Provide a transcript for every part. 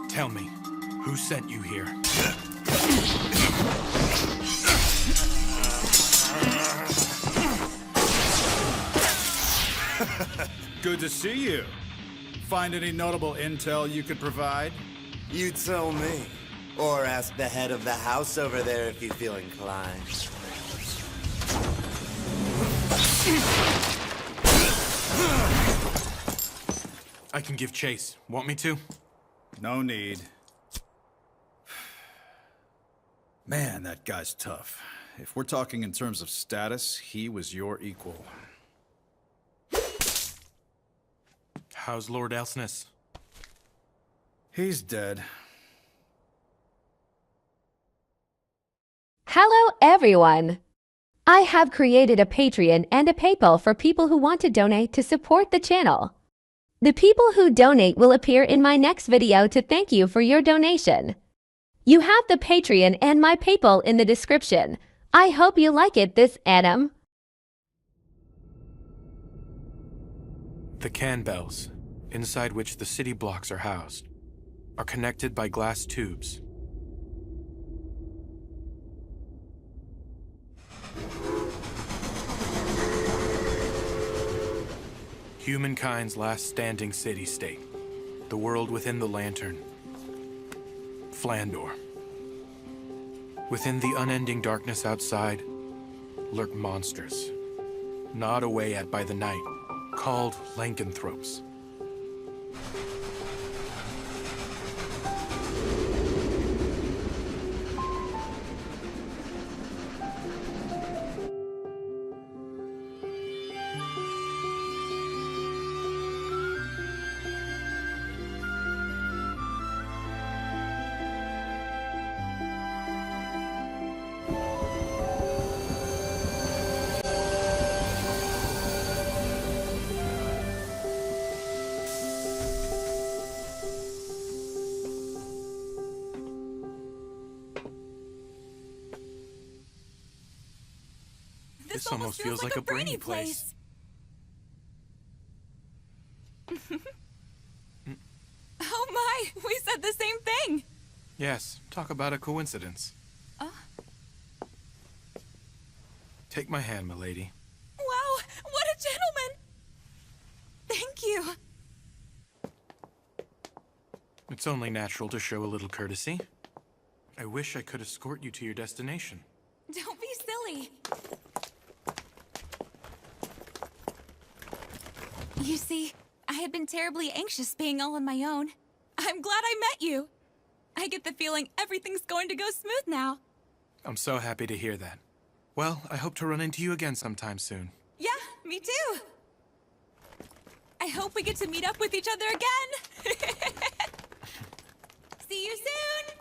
Tell me, who sent you here? Good to see you. Find any notable intel you could provide? You tell me. Or ask the head of the house over there if you feel inclined. I can give chase. Want me to? No need. Man, that guy's tough. If we're talking in terms of status, he was your equal. How's Lord Elsness? He's dead. Hello, everyone! I have created a Patreon and a PayPal for people who want to donate to support the channel. The people who donate will appear in my next video to thank you for your donation. You have the Patreon and my PayPal in the description. I hope you like it, this Adam. The can bells, inside which the city blocks are housed, are connected by glass tubes. Humankind's last standing city-state, the world within the lantern, Flandor. Within the unending darkness outside lurk monsters, gnawed away at by the night, called lycanthropes. This almost feels like a brainy place. Oh my, we said the same thing. Yes, talk about a coincidence. Take my hand, milady. Wow, what a gentleman. Thank you. It's only natural to show a little courtesy. I wish I could escort you to your destination. Don't be silly. You see, I had been terribly anxious being all on my own. I'm glad I met you. I get the feeling everything's going to go smooth now. I'm so happy to hear that. Well, I hope to run into you again sometime soon. Yeah, me too. I hope we get to meet up with each other again. See you soon.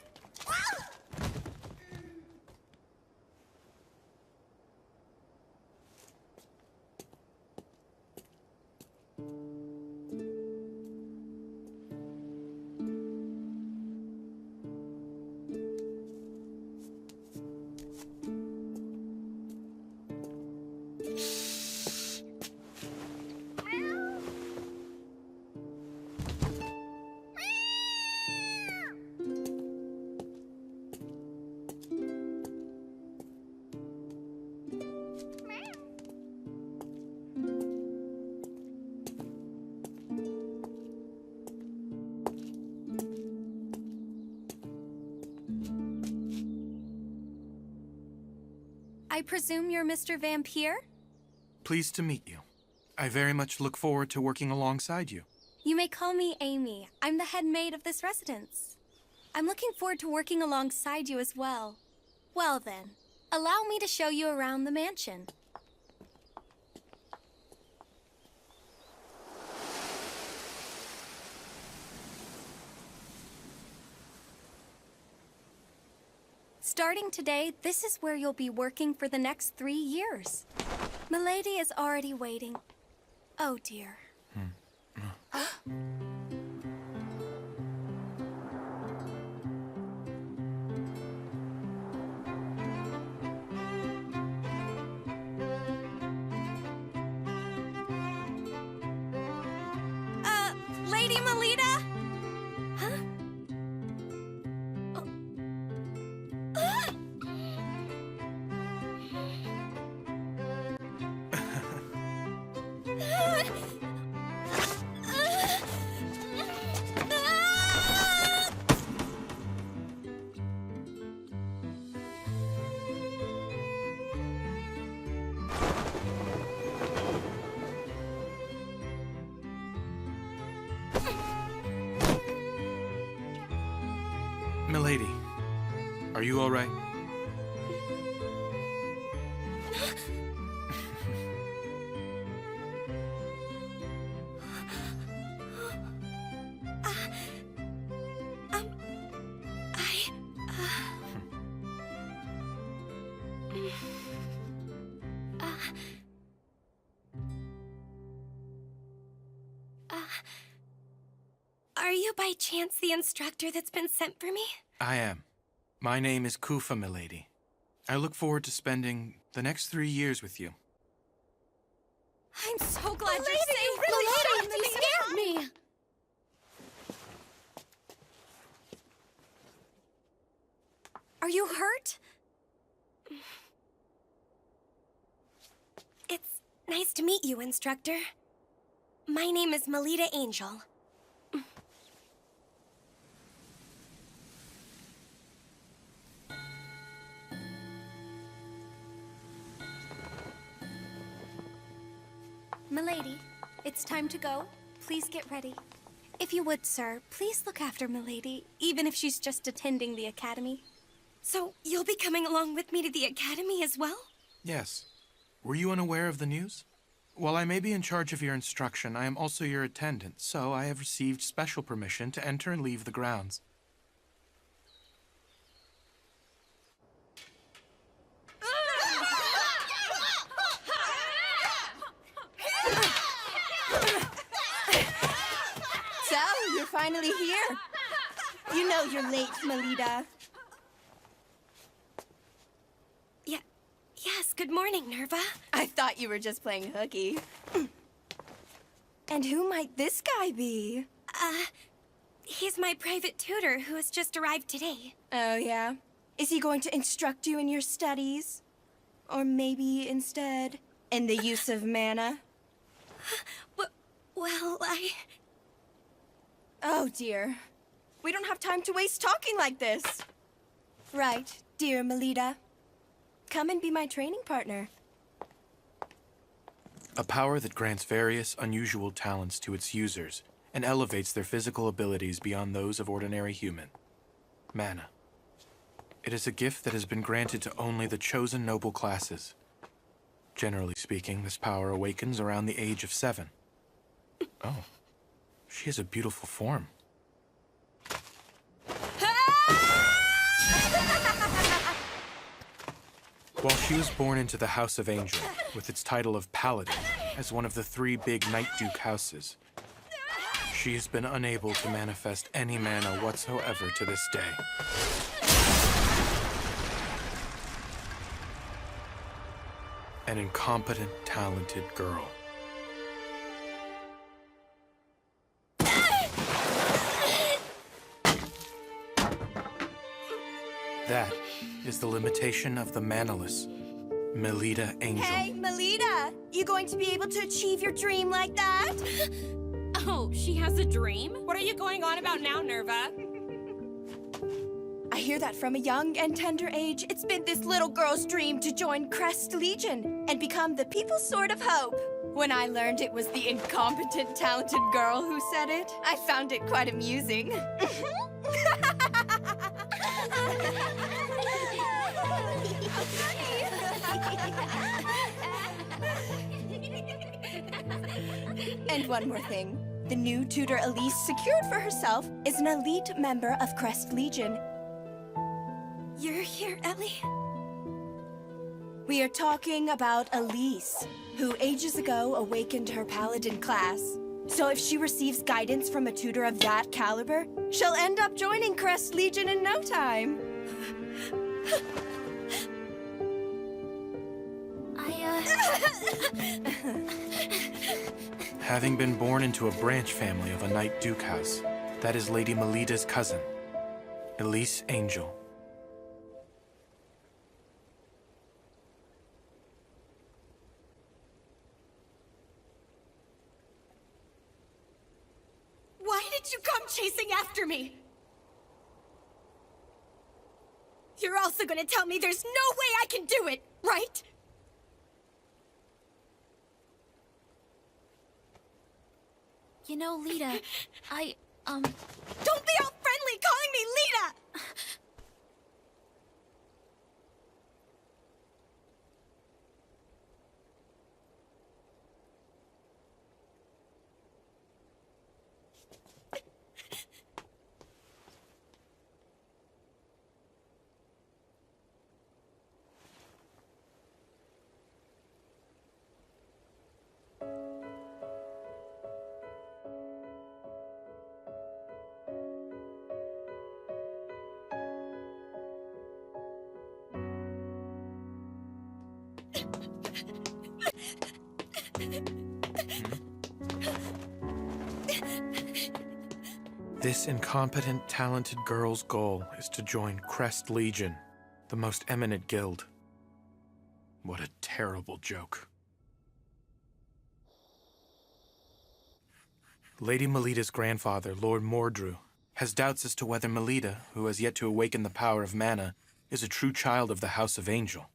I presume you're Mr. Vampire? Pleased to meet you. I very much look forward to working alongside you. You may call me Amy. I'm the head maid of this residence. I'm looking forward to working alongside you as well. Well then, allow me to show you around the mansion. Starting today, this is where you'll be working for the next 3 years. Milady is already waiting. Oh, dear. Lady Melita? Huh? Milady, are you all right? Are you by chance the instructor that's been sent for me? I am. My name is Kufa, milady. I look forward to spending the next 3 years with you. I'm so glad you're Milady, safe. you really Milady, shocked you me. scared me. Are you hurt? It's nice to meet you, instructor. My name is Melita Angel. Milady, it's time to go. Please get ready. If you would, sir, please look after Milady, even if she's just attending the academy. So, you'll be coming along with me to the academy as well? Yes. Were you unaware of the news? While I may be in charge of your instruction, I am also your attendant, so I have received special permission to enter and leave the grounds. So, you're finally here. You know you're late, Melita. Yes, good morning, Nerva. I thought you were just playing hooky. And who might this guy be? He's my private tutor who has just arrived today. Oh, yeah? Is he going to instruct you in your studies? Or maybe instead in the use of mana? Well, Oh, dear. We don't have time to waste talking like this. Right, dear Melita. Come and be my training partner. A power that grants various unusual talents to its users and elevates their physical abilities beyond those of ordinary human. Mana. It is a gift that has been granted to only the chosen noble classes. Generally speaking, this power awakens around the age of 7. Oh, she has a beautiful form. While she was born into the House of Angel, with its title of Paladin, as one of the 3 big Night Duke houses, she has been unable to manifest any mana whatsoever to this day. An incompetent, talented girl. That is the limitation of the Manaless, Melita Angel. Hey, Melita! You going to be able to achieve your dream like that? Oh, she has a dream? What are you going on about now, Nerva? I hear that from a young and tender age, it's been this little girl's dream to join Crest Legion and become the people's sword of hope. When I learned it was the incompetent, talented girl who said it, I found it quite amusing. And one more thing. The new tutor Elise secured for herself is an elite member of Crest Legion. You're here Ellie? We are talking about Elise, who ages ago awakened her paladin class. So if she receives guidance from a tutor of that caliber, she'll end up joining Crest Legion in no time. Having been born into a branch family of a Knight Duke house, that is Lady Melida's cousin, Elise Angel. Why did you come chasing after me? You're also gonna tell me there's no way I can do it, right? You know, Lita, Don't be all friendly calling me Lita! This incompetent, talented girl's goal is to join Crest Legion, the most eminent guild. What a terrible joke. Lady Melida's grandfather, Lord Mordru, has doubts as to whether Melida, who has yet to awaken the power of mana, is a true child of the House of Angel.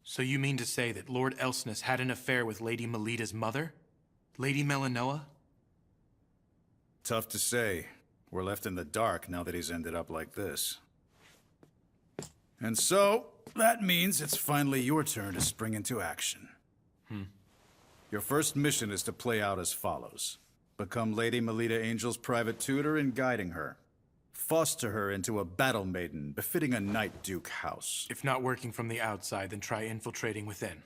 So you mean to say that Lord Elsness had an affair with Lady Melida's mother? Lady Melinoa? Tough to say. We're left in the dark now that he's ended up like this. And so, that means it's finally your turn to spring into action. Your first mission is to play out as follows. Become Lady Melida Angel's private tutor in guiding her. Foster her into a battle maiden befitting a Knight Duke house. If not working from the outside, then try infiltrating within.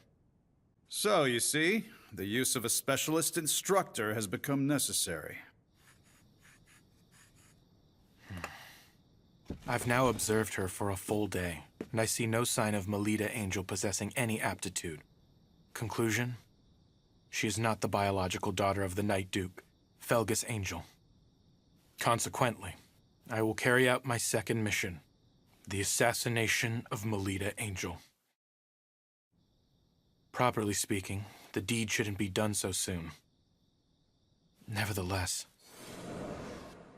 So, you see, the use of a specialist instructor has become necessary. I've now observed her for a full day, and I see no sign of Melida Angel possessing any aptitude. Conclusion? She is not the biological daughter of the Knight Duke, Felgus Angel. Consequently, I will carry out my second mission, the assassination of Melida Angel. Properly speaking, the deed shouldn't be done so soon. Nevertheless,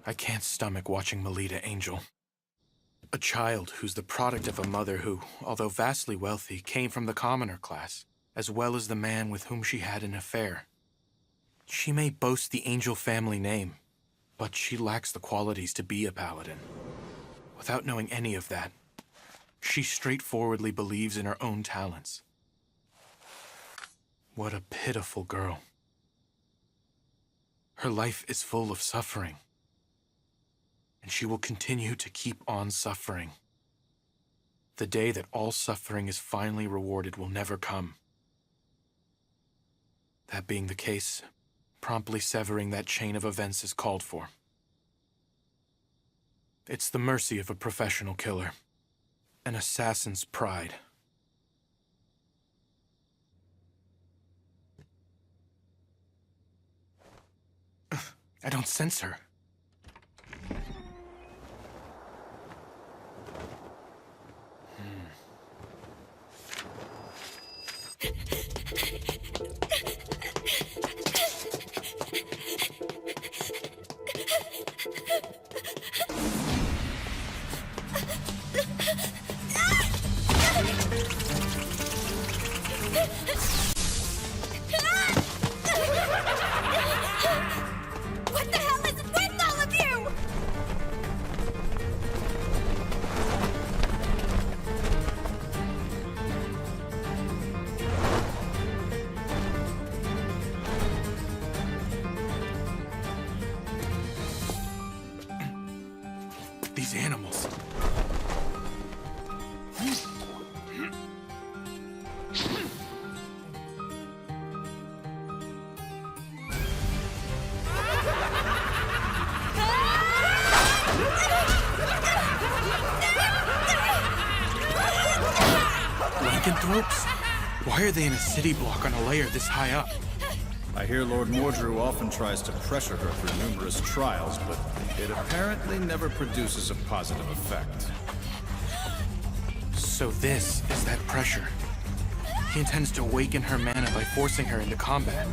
I can't stomach watching Melida Angel. A child who's the product of a mother who, although vastly wealthy, came from the commoner class, as well as the man with whom she had an affair. She may boast the Angel family name, but she lacks the qualities to be a paladin. Without knowing any of that, she straightforwardly believes in her own talents. What a pitiful girl. Her life is full of suffering. And she will continue to keep on suffering. The day that all suffering is finally rewarded will never come. That being the case, promptly severing that chain of events is called for. It's the mercy of a professional killer, an assassin's pride. I don't sense her. What the hell is with all of you? These animals. lycanthropes? Why are they in a city block on a layer this high up? I hear Lord Mordrew often tries to pressure her through numerous trials, but it apparently never produces a positive effect. So this is that pressure. He intends to awaken her mana by forcing her into combat.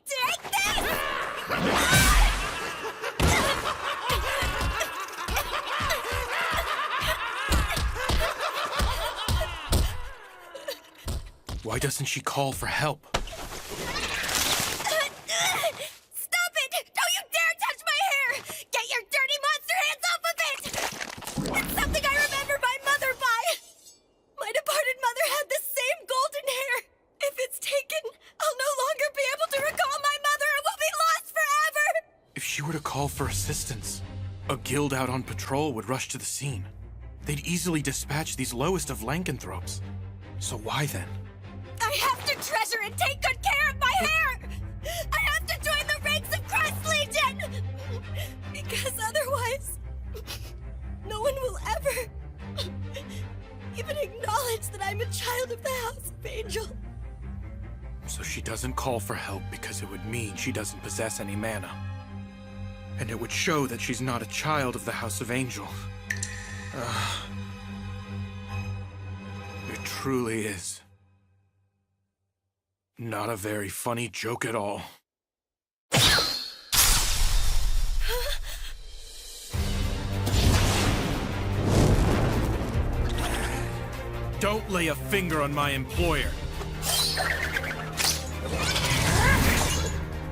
Take this! Why doesn't she call for help? Stop it! Don't you dare touch my hair! Get your dirty monster hands off of it! It's something I remember my mother by! My departed mother had the same golden hair! If it's taken, I'll no longer be able to recall my mother and will be lost forever! If she were to call for assistance, a guild out on patrol would rush to the scene. They'd easily dispatch these lowest of lycanthropes. So why then? I have to treasure and take good care of my hair! I have to join the ranks of Crest Legion! Because otherwise, no one will ever even acknowledge that I'm a child of the House of Angel. So she doesn't call for help because it would mean she doesn't possess any mana. And it would show that she's not a child of the House of Angel. It truly is not a very funny joke at all. Don't lay a finger on my employer.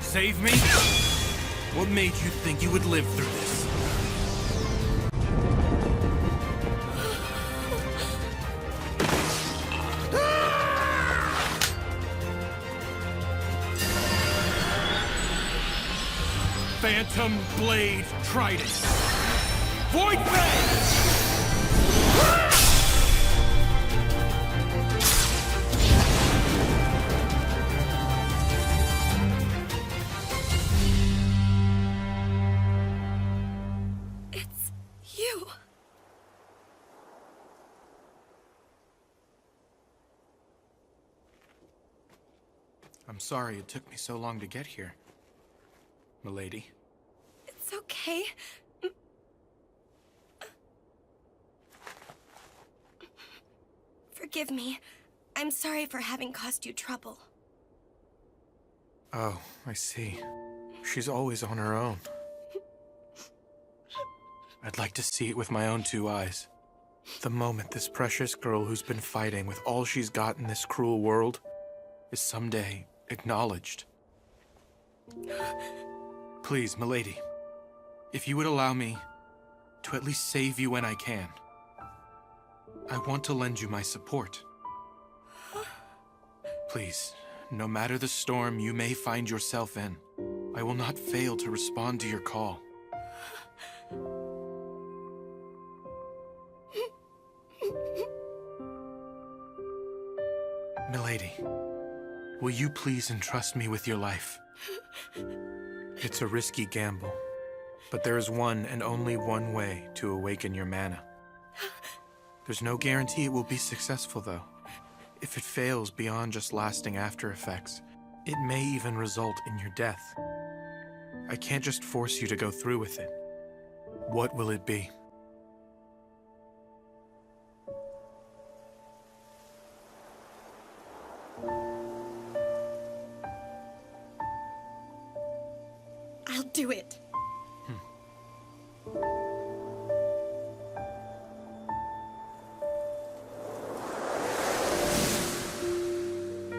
Save me? What made you think you would live through this? Phantom Blade Trident. Void Fang! It's you. I'm sorry it took me so long to get here, milady. It's okay. Forgive me. I'm sorry for having caused you trouble. Oh, I see. She's always on her own. I'd like to see it with my own two eyes. The moment this precious girl who's been fighting with all she's got in this cruel world is someday acknowledged. Please, milady, if you would allow me to at least save you when I can, I want to lend you my support. Please, no matter the storm you may find yourself in, I will not fail to respond to your call. Milady, will you please entrust me with your life? It's a risky gamble, but there is one and only one way to awaken your mana. There's no guarantee it will be successful, though. If it fails beyond just lasting after effects, it may even result in your death. I can't just force you to go through with it. What will it be? I'll do it.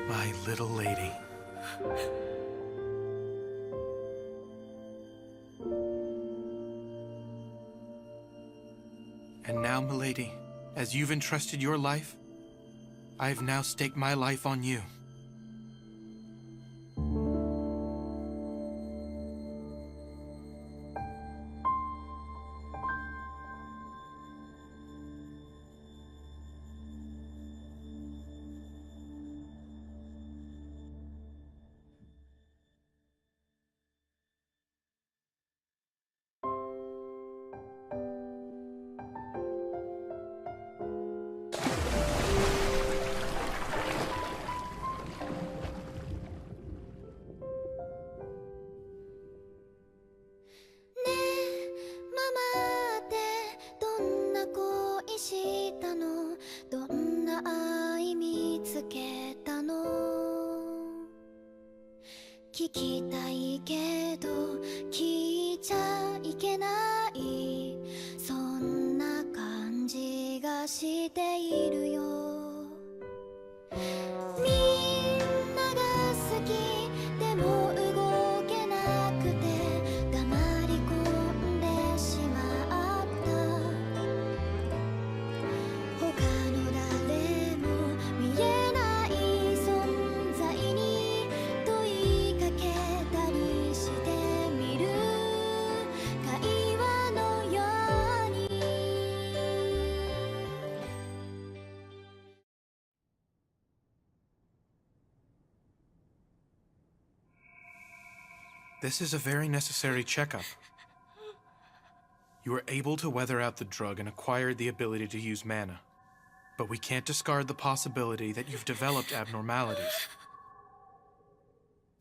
My little lady. And now, milady, as you've entrusted your life, I have now staked my life on you. 聞きたいけど聞いちゃいけない、そんな感じがしているよ。みんなが好きでも動けなくて黙り込んでしまった。他の誰も見えない存在に問いかけたりしてみる、会話のように。This is a very necessary checkup. You were able to weather out the drug and acquired the ability to use mana. But we can't discard the possibility that you've developed abnormalities.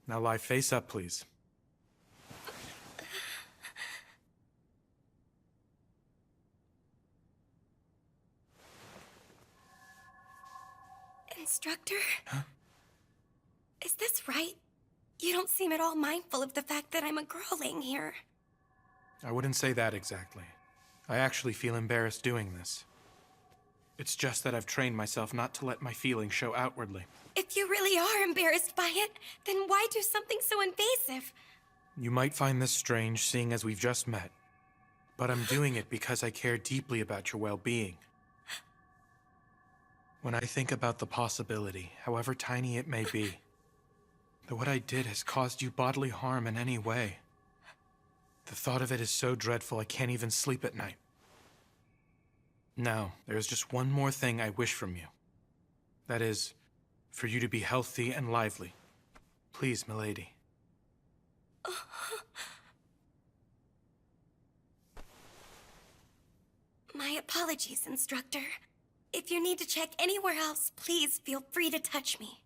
Now lie face up, please. Instructor? Huh? Is this right? You don't seem at all mindful of the fact that I'm a girl laying here. I wouldn't say that exactly. I actually feel embarrassed doing this. It's just that I've trained myself not to let my feelings show outwardly. If you really are embarrassed by it, then why do something so invasive? You might find this strange, seeing as we've just met. But I'm doing it because I care deeply about your well-being. When I think about the possibility, however tiny it may be, that what I did has caused you bodily harm in any way, the thought of it is so dreadful I can't even sleep at night. Now, there's just one more thing I wish from you. That is, for you to be healthy and lively. Please, milady. My apologies, Instructor. If you need to check anywhere else, please feel free to touch me.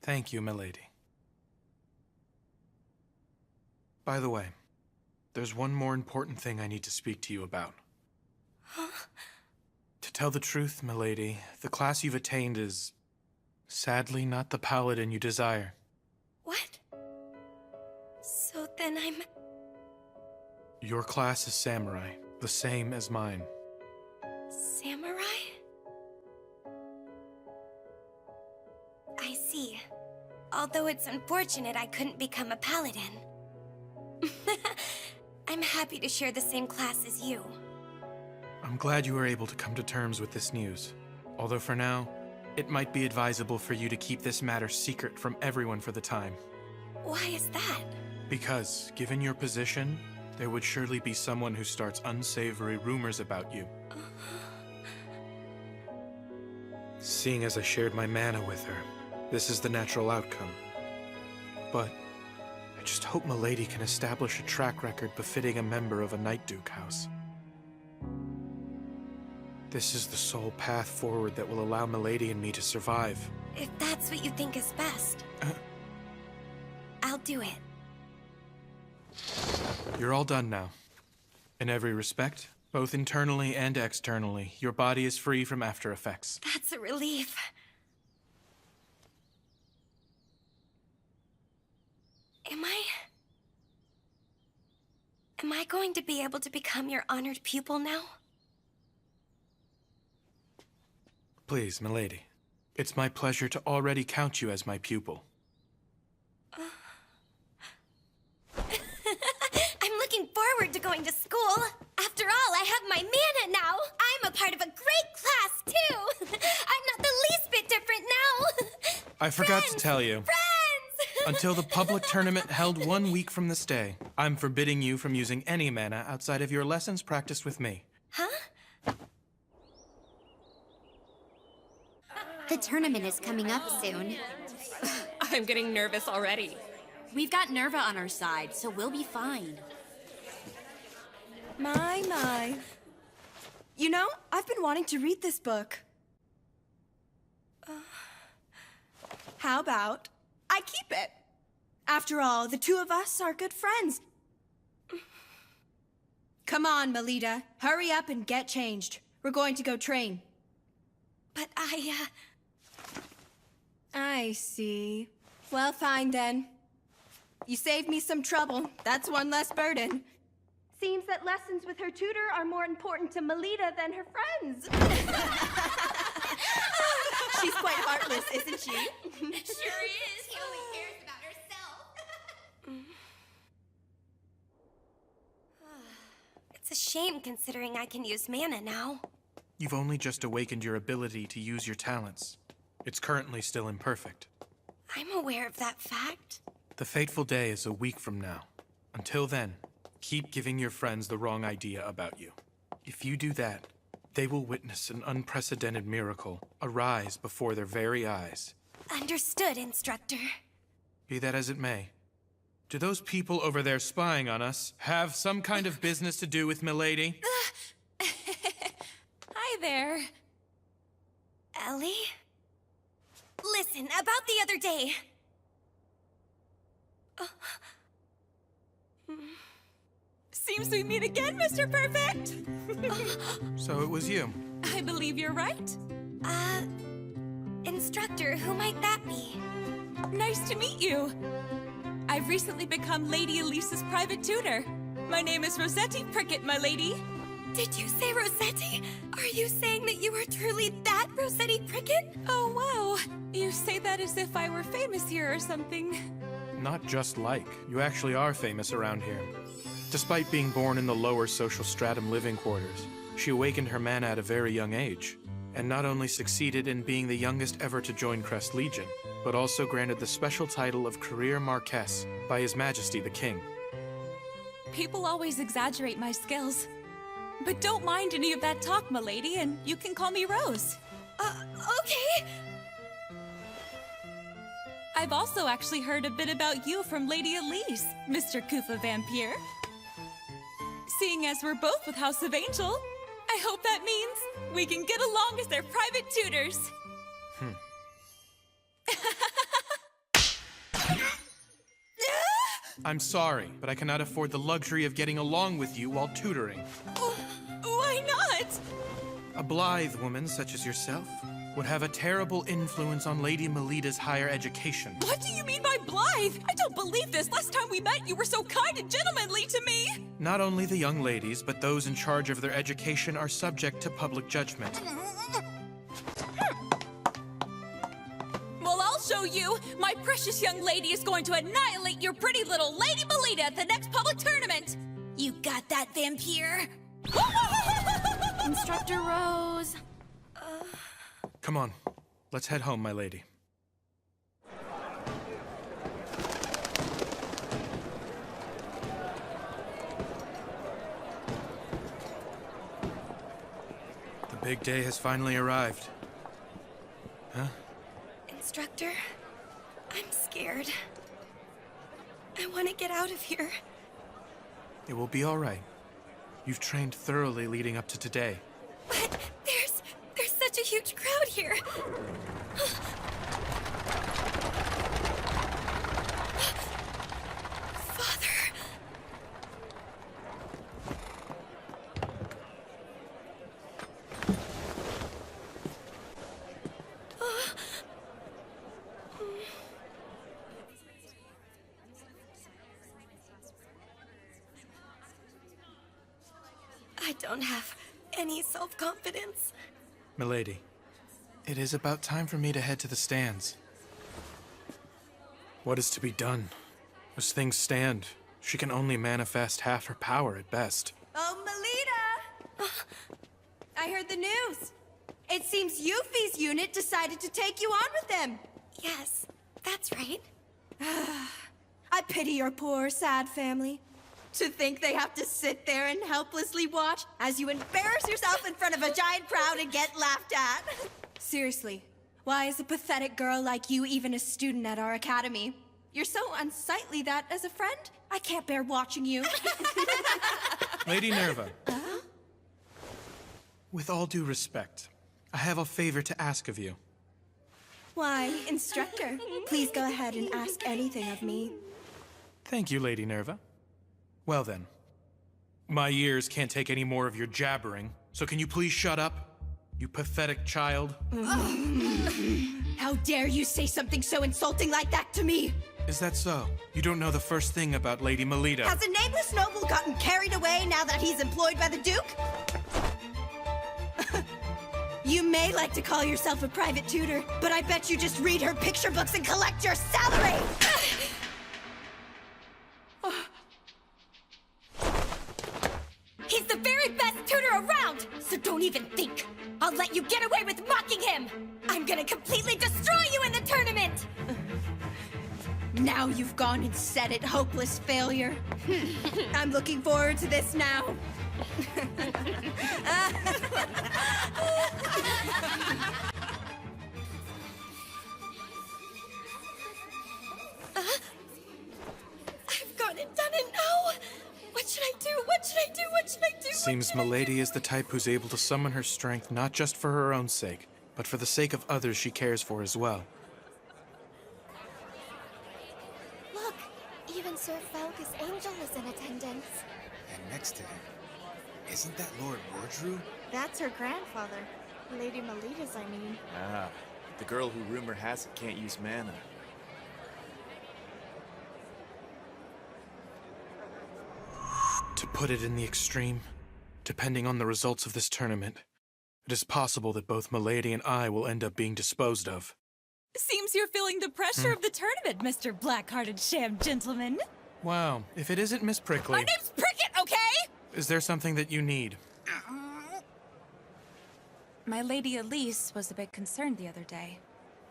Thank you, milady. By the way, there's one more important thing I need to speak to you about. Huh? To tell the truth, milady, the class you've attained is sadly not the paladin you desire. What? So then I'm... Your class is samurai, the same as mine. Samurai? I see. Although it's unfortunate I couldn't become a paladin. I'm happy to share the same class as you. I'm glad you were able to come to terms with this news. Although for now, it might be advisable for you to keep this matter secret from everyone for the time. Why is that? Because, given your position, there would surely be someone who starts unsavory rumors about you. Seeing as I shared my mana with her, this is the natural outcome. But I just hope milady can establish a track record befitting a member of a Night Duke house. This is the sole path forward that will allow milady and me to survive. If that's what you think is best, I'll do it. You're all done now. In every respect, both internally and externally, your body is free from after effects. That's a relief. Am I going to be able to become your honored pupil now? Please, milady. It's my pleasure to already count you as my pupil. I'm looking forward to going to school. After all, I have my mana now. I'm a part of a great class, too. I'm not the least bit different now. I forgot to tell you. Friends! Until the public tournament held 1 week from this day, I'm forbidding you from using any mana outside of your lessons practiced with me. Huh? The tournament is coming up soon. I'm getting nervous already. We've got Nerva on our side, so we'll be fine. My. You know, I've been wanting to read this book. How about I keep it? After all, the two of us are good friends. Come on, Melita. Hurry up and get changed. We're going to go train. But I see. Well, fine then. You saved me some trouble. That's one less burden. Seems that lessons with her tutor are more important to Melita than her friends. She's quite heartless, isn't she? Sure is. She only cares about herself. It's a shame considering I can use mana now. You've only just awakened your ability to use your talents. It's currently still imperfect. I'm aware of that fact. The fateful day is a week from now. Until then, keep giving your friends the wrong idea about you. If you do that, they will witness an unprecedented miracle arise before their very eyes. Understood, instructor. Be that as it may, do those people over there spying on us have some kind of business to do with Milady? Hi there. Ellie? Listen, about the other day. Seems we meet again, Mr. Perfect. So it was you. I believe you're right. Instructor, who might that be? Nice to meet you. I've recently become Lady Elise's private tutor. My name is Rossetti Prickett, my lady. Did you say Rossetti? Are you saying that you are truly that Rossetti Prickett? Oh, wow. You say that as if I were famous here or something. Not just like. You actually are famous around here. Despite being born in the lower social stratum living quarters, she awakened her mana at a very young age, and not only succeeded in being the youngest ever to join Crest Legion, but also granted the special title of Career Marquess by His Majesty the King. People always exaggerate my skills. But don't mind any of that talk, milady, and you can call me Rose. Okay. I've also actually heard a bit about you from Lady Elise, Mr. Koopa Vampire. Seeing as we're both with House of Angel, I hope that means we can get along as their private tutors. I'm sorry, but I cannot afford the luxury of getting along with you while tutoring. Why not? A blithe woman such as yourself would have a terrible influence on Lady Melita's higher education. What do you mean by blithe? I don't believe this. Last time we met, you were so kind and gentlemanly to me. Not only the young ladies, but those in charge of their education are subject to public judgment. Well, I'll show you. My precious young lady is going to annihilate your pretty little Lady Melita at the next public tournament. You got that, vampire? Instructor Rose. Come on, let's head home, my lady. The big day has finally arrived. Huh? Instructor, I'm scared. I want to get out of here. It will be all right. You've trained thoroughly leading up to today. But there's such a huge crowd here. Father. I don't have any self-confidence. Milady, it is about time for me to head to the stands. What is to be done? As things stand, she can only manifest half her power at best. Oh, Melita! I heard the news. It seems Yuffie's unit decided to take you on with them. Yes, that's right. I pity your poor, sad family. To think they have to sit there and helplessly watch as you embarrass yourself in front of a giant crowd and get laughed at. Seriously, why is a pathetic girl like you even a student at our academy? You're so unsightly that, as a friend, I can't bear watching you. Lady Nerva. With all due respect, I have a favor to ask of you. Why, instructor, please go ahead and ask anything of me. Thank you, Lady Nerva. Well then, my ears can't take any more of your jabbering, so can you please shut up? You pathetic child. How dare you say something so insulting like that to me? Is that so? You don't know the first thing about Lady Melita. Has a nameless noble gotten carried away now that he's employed by the Duke? You may like to call yourself a private tutor, but I bet you just read her picture books and collect your salary! He's the very best tutor around, so don't even think. I'll let you get away with mocking him. I'm gonna completely destroy you in the tournament. Now you've gone and said it, hopeless failure. I'm looking forward to this now. I've gone and done it now. What should I do? What should I do? What should I do? Seems Milady is the type who's able to summon her strength not just for her own sake, but for the sake of others she cares for as well. Look, even Sir Falcus Angel is in attendance. And next to him, isn't that Lord Wardrew? That's her grandfather. Lady Melita's, I mean. Ah, the girl who rumor has it can't use mana. To put it in the extreme, depending on the results of this tournament, it is possible that both Milady and I will end up being disposed of. Seems you're feeling the pressure of the tournament, Mr. Black-hearted sham gentleman. Wow, if it isn't Miss Prickly. My name's Prickett, okay? Is there something that you need? My Lady Elise was a bit concerned the other day.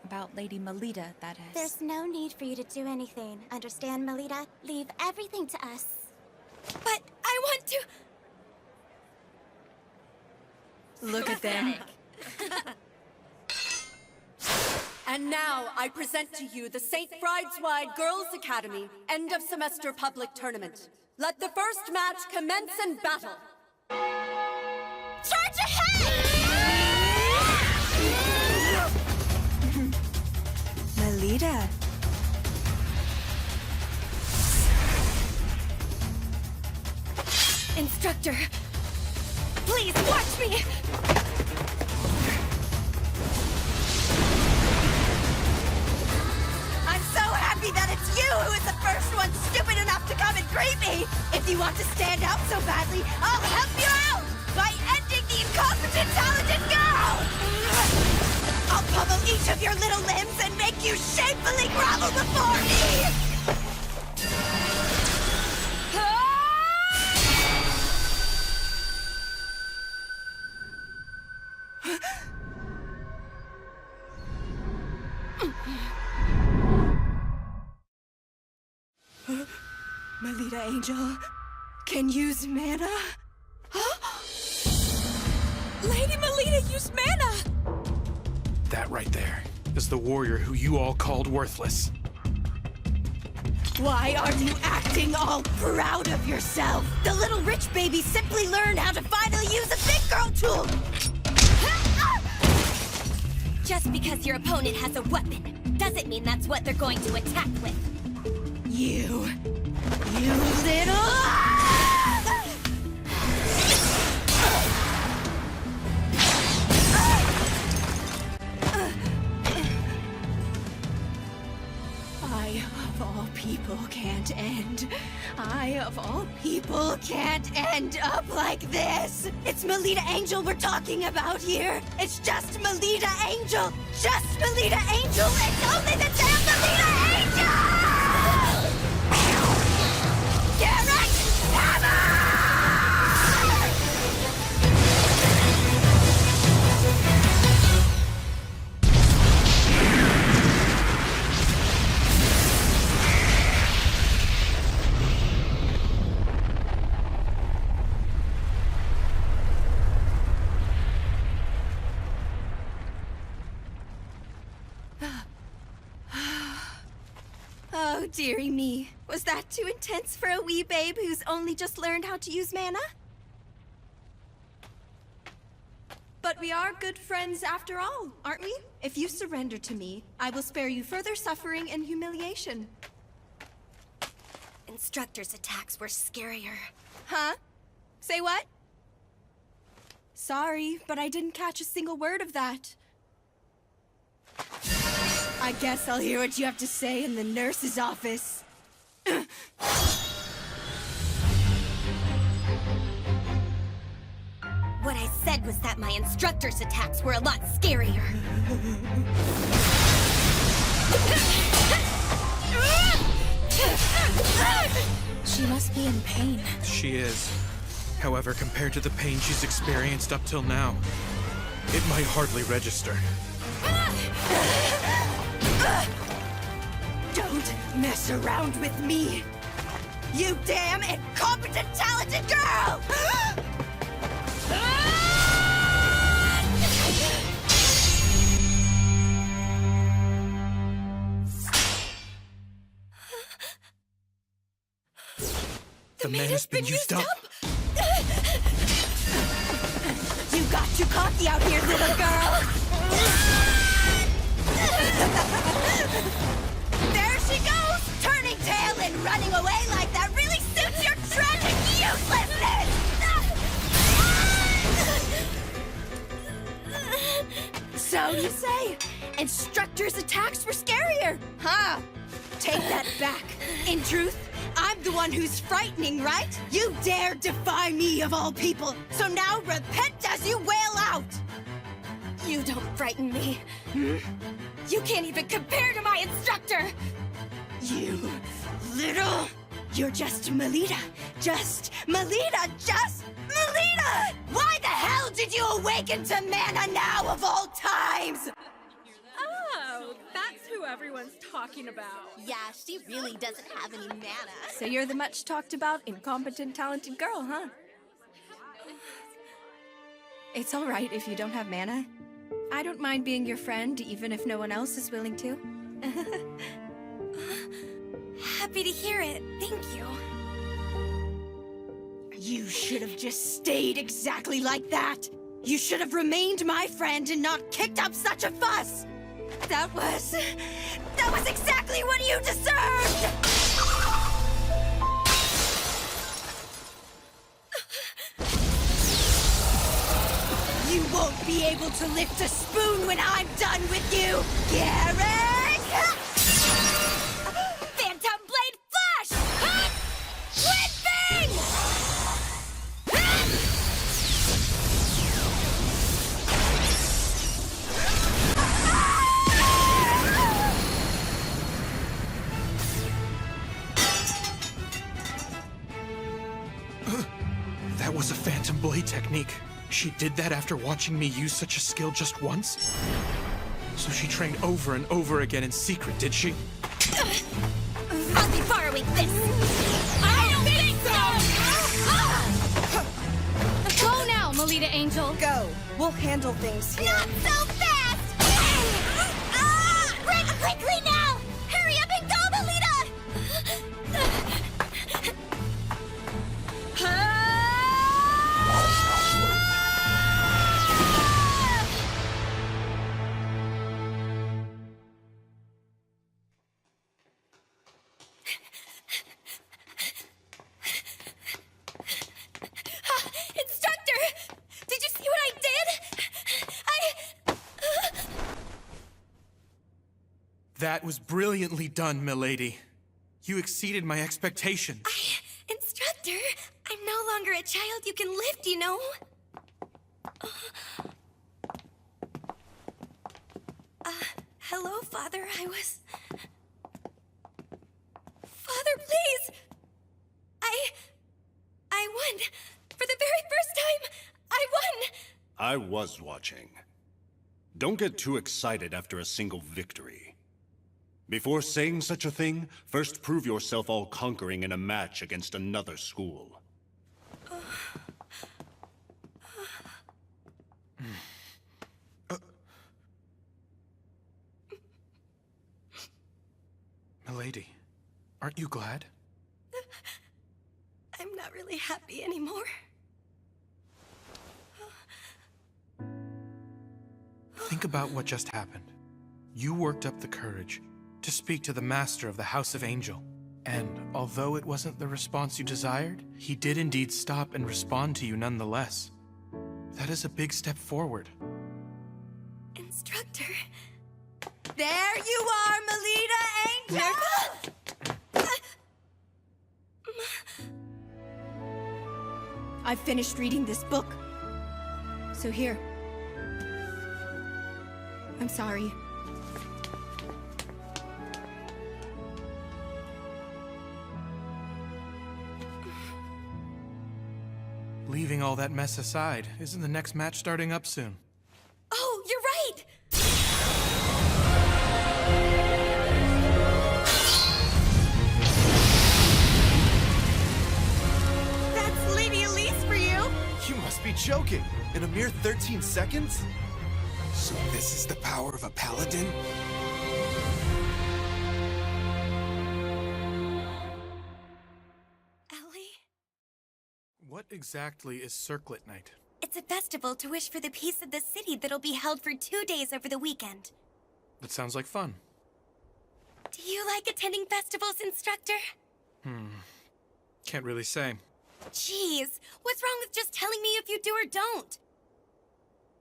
About Lady Melita, that is. There's no need for you to do anything. Understand, Melita? Leave everything to us. But I want to... Look at them. And now I present to you the St. Brideswide Girls Academy End of Semester Public Tournament. Let the first match commence in battle. Charge ahead! Melita. Instructor, please watch me! I'm so happy that it's you who is the first one stupid enough to come and greet me! If you want to stand out so badly, I'll help you out! By ending the incompetent talented girl! I'll pummel each of your little limbs and make you shamefully grovel before me! Melita Angel can use mana? Lady Melita used mana! That right there is the warrior who you all called worthless. Why are you acting all proud of yourself? The little rich baby simply learned how to finally use a big girl tool! Just because your opponent has a weapon doesn't mean that's what they're going to attack with. You little... I, of all people, can't end. I, of all people, can't end up like this. It's Melita Angel we're talking about here. It's just Melita Angel. Just Melita Angel. It's only the damn Melita Angel! Garrett Hammer! Oh, dearie me. Was that too intense for a wee babe who's only just learned how to use mana? But we are good friends after all, aren't we? If you surrender to me, I will spare you further suffering and humiliation. Instructor's attacks were scarier. Huh? Say what? Sorry, but I didn't catch a single word of that. I guess I'll hear what you have to say in the nurse's office. What I said was that my instructor's attacks were a lot scarier. She must be in pain. She is. However, compared to the pain she's experienced up till now, it might hardly register. Don't mess around with me! You damn incompetent, talented girl! The man has been used up. You got too cocky out here, little girl! There she goes! Turning tail and running away like that really suits your tragic uselessness! So you say, instructor's attacks were scarier, huh? Take that back. In truth, I'm the one who's frightening, right? You dare defy me of all people, so now repent as you wail out! You don't frighten me. You can't even compare to my instructor! You little... You're just Melita. Just Melita. Just Melita! Why the hell did you awaken to Mana now of all times? Oh, that's who everyone's talking about. Yeah, she really doesn't have any mana. So you're the much talked about, incompetent, talented girl, huh? It's all right if you don't have mana. I don't mind being your friend, even if no one else is willing to. Happy to hear it. Thank you. You should have just stayed exactly like that. You should have remained my friend and not kicked up such a fuss. That was exactly what you deserved! You won't be able to lift a spoon when I'm done with you, Garrick! Phantom Blade Flash! Twin Fang! That was a Phantom Blade technique. She did that after watching me use such a skill just once? So she trained over and over again in secret, did she? I'll be borrowing this! I don't think so! Go now, Melita Angel. Go. We'll handle things here. Not so fast! Run quickly now! Hurry up and go, Melita! Instructor! Did you see what I did? That was brilliantly done, milady. You exceeded my expectations. Instructor, I'm no longer a child you can lift, you know? Hello, Father. Father, please! I won! For the very first time, I won! I was watching. Don't get too excited after a single victory. Before saying such a thing, first prove yourself all-conquering in a match against another school. Milady, aren't you glad? I'm not really happy anymore. Think about what just happened. You worked up the courage to speak to the master of the House of Angel. And although it wasn't the response you desired, he did indeed stop and respond to you nonetheless. That is a big step forward. Instructor. There you are, Melita Angel! I've finished reading this book. So here. I'm sorry. Leaving all that mess aside, isn't the next match starting up soon? Oh, you're right! That's Lady Elise for you! You must be joking. In a mere 13 seconds? So this is the power of a paladin? Ellie? What exactly is Circlet Night? It's a festival to wish for the peace of the city that'll be held for 2 days over the weekend. That sounds like fun. Do you like attending festivals, Instructor? Can't really say. Jeez, what's wrong with just telling me if you do or don't?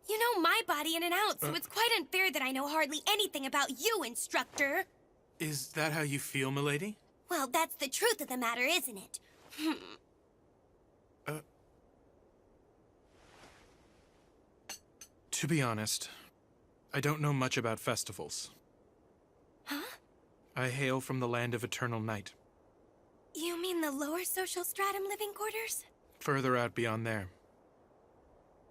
You know my body in and out, so it's quite unfair that I know hardly anything about you, Instructor. Is that how you feel, milady? Well, that's the truth of the matter, isn't it? To be honest, I don't know much about festivals. Huh? I hail from the land of eternal night. You mean the lower social stratum living quarters? Further out beyond there.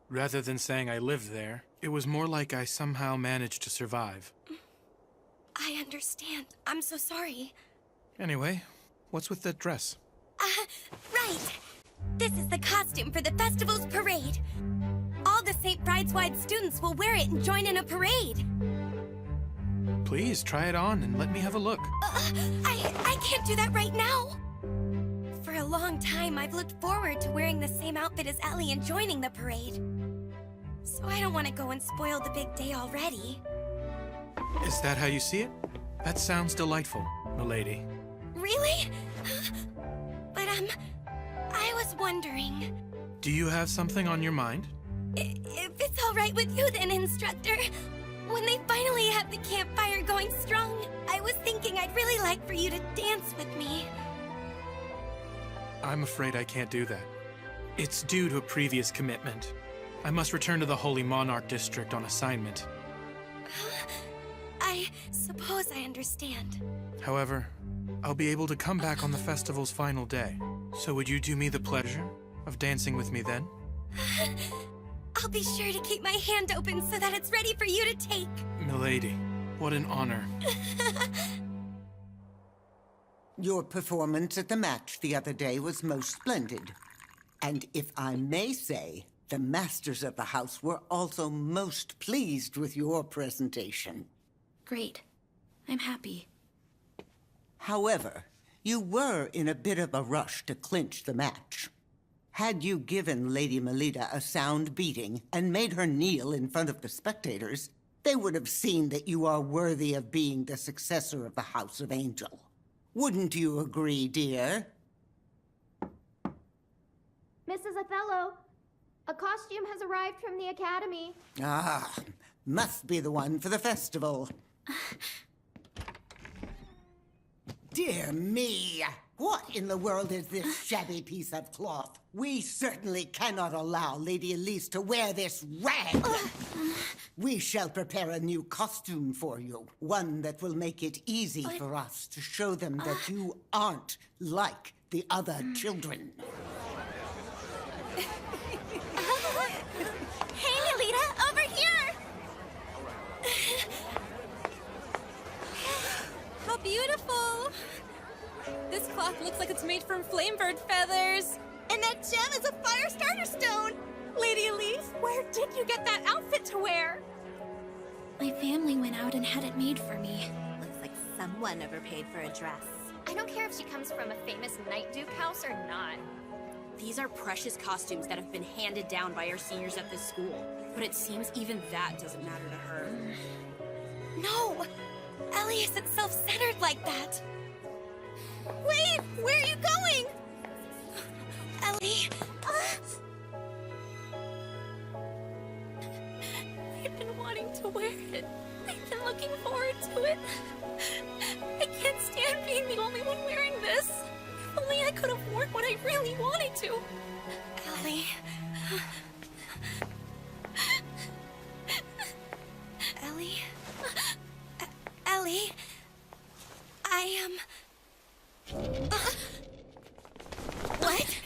Rather than saying I lived there, it was more like I somehow managed to survive. I understand. I'm so sorry. Anyway, what's with that dress? Right! This is the costume for the festival's parade. All the St. Brideswide students will wear it and join in a parade. Please, try it on and let me have a look. I can't do that right now. For a long time, I've looked forward to wearing the same outfit as Ellie and joining the parade. So I don't want to go and spoil the big day already. Is that how you see it? That sounds delightful, milady. Really? But, I was wondering... Do you have something on your mind? If it's all right with you then, Instructor, when they finally have the campfire going strong, I was thinking I'd really like for you to dance with me. I'm afraid I can't do that. It's due to a previous commitment. I must return to the Holy Monarch District on assignment. I suppose I understand. However, I'll be able to come back on the festival's final day. So would you do me the pleasure of dancing with me then? I'll be sure to keep my hand open so that it's ready for you to take. Milady, what an honor. Your performance at the match the other day was most splendid. And if I may say, the masters of the house were also most pleased with your presentation. Great. I'm happy. However, you were in a bit of a rush to clinch the match. Had you given Lady Melita a sound beating and made her kneel in front of the spectators, they would have seen that you are worthy of being the successor of the House of Angel. Wouldn't you agree, dear? Mrs. Othello, a costume has arrived from the Academy. Ah, must be the one for the festival. Dear me! What in the world is this shabby piece of cloth? We certainly cannot allow Lady Elise to wear this rag! We shall prepare a new costume for you. One that will make it easy for us to show them that you aren't like the other children. Hey, Melita, over here! How beautiful! This cloth looks like it's made from flamebird feathers. And that gem is a fire starter stone! Lady Elise, where did you get that outfit to wear? My family went out and had it made for me. Looks like someone overpaid for a dress. I don't care if she comes from a famous Night Duke house or not. These are precious costumes that have been handed down by our seniors at this school. But it seems even that doesn't matter to her. No! Ellie isn't self-centered like that. Wait! Where are you going? Ellie... I've been looking forward to it. I can't stand being the only one wearing this. If only I could have worn what I really wanted to. Ellie. Ellie? Ellie? I am... What?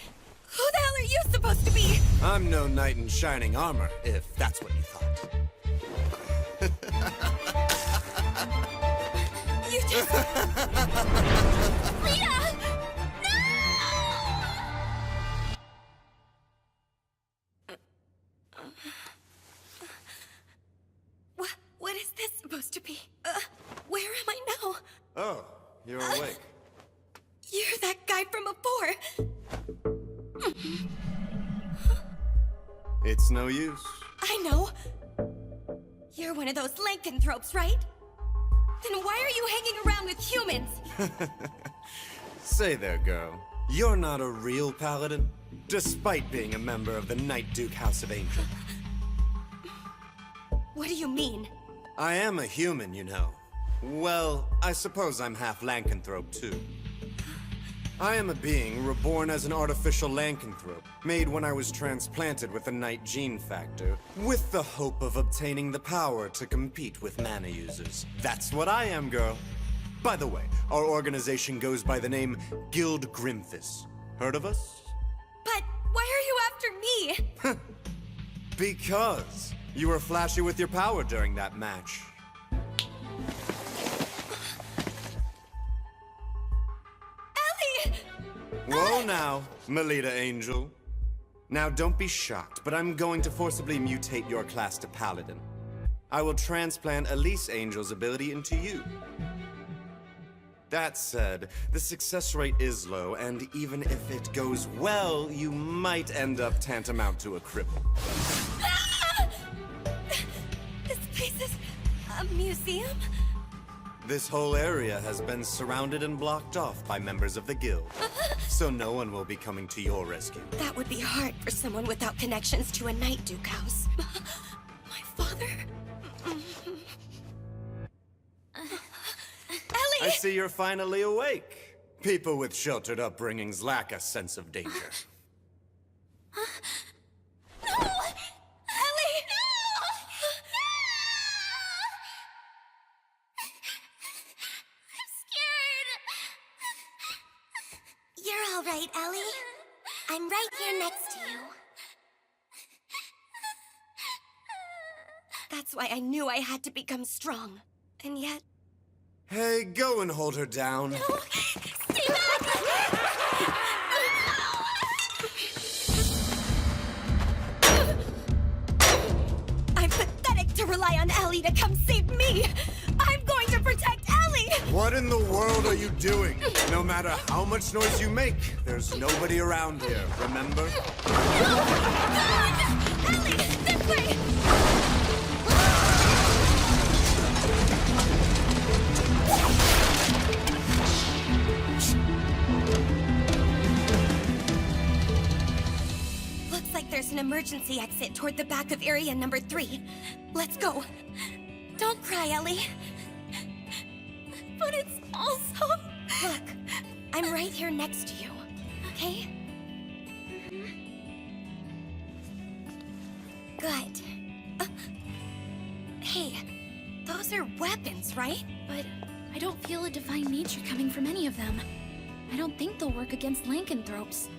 Who the hell are you supposed to be? I'm no knight in shining armor, if that's what you thought. You just... Rita! What is this supposed to be? Where am I now? Oh, you're awake. You're that guy from before. It's no use. I know. You're one of those lycanthropes, right? Then why are you hanging around with humans? Say there, girl. You're not a real paladin, despite being a member of the Night Duke House of Angel. What do you mean? I am a human, you know. Well, I suppose I'm half lycanthrope, too. I am a being reborn as an artificial lycanthrope, made when I was transplanted with the Night Gene Factor, with the hope of obtaining the power to compete with mana users. That's what I am, girl. By the way, our organization goes by the name Guild Grimphis. Heard of us? But why are you after me? Because you were flashy with your power during that match. Whoa now, Melita Angel. Now don't be shocked, but I'm going to forcibly mutate your class to Paladin. I will transplant Elise Angel's ability into you. That said, the success rate is low, and even if it goes well, you might end up tantamount to a cripple. This place is a museum? This whole area has been surrounded and blocked off by members of the guild, so no one will be coming to your rescue. That would be hard for someone without connections to a Night Duke house. My father? Ellie! I see you're finally awake. People with sheltered upbringings lack a sense of danger. No! Ellie! You're all right, Ellie. I'm right here next to you. That's why I knew I had to become strong. And yet... Hey, go and hold her down. No! Stay back! I'm pathetic to rely on Ellie to come save me! I'm going to protect Ellie! What in the world are you doing? No matter how much noise you make, there's nobody around here, remember? Ellie, this way! Looks like there's an emergency exit toward the back of area number 3. Let's go. Don't cry, Ellie. But it's also... Look, I'm right here next to you, okay? Good. Hey, those are weapons, right? But I don't feel a divine nature coming from any of them. I don't think they'll work against lycanthropes.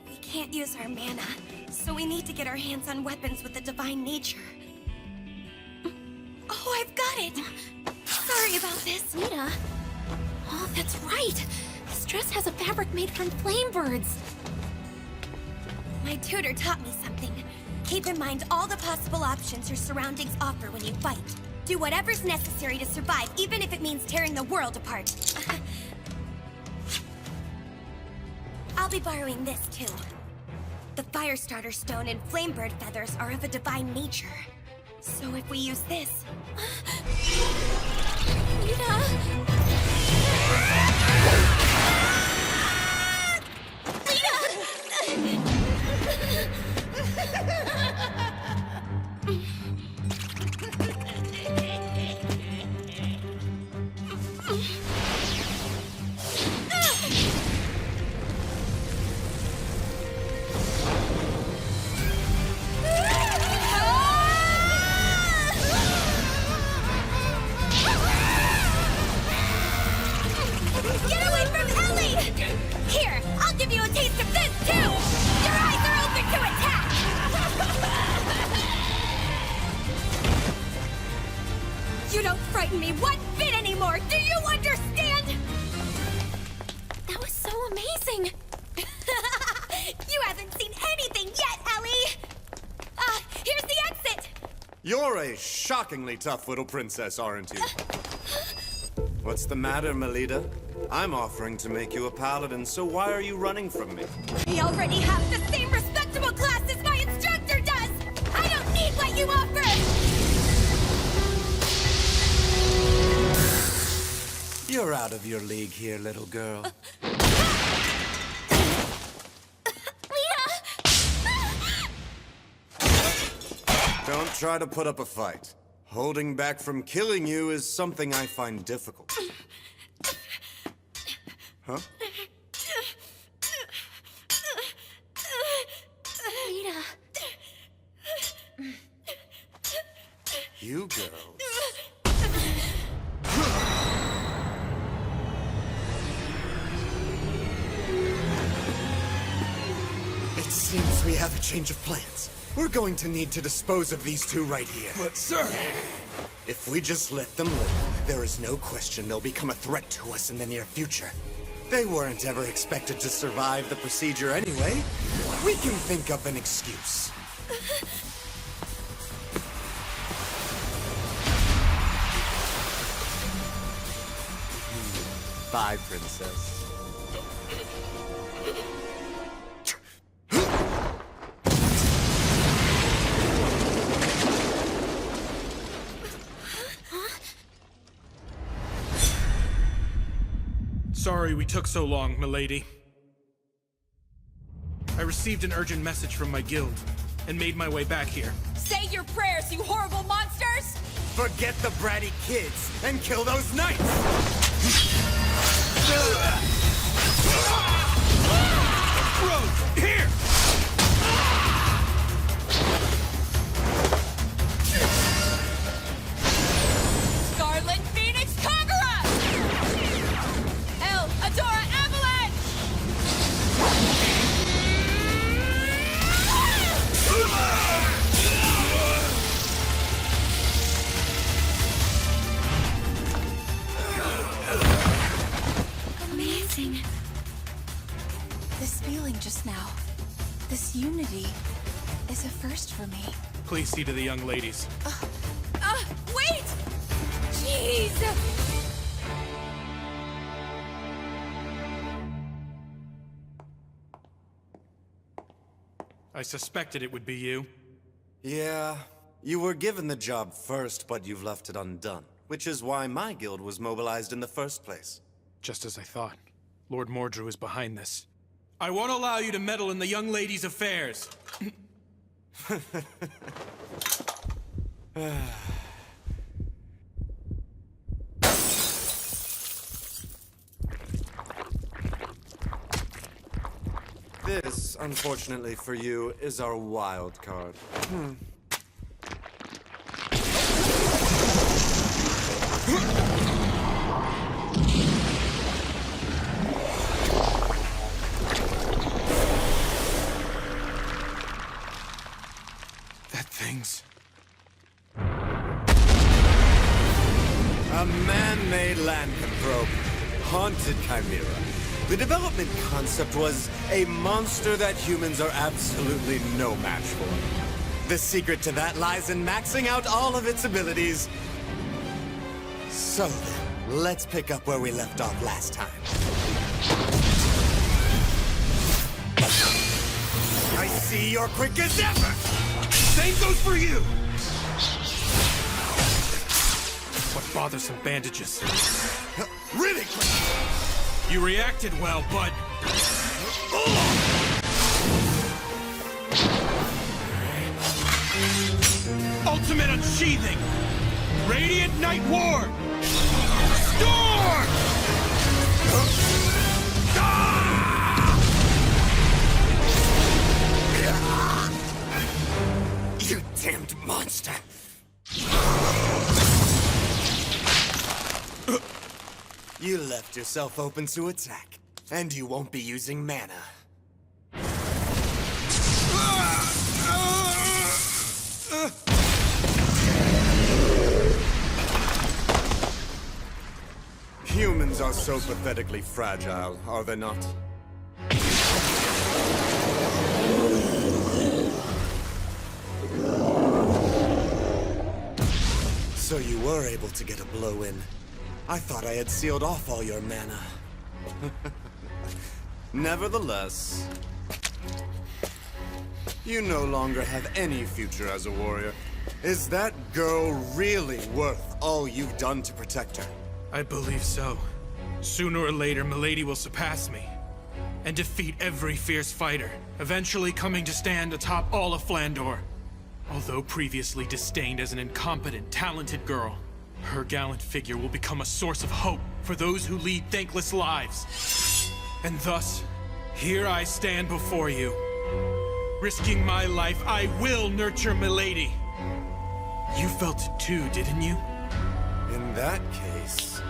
We can't use our mana, so we need to get our hands on weapons with a divine nature. Oh, I've got it! Sorry about this. Rita? Oh, that's right! This dress has a fabric made from flame birds. My tutor taught me something. Keep in mind all the possible options your surroundings offer when you fight. Do whatever's necessary to survive, even if it means tearing the world apart. I'll be borrowing this, too. The Firestarter Stone and Flamebird feathers are of a divine nature. So if we use this... giving me one bit anymore! Do you understand? That was so amazing! You haven't seen anything yet, Ellie! Here's the exit! You're a shockingly tough little princess, aren't you? What's the matter, Melita? I'm offering to make you a paladin, so why are you running from me? He already has the same respectable class as my instructor does! I don't need what you offer! You're out of your league here, little girl. Don't try to put up a fight. Holding back from killing you is something I find difficult. Huh? Lita. You girls. It seems we have a change of plans. We're going to need to dispose of these two right here. But, sir... If we just let them live, there is no question they'll become a threat to us in the near future. They weren't ever expected to survive the procedure anyway. We can think up an excuse. Bye, princess. Sorry we took so long, milady. I received an urgent message from my guild and made my way back here. Say your prayers, you horrible monsters! Forget the bratty kids and kill those knights! Rogue, here! Scarlet Phoenix Kagura! El Adora Avalanche! Amazing. This feeling just now, this unity, is a first for me. Please see to the young ladies. Wait! Jeez! I suspected it would be you. Yeah, you were given the job first, but you've left it undone. Which is why my guild was mobilized in the first place. Just as I thought. Lord Mordru is behind this. I won't allow you to meddle in the young lady's affairs. This, unfortunately for you, is our wild card. That thing's... A man-made lycanthrope, haunted chimera. The development concept was a monster that humans are absolutely no match for. The secret to that lies in maxing out all of its abilities. So then, let's pick up where we left off last time. I see you're quick as ever! Same goes for you! What bothersome bandages. Really quick! You reacted well, bud. Ultimate unsheathing! Radiant Night War! Storm! You damned monster! You left yourself open to attack, and you won't be using mana. Humans are so pathetically fragile, are they not? So you were able to get a blow in. I thought I had sealed off all your mana. Nevertheless, you no longer have any future as a warrior. Is that girl really worth all you've done to protect her? I believe so. Sooner or later, Milady will surpass me and defeat every fierce fighter, eventually coming to stand atop all of Flandor. Although previously disdained as an incompetent, talented girl, her gallant figure will become a source of hope for those who lead thankless lives. And thus, here I stand before you. Risking my life, I will nurture Milady. You felt it too, didn't you? In that case,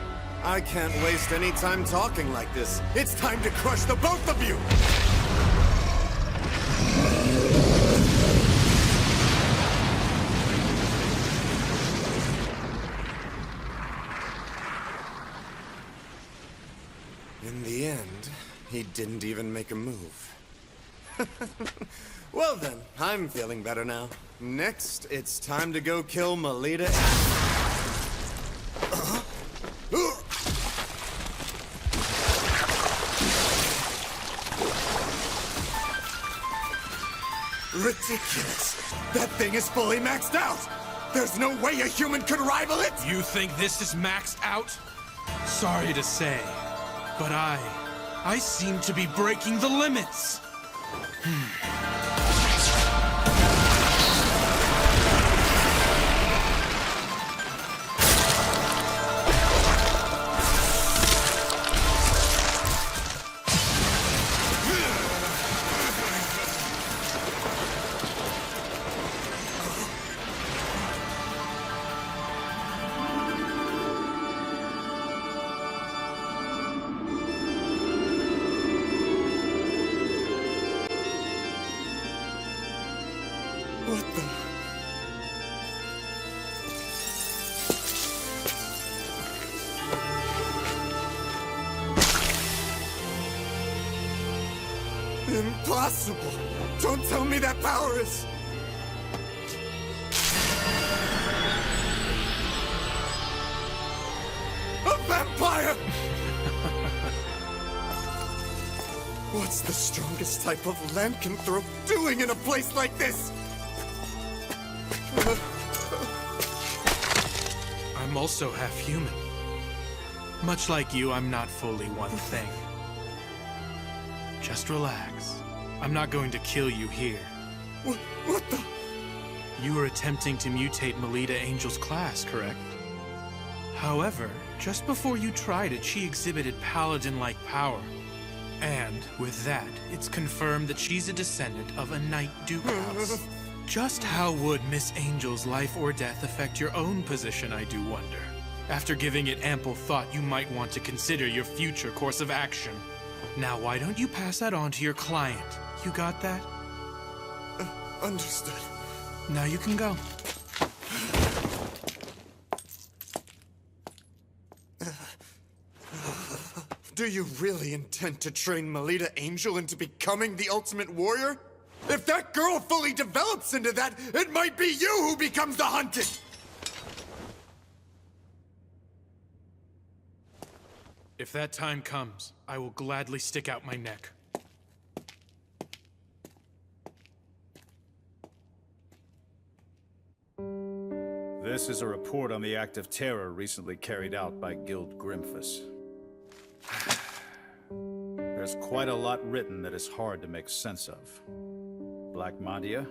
I can't waste any time talking like this. It's time to crush the both of you! In the end, he didn't even make a move. Well then, I'm feeling better now. Next, it's time to go kill Melita. Ridiculous! That thing is fully maxed out! There's no way a human could rival it! You think this is maxed out? Sorry to say, but I seem to be breaking the limits. What the? Impossible! Don't tell me that power is... a vampire! What's the strongest type of lycanthrope doing in a place like this? I'm also half human. Much like you, I'm not fully one thing. Just relax. I'm not going to kill you here. What the? You were attempting to mutate Melita Angel's class, correct? However, just before you tried it, she exhibited paladin-like power. And with that, it's confirmed that she's a descendant of a Knight Duke house. Just how would Miss Angel's life or death affect your own position, I do wonder? After giving it ample thought, you might want to consider your future course of action. Now, why don't you pass that on to your client? You got that? Understood. Now you can go. Do you really intend to train Melita Angel into becoming the ultimate warrior? If that girl fully develops into that, it might be you who becomes the hunted! If that time comes, I will gladly stick out my neck. This is a report on the act of terror recently carried out by Guild Grimphus. There's quite a lot written that is hard to make sense of. Black Mandia,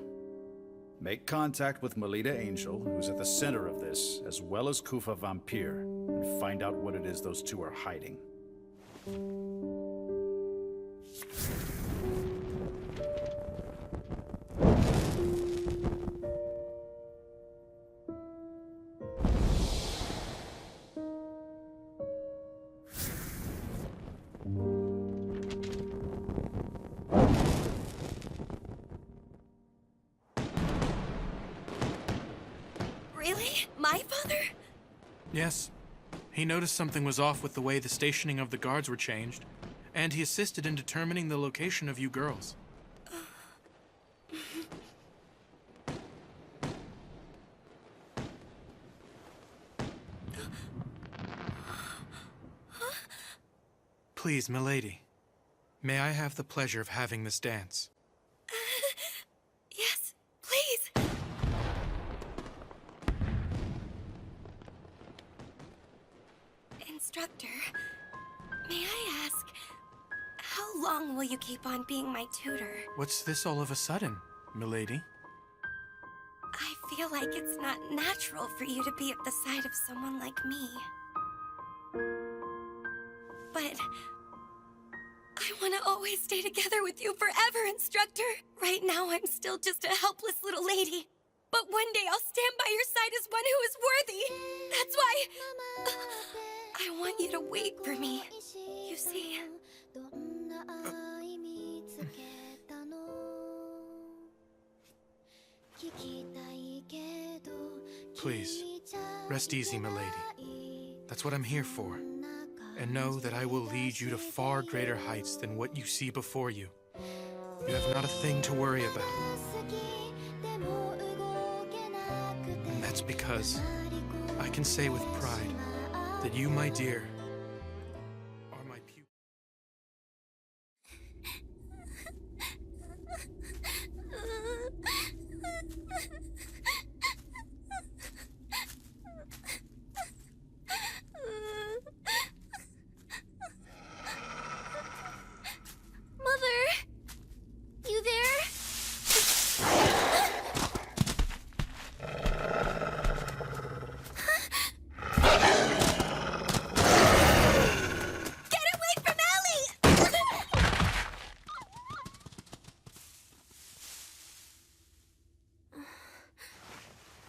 make contact with Melita Angel, who's at the center of this, as well as Kufa Vampire, and find out what it is those two are hiding. Really? My father? Yes, He noticed something was off with the way the stationing of the guards were changed, and he assisted in determining the location of you girls. Please, milady, may I have the pleasure of having this dance? Yes, please. Instructor, may I ask, how long will you keep on being my tutor? What's this all of a sudden, milady? I feel like it's not natural for you to be at the side of someone like me. But I want to always stay together with you forever, Instructor. Right now, I'm still just a helpless little lady. But one day, I'll stand by your side as one who is worthy. That's why I want you to wait for me. You see? Please, rest easy, milady. That's what I'm here for. And know that I will lead you to far greater heights than what you see before you. You have not a thing to worry about. And that's because I can say with pride that you, my dear, are my pupil. You there? Get away from Ellie!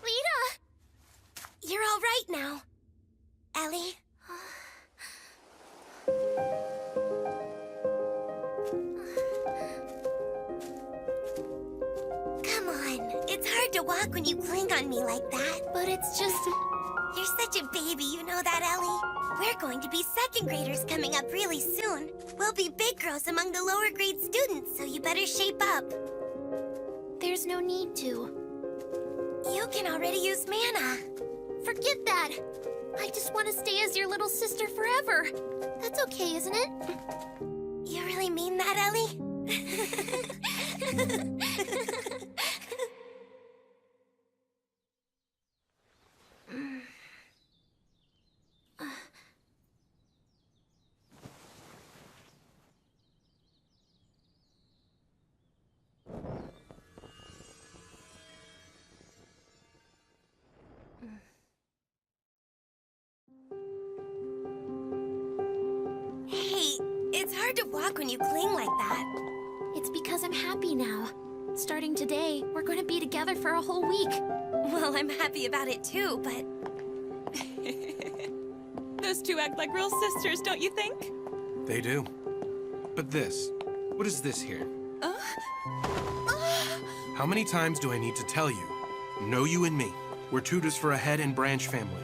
Lita! You're all right now, Ellie. Come on, it's hard to walk when you cling on me like that. But it's just... You're such a baby, you know that, Ellie? We're going to be second graders coming up really soon. We'll be big girls among the lower grade students, so you better shape up. There's no need to. You can already use mana. Forget that! I just want to stay as your little sister forever. That's okay, isn't it? You really mean that, Ellie? Hey, it's hard to walk when you cling like that. It's because I'm happy now. Starting today, we're going to be together for a whole week. Well, I'm happy about it too, but... Those two act like real sisters, don't you think? They do. But this, what is this here? How many times do I need to tell you? Know you and me. We're tutors for a head and branch family.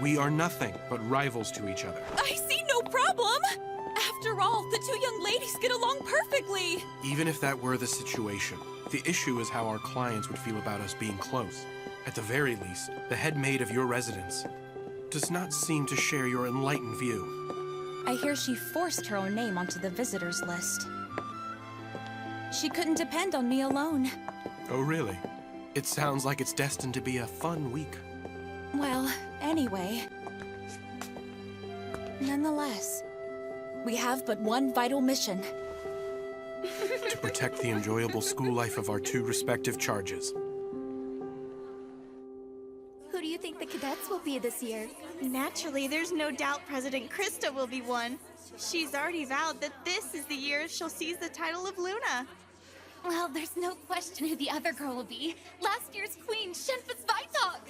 We are nothing but rivals to each other. I see no problem! After all, the two young ladies get along perfectly! Even if that were the situation, the issue is how our clients would feel about us being close. At the very least, the head maid of your residence does not seem to share your enlightened view. I hear she forced her own name onto the visitors list. She couldn't depend on me alone. Oh, really? It sounds like it's destined to be a fun week. Well, anyway. Nonetheless, we have but one vital mission. To protect the enjoyable school life of our two respective charges. Who do you think the cadets will be this year? Naturally, there's no doubt President Krista will be one. She's already vowed that this is the year she'll seize the title of Luna. Well, there's no question who the other girl will be. Last year's queen, Shenfus Vitok!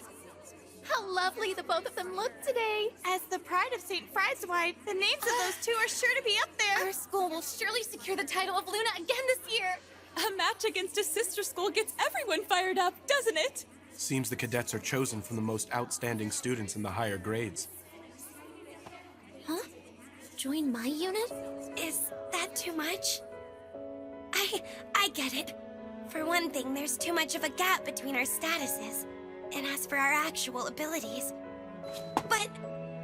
How lovely the both of them look today! As the pride of St. Frieswide, the names of those two are sure to be up there. Our school will surely secure the title of Luna again this year! A match against a sister school gets everyone fired up, doesn't it? Seems the cadets are chosen from the most outstanding students in the higher grades. join my unit? Is that too much? I get it. For one thing, there's too much of a gap between our statuses. And as for our actual abilities... But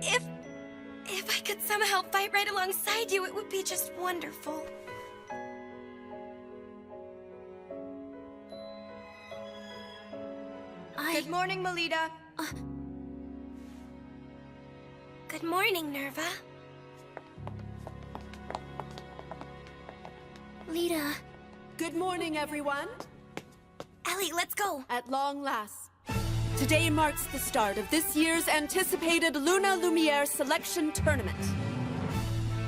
if I could somehow fight right alongside you, it would be just wonderful. Good morning, Melita. Good morning, Nerva. Lita. Good morning, everyone. Ellie, let's go. At long last. Today marks the start of this year's anticipated Luna Lumiere Selection Tournament.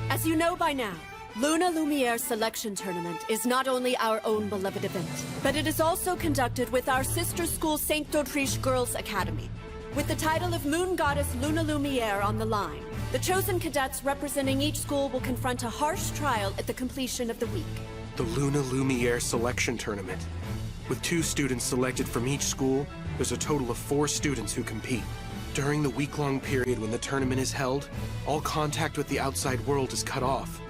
As you know by now, Luna Lumiere Selection Tournament is not only our own beloved event, but it is also conducted with our sister school St. d'Autriche Girls Academy. With the title of Moon Goddess Luna Lumiere on the line, the chosen cadets representing each school will confront a harsh trial at the completion of the week. The Luna Lumiere Selection Tournament. With 2 students selected from each school, there's a total of 4 students who compete. During the week-long period when the tournament is held, all contact with the outside world is cut off.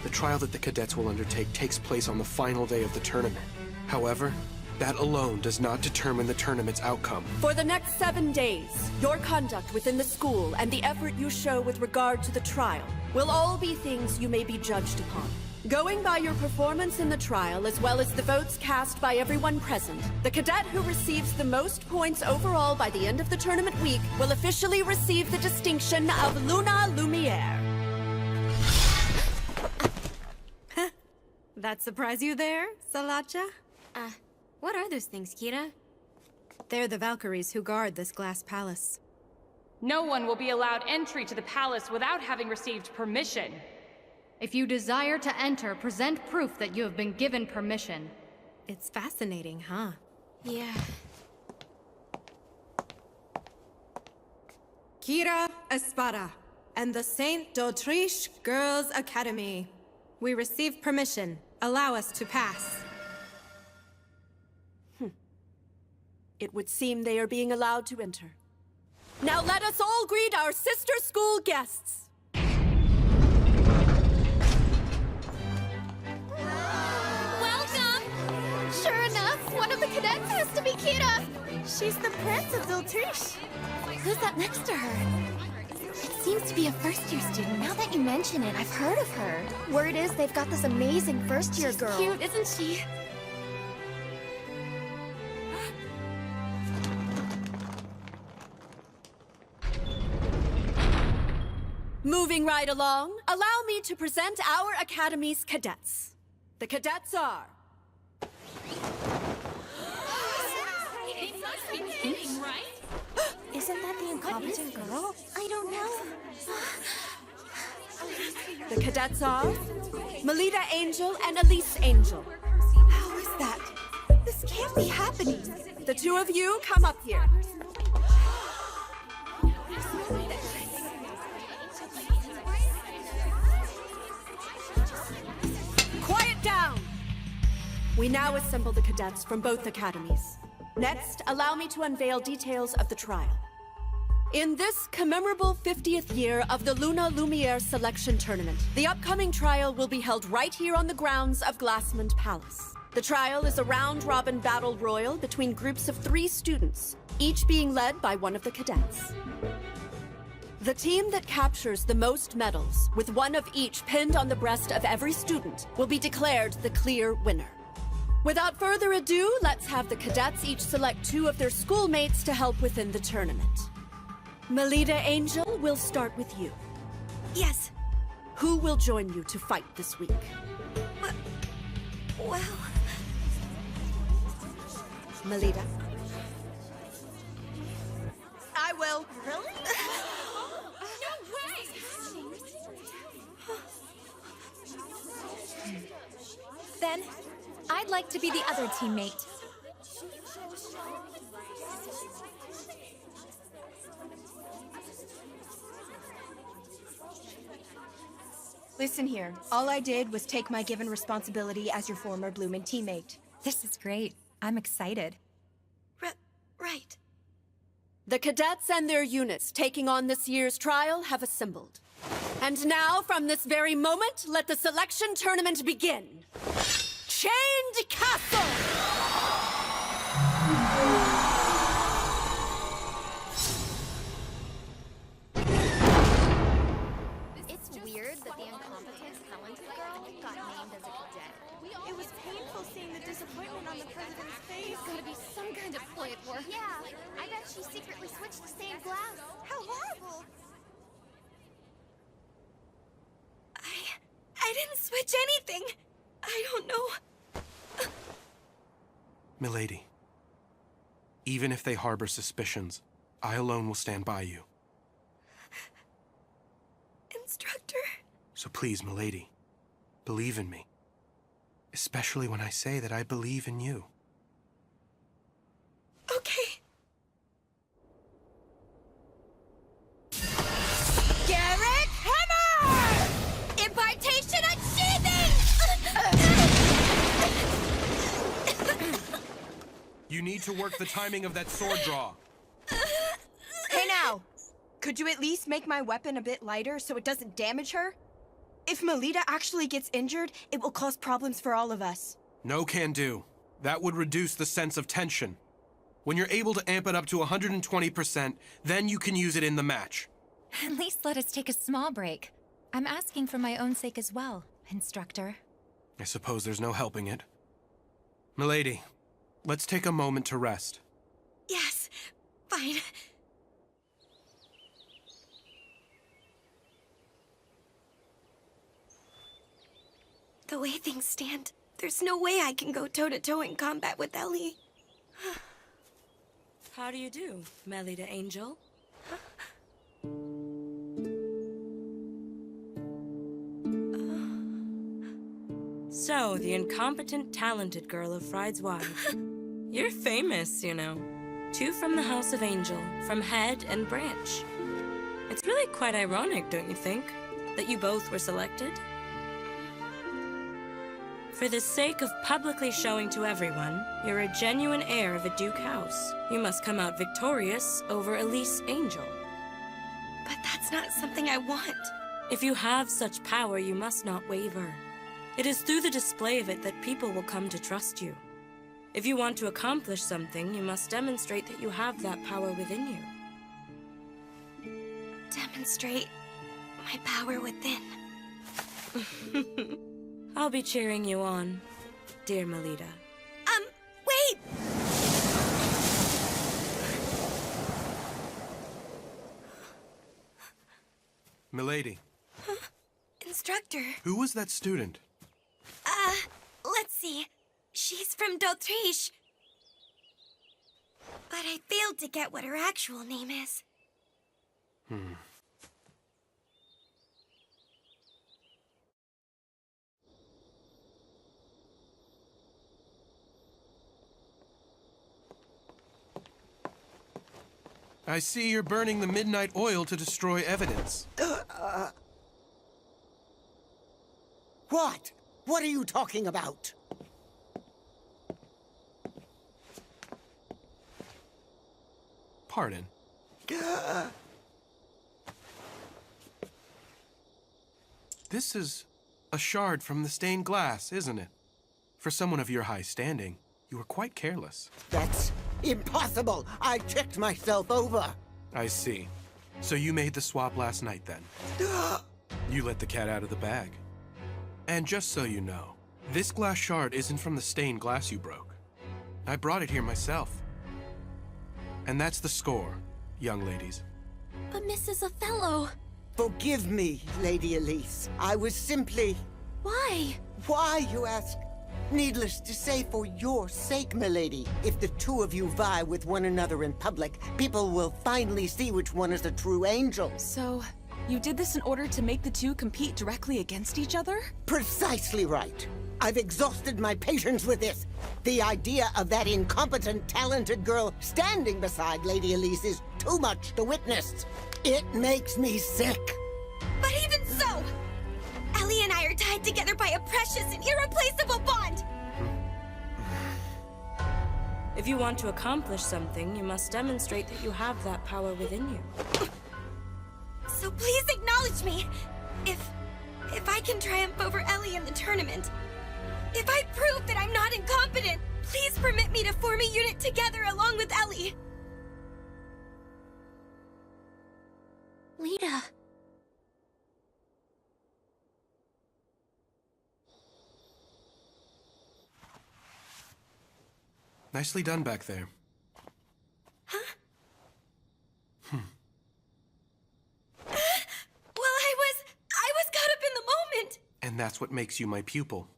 The trial that the cadets will undertake takes place on the final day of the tournament. However, that alone does not determine the tournament's outcome. For the next 7 days, your conduct within the school and the effort you show with regard to the trial will all be things you may be judged upon. Going by your performance in the trial, as well as the votes cast by everyone present, the cadet who receives the most points overall by the end of the tournament week will officially receive the distinction of Luna Lumiere. That surprise you there, Salacha? What are those things, Kira? They're the Valkyries who guard this glass palace. No one will be allowed entry to the palace without having received permission. If you desire to enter, present proof that you have been given permission. It's fascinating, huh? Yeah. Kira Espada and the St. d'Autriche Girls Academy. We received permission. Allow us to pass. It would seem they are being allowed to enter. Now let us all greet our sister school guests. Welcome! Sure enough, one of the cadets has to be Kira. She's the Prince of d'Autriche. Who's that next to her? It seems to be a first-year student. Now that you mention it, I've heard of her. Word is they've got this amazing first-year girl. Cute, isn't she? Moving right along, allow me to present our Academy's cadets. The cadets are... Isn't that the incompetent girl? I don't know. The cadets are... Melita Angel and Elise Angel. How is that? This can't be happening. The 2 of you come up here. Quiet down! We now assemble the cadets from both academies. Next, allow me to unveil details of the trial. In this commemorable 50th year of the Luna Lumiere Selection Tournament, the upcoming trial will be held right here on the grounds of Glassmond Palace. The trial is a round-robin battle royal between groups of 3 students, each being led by one of the cadets. The team that captures the most medals, with one of each pinned on the breast of every student, will be declared the clear winner. Without further ado, let's have the cadets each select 2 of their schoolmates to help within the tournament. Melita Angel, we'll start with you. Yes. Who will join you to fight this week? Well... Melita? I will. Really? Then, I'd like to be the other teammate. Listen here. All I did was take my given responsibility as your former Bloomin' teammate. This is great. I'm excited. Right. The cadets and their units taking on this year's trial have assembled. And now, from this very moment, let the selection tournament begin. Chained Castle! It's weird that the incompetent, talented girl got named as a cadet. It was painful seeing the disappointment on the president's face. There's gonna be some kind of play at work. Yeah, I bet she secretly switched to stained glass. How horrible! I didn't switch anything. I don't know. Milady, even if they harbor suspicions, I alone will stand by you. Instructor. So please, Milady, believe in me. Especially when I say that I believe in you. Okay. Garrett Hammer! Impartation achieving! You need to work the timing of that sword draw. Hey now, could you at least make my weapon a bit lighter so it doesn't damage her? If Melita actually gets injured, it will cause problems for all of us. No can do. That would reduce the sense of tension. When you're able to amp it up to 120%, then you can use it in the match. At least let us take a small break. I'm asking for my own sake as well, Instructor. I suppose there's no helping it. Milady, let's take a moment to rest. Yes, fine. The way things stand, there's no way I can go toe-to-toe in combat with Ellie. How do you do, Melita Angel? So, the incompetent, talented girl of Fried's-Wide. You're famous, you know. 2 from the House of Angel, from Head and Branch. It's really quite ironic, don't you think, that you both were selected? For the sake of publicly showing to everyone you're a genuine heir of a Duke house, you must come out victorious over Elise Angel. But that's not something I want. If you have such power, you must not waver. It is through the display of it that people will come to trust you. If you want to accomplish something, you must demonstrate that you have that power within you. Demonstrate my power within. I'll be cheering you on, dear Melita. Wait! Milady. Instructor. Who was that student? Let's see. She's from d'Autriche. But I failed to get what her actual name is. I see you're burning the midnight oil to destroy evidence. What? What are you talking about? Pardon. This is a shard from the stained glass, isn't it? For someone of your high standing, you were quite careless. That's impossible! I checked myself over. I see. So you made the swap last night, then? You let the cat out of the bag. And just so you know, this glass shard isn't from the stained glass you broke. I brought it here myself. And that's the score, young ladies. But Mrs. Othello... Forgive me, Lady Elise. I was simply... Why? Why, you ask? Needless to say, for your sake, milady. If the two of you vie with one another in public, people will finally see which one is the true angel. So, you did this in order to make the two compete directly against each other? Precisely right. I've exhausted my patience with this. The idea of that incompetent, talented girl standing beside Lady Elise is too much to witness. It makes me sick. But even so, Ellie and I are tied together by a precious and irreplaceable bond. If you want to accomplish something, you must demonstrate that you have that power within you. So please acknowledge me. If I can triumph over Ellie in the tournament, if I prove that I'm not incompetent, please permit me to form a unit together along with Ellie. Lita. Nicely done back there. Huh? Well, I was caught up in the moment. And that's what makes you my pupil.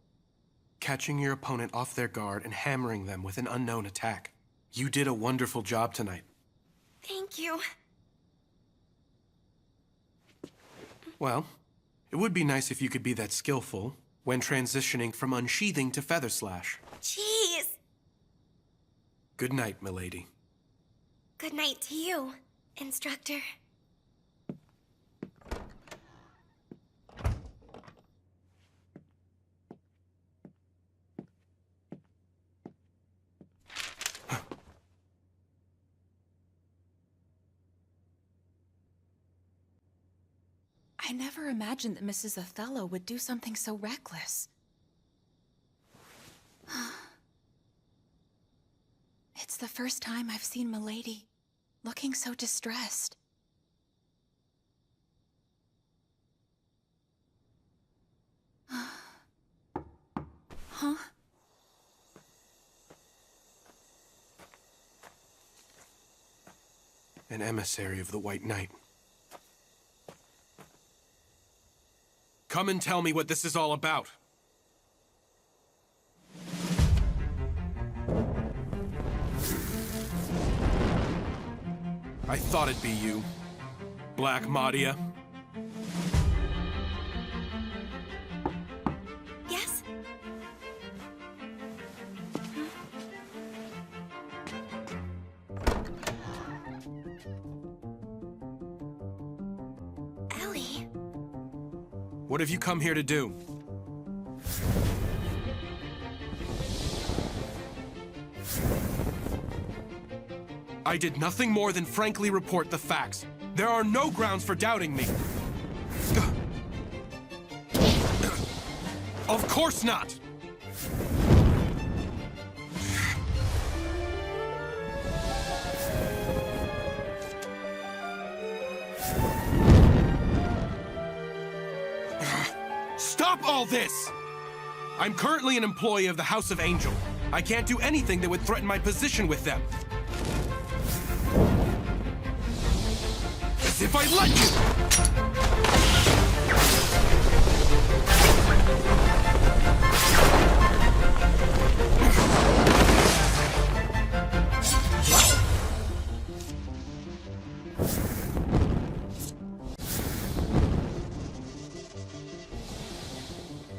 Catching your opponent off their guard and hammering them with an unknown attack. You did a wonderful job tonight. Thank you. Well, it would be nice if you could be that skillful when transitioning from unsheathing to feather slash. Jeez. Good night, milady. Good night to you, instructor. I never imagined that Mrs. Othello would do something so reckless. It's the first time I've seen Milady looking so distressed. Huh? An emissary of the White Knight. Come and tell me what this is all about. I thought it'd be you, Black Madia. Yes? Ellie? What have you come here to do? I did nothing more than frankly report the facts. There are no grounds for doubting me. Of course not! Stop all this! I'm currently an employee of the House of Angel. I can't do anything that would threaten my position with them. As if I let you!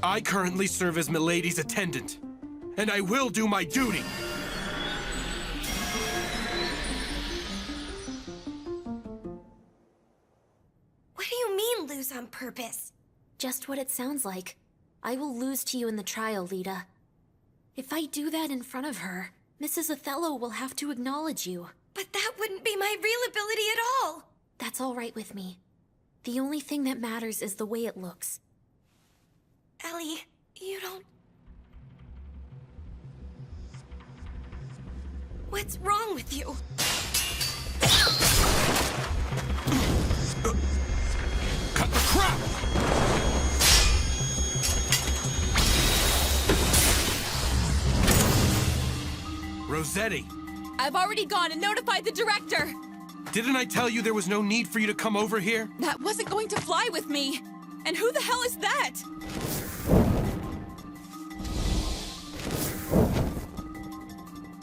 I currently serve as Milady's attendant, and I will do my duty. What do you mean, lose on purpose? Just what it sounds like. I will lose to you in the trial, Lita. If I do that in front of her, Mrs. Othello will have to acknowledge you. But that wouldn't be my real ability at all. That's all right with me. The only thing that matters is the way it looks. Ellie, you don't... What's wrong with you? Cut the crap! Rossetti! I've already gone and notified the director! Didn't I tell you there was no need for you to come over here? That wasn't going to fly with me! And who the hell is that?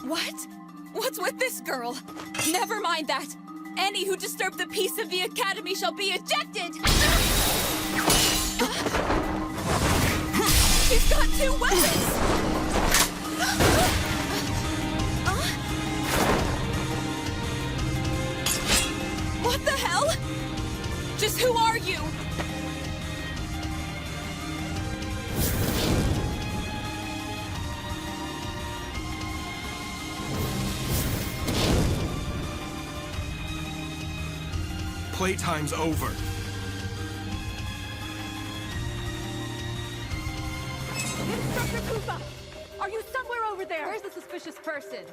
What? What's with this girl? Never mind that. Any who disturb the peace of the Academy shall be ejected! She's got 2 weapons! What the hell? Just who are you? Playtime's over. Mr. Koopa! Are you somewhere over there? Where's the suspicious person?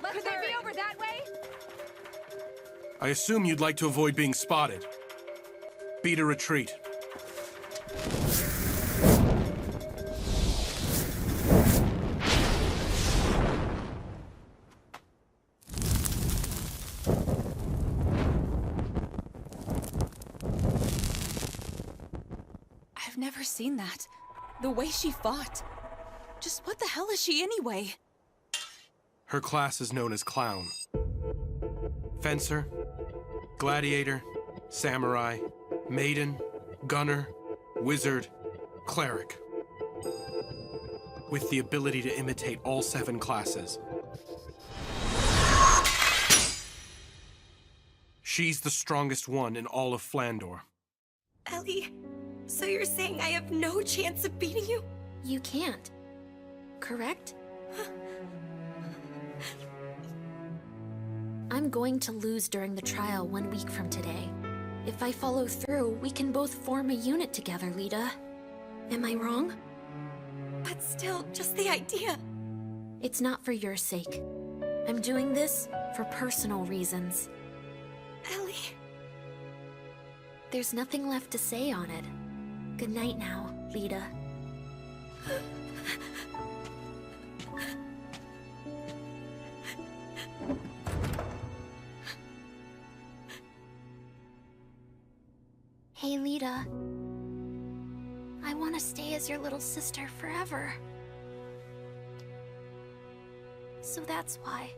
Could they be over that way? I assume you'd like to avoid being spotted. Beat a retreat. I've never seen that. The way she fought. Just what the hell is she anyway? Her class is known as Clown. Fencer, Gladiator, Samurai, Maiden, Gunner, Wizard, Cleric. With the ability to imitate all 7 classes. She's the strongest one in all of Flandor. Ellie, so you're saying I have no chance of beating you? You can't. Correct? I'm going to lose during the trial 1 week from today. If I follow through, we can both form a unit together, Lita. Am I wrong? But still, just the idea. It's not for your sake. I'm doing this for personal reasons. Ellie. There's nothing left to say on it. Good night now, Lita. Hey, Lita. I want to stay as your little sister forever. So that's why.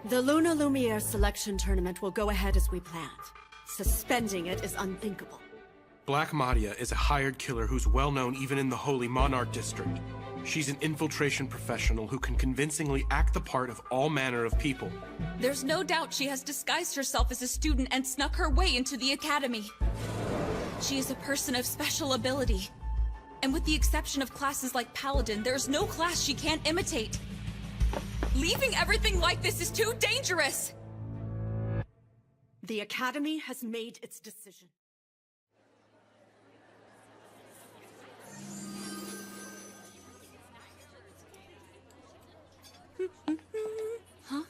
The Luna Lumiere selection tournament will go ahead as we planned. Suspending it is unthinkable. Black Madia is a hired killer who's well known even in the Holy Monarch District. She's an infiltration professional who can convincingly act the part of all manner of people. There's no doubt she has disguised herself as a student and snuck her way into the academy. She is a person of special ability. And with the exception of classes like Paladin, there's no class she can't imitate. Leaving everything like this is too dangerous! The Academy has made its decision. Huh?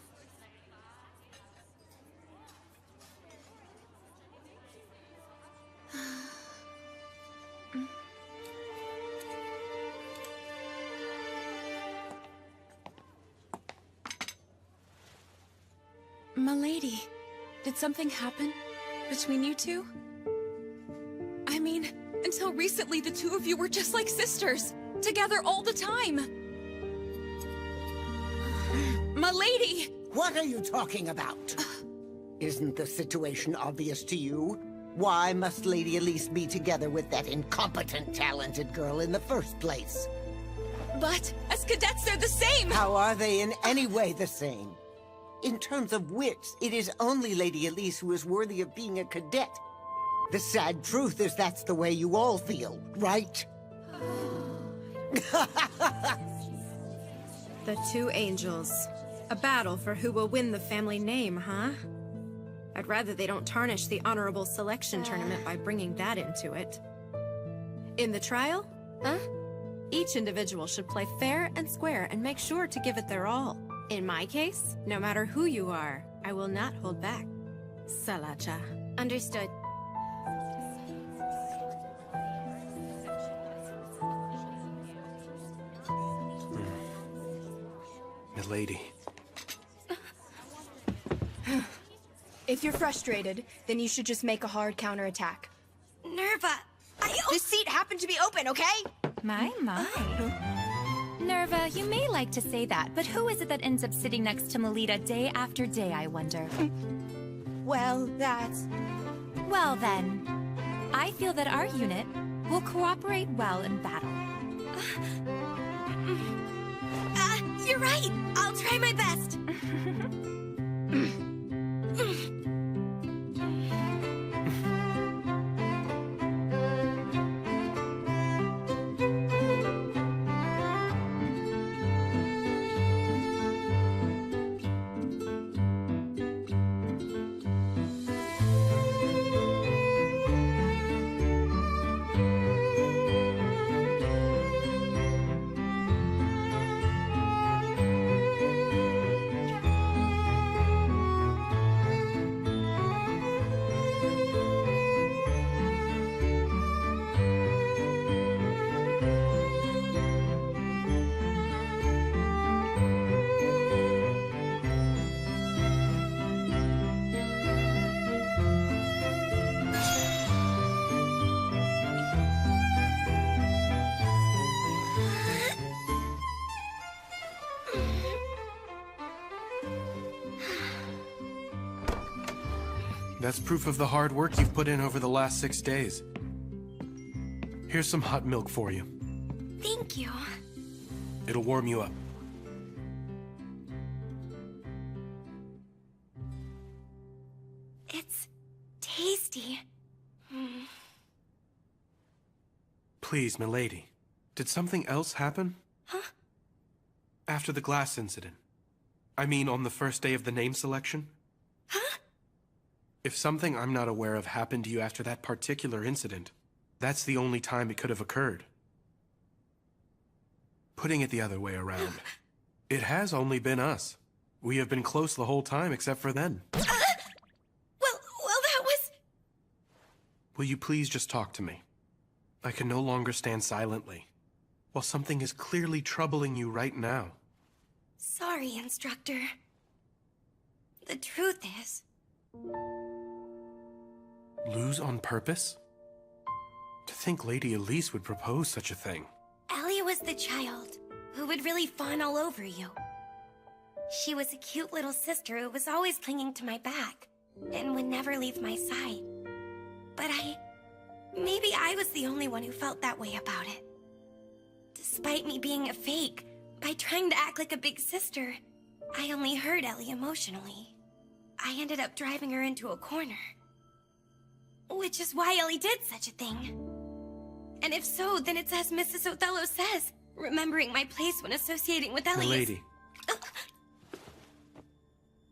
Milady, did something happen between you two? I mean, until recently the two of you were just like sisters, together all the time. Milady! What are you talking about? Isn't the situation obvious to you? Why must Lady Elise be together with that incompetent, talented girl in the first place? But as cadets, they're the same! How are they in any way the same? In terms of wits, it is only Lady Elise who is worthy of being a cadet. The sad truth is that's the way you all feel, right? The two angels. A battle for who will win the family name, huh? I'd rather they don't tarnish the honorable selection tournament by bringing that into it. In the trial, each individual should play fair and square and make sure to give it their all. In my case, no matter who you are, I will not hold back. Salacha. Understood. Milady. If you're frustrated, then you should just make a hard counterattack. Nerva, This seat happened to be open, okay? My. Nerva, you may like to say that, but who is it that ends up sitting next to Melita day after day, I wonder? Well, that's... Well then, I feel that our unit will cooperate well in battle. You're right. I'll try my best. That's proof of the hard work you've put in over the last 6 days. Here's some hot milk for you. Thank you. It'll warm you up. It's tasty. Please, milady. Did something else happen? Huh? After the glass incident. I mean, on the first day of the name selection? Huh? If something I'm not aware of happened to you after that particular incident, that's the only time it could have occurred. Putting it the other way around, it has only been us. We have been close the whole time except for then. Well, that was... Will you please just talk to me? I can no longer stand silently, while something is clearly troubling you right now. Sorry, Instructor. The truth is... Lose on purpose? To think Lady Elise would propose such a thing. Ellie was the child who would really fawn all over you. She was a cute little sister who was always clinging to my back and would never leave my side. But maybe I was the only one who felt that way about it. Despite me being a fake, by trying to act like a big sister, I only hurt Ellie emotionally. I ended up driving her into a corner. Which is why Ellie did such a thing. And if so, then it's as Mrs. Othello says, remembering my place when associating with Ellie Milady.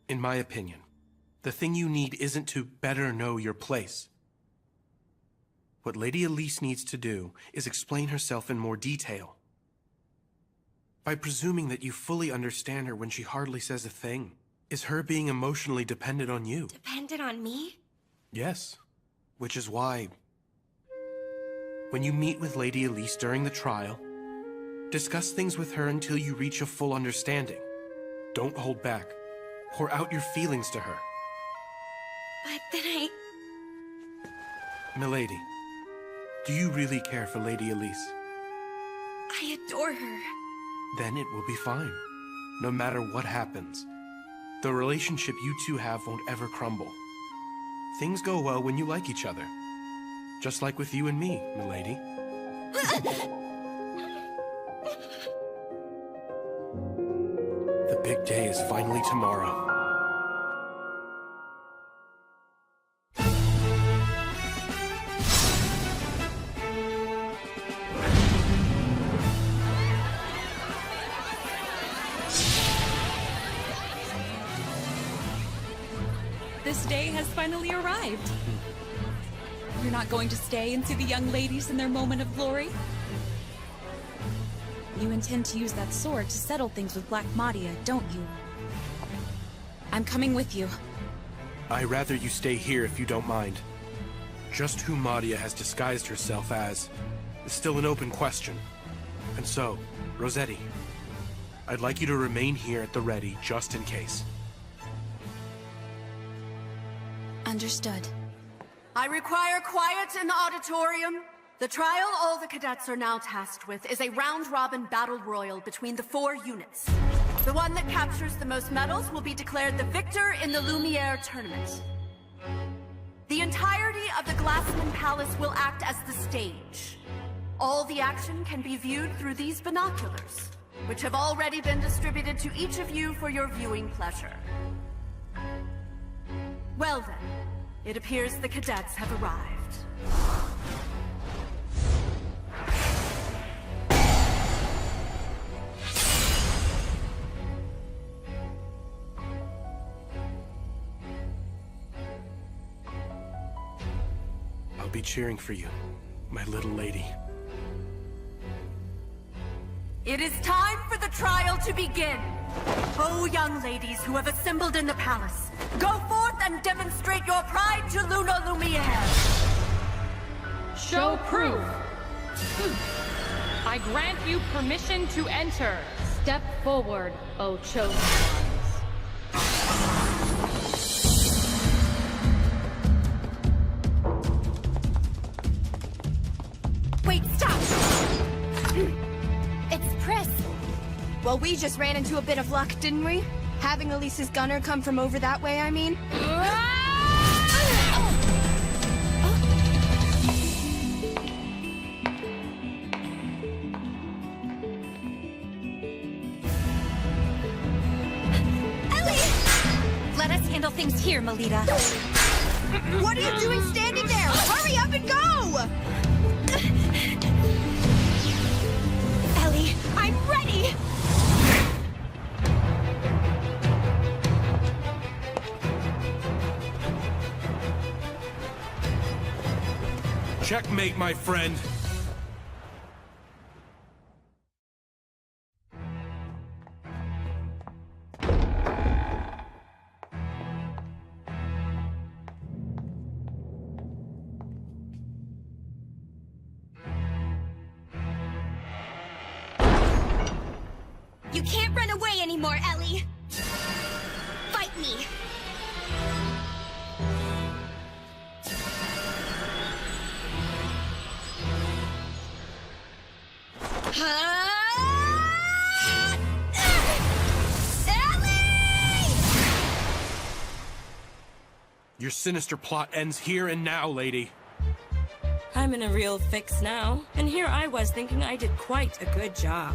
In my opinion, the thing you need isn't to better know your place. What Lady Elise needs to do is explain herself in more detail. By presuming that you fully understand her when she hardly says a thing, is her being emotionally dependent on you. Dependent on me? Yes. Which is why, when you meet with Lady Elise during the trial, discuss things with her until you reach a full understanding. Don't hold back. Pour out your feelings to her. But then Milady, do you really care for Lady Elise? I adore her. Then it will be fine, no matter what happens. The relationship you two have won't ever crumble. Things go well when you like each other. Just like with you and me, milady. The big day is finally tomorrow. This day has finally arrived. You're not going to stay and see the young ladies in their moment of glory? You intend to use that sword to settle things with Black Madia, don't you? I'm coming with you. I'd rather you stay here if you don't mind. Just who Madia has disguised herself as is still an open question. And so, Rossetti, I'd like you to remain here at the ready just in case. Understood. I require quiet in the auditorium. The trial all the cadets are now tasked with is a round-robin battle royal between the 4 units. The one that captures the most medals will be declared the victor in the Lumiere tournament. The entirety of the Glassman Palace will act as the stage. All the action can be viewed through these binoculars, which have already been distributed to each of you for your viewing pleasure. Well then, it appears the cadets have arrived. I'll be cheering for you, my little lady. It is time for the trial to begin. Oh, young ladies who have assembled in the palace, go forth and demonstrate your pride to Luna Lumiere. Show proof. I grant you permission to enter. Step forward, O chosen ones. Wait, stop! It's Pris. Well, we just ran into a bit of luck, didn't we? Having Elise's gunner come from over that way, I mean. Let us handle things here, Melita. What are you doing standing there? Hurry up and go! Ellie, I'm ready! Checkmate, my friend. You can't run away anymore, Ellie! Fight me! Your sinister plot ends here and now, lady. I'm in a real fix now, and here I was thinking I did quite a good job.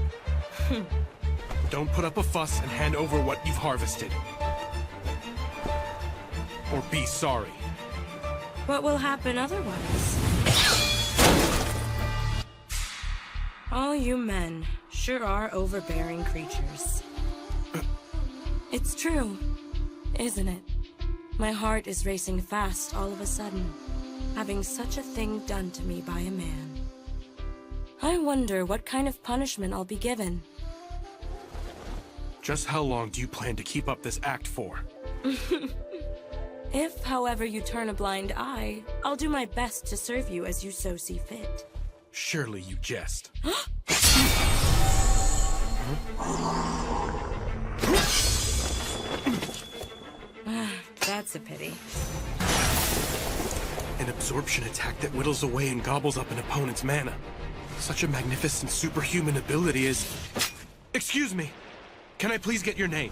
Don't put up a fuss and hand over what you've harvested. Or be sorry. What will happen otherwise? All you men sure are overbearing creatures. It's true, isn't it? My heart is racing fast all of a sudden, having such a thing done to me by a man. I wonder what kind of punishment I'll be given. Just how long do you plan to keep up this act for? If, however, you turn a blind eye, I'll do my best to serve you as you so see fit. Surely you jest. That's a pity. An absorption attack that whittles away and gobbles up an opponent's mana. Such a magnificent superhuman ability is... Excuse me! Can I please get your name?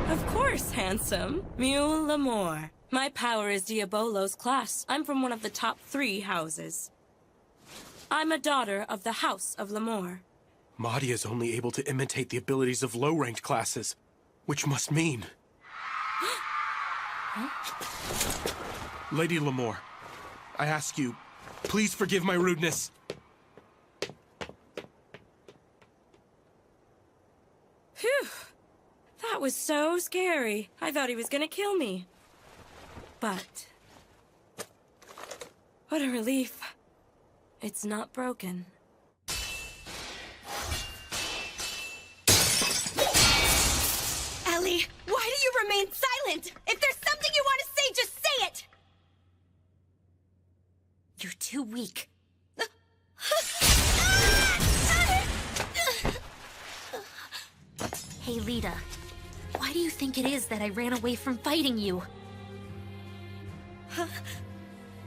Of course, handsome. Mule Lamore. My power is Diabolo's class. I'm from one of the top 3 houses. I'm a daughter of the House of Lamore. Mahdi is only able to imitate the abilities of low-ranked classes, which must mean... Lady Lamore, I ask you, please forgive my rudeness. Phew. That was so scary. I thought he was gonna kill me. But... what a relief. It's not broken. Ellie, why do you remain silent? If there's something you want to say, just say it! You're too weak. Hey, Lita. Why do you think it is that I ran away from fighting you?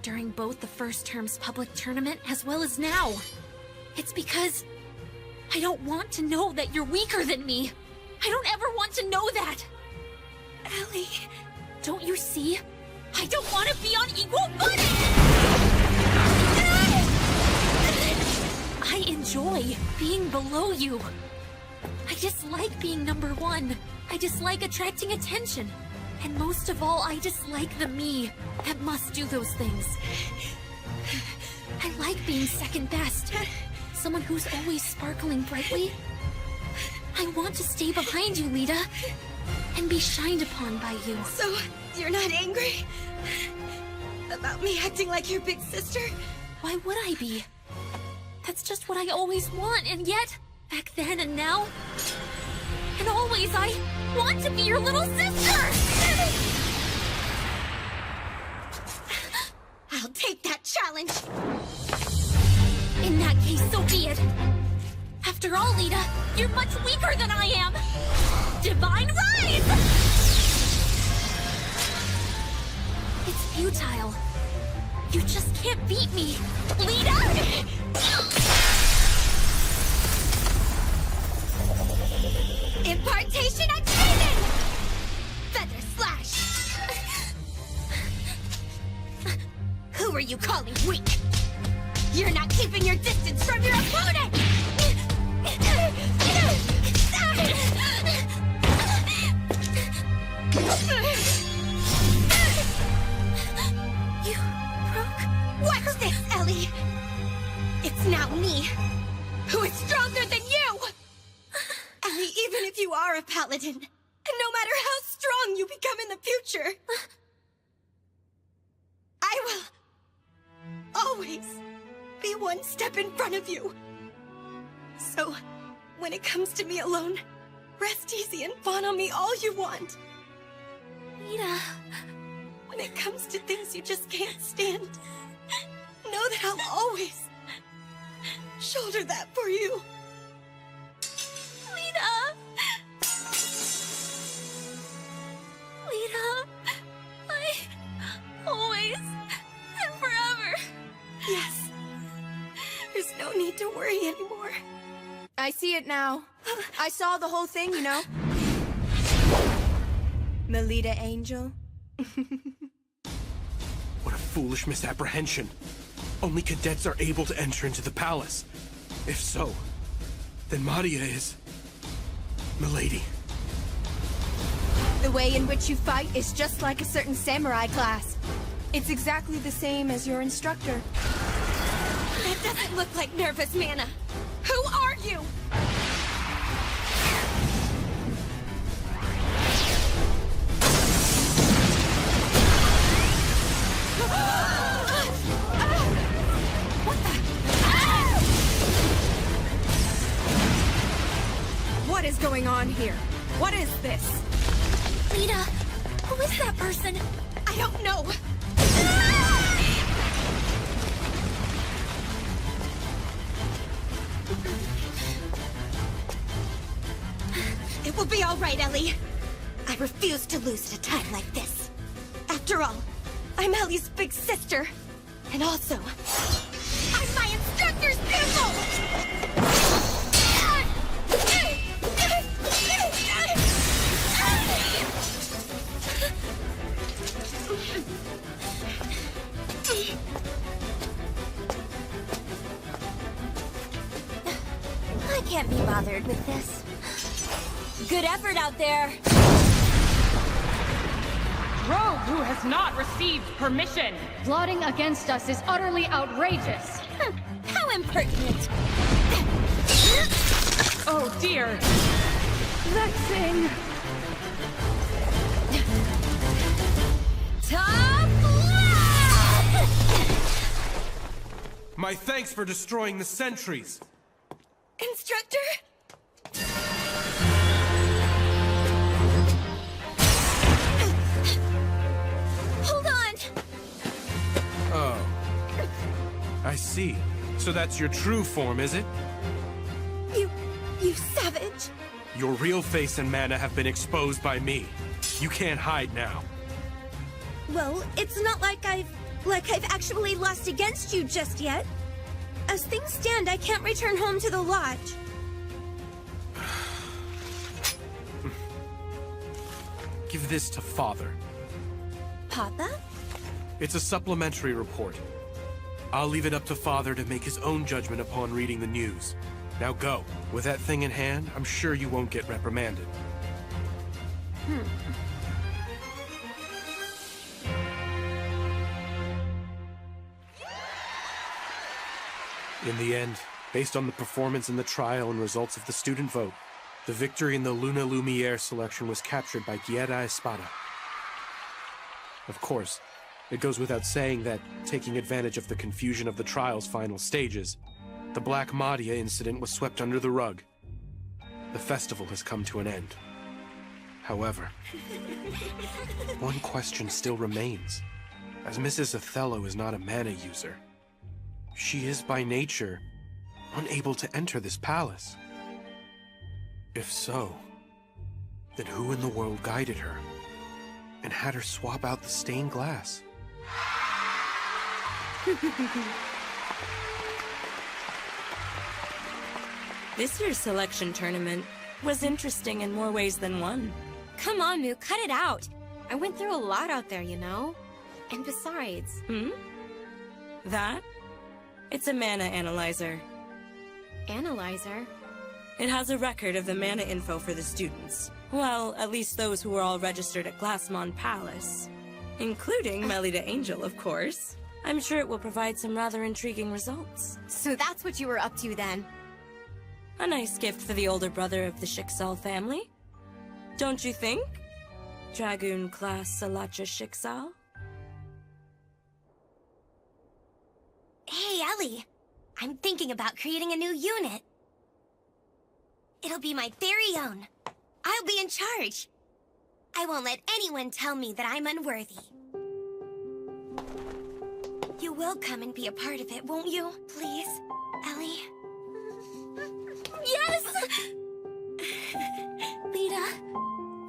During both the first term's public tournament as well as now. It's because I don't want to know that you're weaker than me. I don't ever want to know that. Ellie... Don't you see? I don't want to be on equal footing! I enjoy being below you. I dislike being number one. I dislike attracting attention. And most of all, I dislike the me that must do those things. I like being second best. Someone who's always sparkling brightly. I want to stay behind you, Lita. And be shined upon by you. So, you're not angry? About me acting like your big sister? Why would I be? That's just what I always want, and yet, back then and now, and always, I want to be your little sister! I'll take that challenge! In that case, so be it. After all, Lita, you're much weaker than I am! Divine Rise! It's futile. You just can't beat me, Lita! Impartation achieved! Feather slash! Who are you calling weak? You're not keeping your distance from your opponent! You broke... Watch this, Ellie! It's now me, who is stronger than you! Ellie, even if you are a paladin, and no matter how strong you become in the future, I will always be one step in front of you. So, when it comes to me alone, rest easy and fawn on me all you want. Lita... When it comes to things you just can't stand, know that I'll always shoulder that for you. Lita! Lita... I... always... and forever... Yes. There's no need to worry anymore. I see it now. I saw the whole thing, you know. Melita Angel. What a foolish misapprehension. Only cadets are able to enter into the palace. If so, then Maria is... Milady. The way in which you fight is just like a certain samurai class. It's exactly the same as your instructor. That doesn't look like nervous mana. Who are you? What is going on here? What is this? Lita, who is that person? I don't know. It will be all right, Ellie. I refuse to lose at a time like this. After all, I'm Ellie's big sister. And also, I'm my instructor's pupil! I can't be bothered with this. Good effort out there. Rogue who has not received permission. Plotting against us is utterly outrageous. How impertinent. Oh dear. Vexing. Top My thanks for destroying the sentries. Instructor? Hold on! Oh. I see. So that's your true form, is it? You savage! Your real face and mana have been exposed by me. You can't hide now. Well, it's not like I've actually lost against you just yet. As things stand, I can't return home to the lodge. Give this to Father. Papa? It's a supplementary report. I'll leave it up to Father to make his own judgment upon reading the news. Now go. With that thing in hand, I'm sure you won't get reprimanded. In the end, based on the performance in the trial and results of the student vote, the victory in the Luna Lumiere selection was captured by Guerra Espada. Of course, it goes without saying that, taking advantage of the confusion of the trial's final stages, the Black Madia incident was swept under the rug. The festival has come to an end. However, one question still remains. As Mrs. Othello is not a mana user, she is by nature unable to enter this palace. If so, then who in the world guided her and had her swap out the stained glass? This year's selection tournament was interesting in more ways than one. Come on, Moo, cut it out. I went through a lot out there, you know? And besides... That? It's a mana analyzer. Analyzer? It has a record of the mana info for the students. Well, at least those who were all registered at Glassmon Palace. Including Melida Angel, of course. I'm sure it will provide some rather intriguing results. So that's what you were up to then? A nice gift for the older brother of the Schicksal family. Don't you think? Dragoon class Salacha Schicksal? Hey, Ellie. I'm thinking about creating a new unit. It'll be my very own. I'll be in charge. I won't let anyone tell me that I'm unworthy. You will come and be a part of it, won't you? Please, Ellie? Yes! Lita,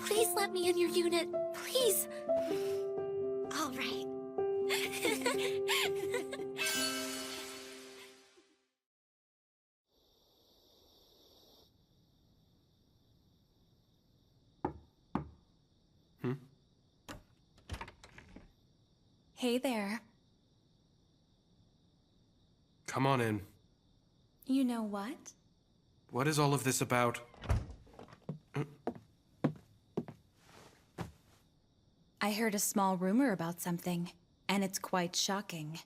please let me in your unit. Please. All right. Hey there. Come on in. You know what? What is all of this about? I heard a small rumor about something, and it's quite shocking.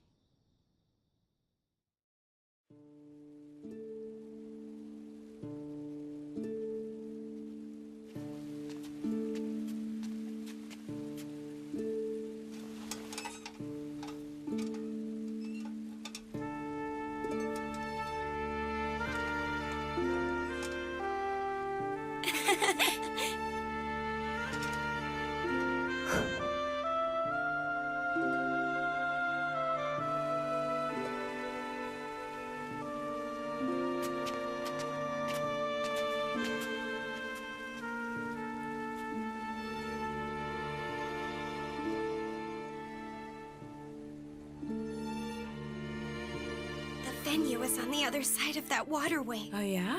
The venue is on the other side of that waterway. Oh yeah?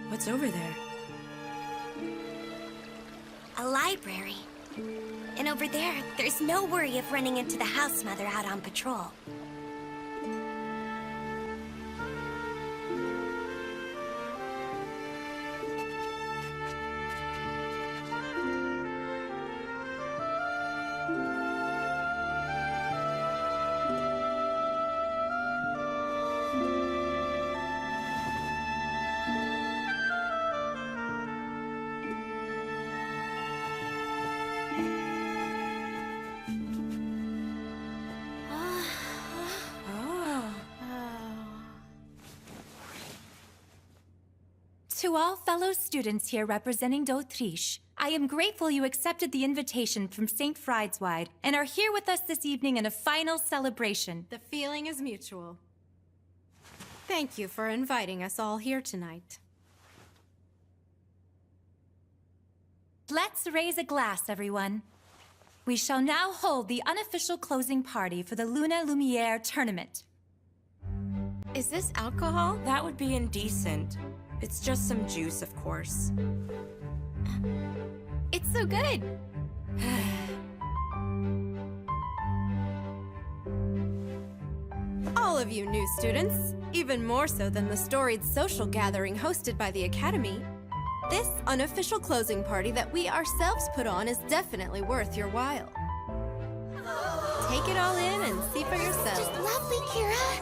What's over there? A library. And over there, there's no worry of running into the house mother out on patrol. To all fellow students here representing d'Autriche, I am grateful you accepted the invitation from St. Friedeswide and are here with us this evening in a final celebration. The feeling is mutual. Thank you for inviting us all here tonight. Let's raise a glass, everyone. We shall now hold the unofficial closing party for the Luna Lumiere tournament. Is this alcohol? That would be indecent. It's just some juice, of course. It's so good. of you new students, even more so than the storied social gathering hosted by the Academy, this unofficial closing party that we ourselves put on is definitely worth your while. Take it all in and see for yourself. Just lovely, Kira.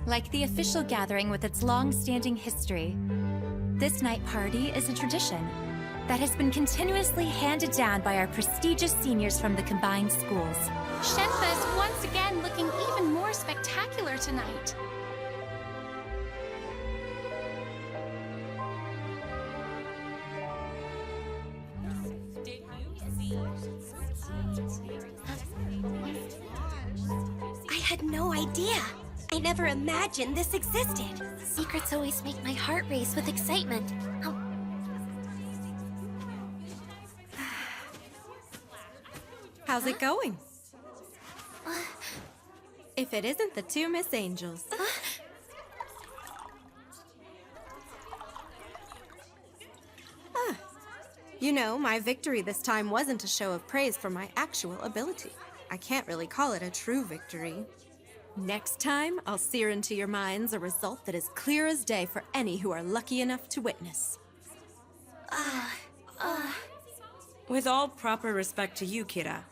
Like the official gathering with its long-standing history, this night party is a tradition that has been continuously handed down by our prestigious seniors from the combined schools. Shenpa is once again looking even more spectacular tonight. I had no idea. I never imagined this existed. Secrets always make my heart race with excitement. How's it going? If it isn't the two Miss Angels. You know, my victory this time wasn't a show of praise for my actual ability. I can't really call it a true victory. Next time, I'll sear into your minds a result that is clear as day for any who are lucky enough to witness. With all proper respect to you, Kira,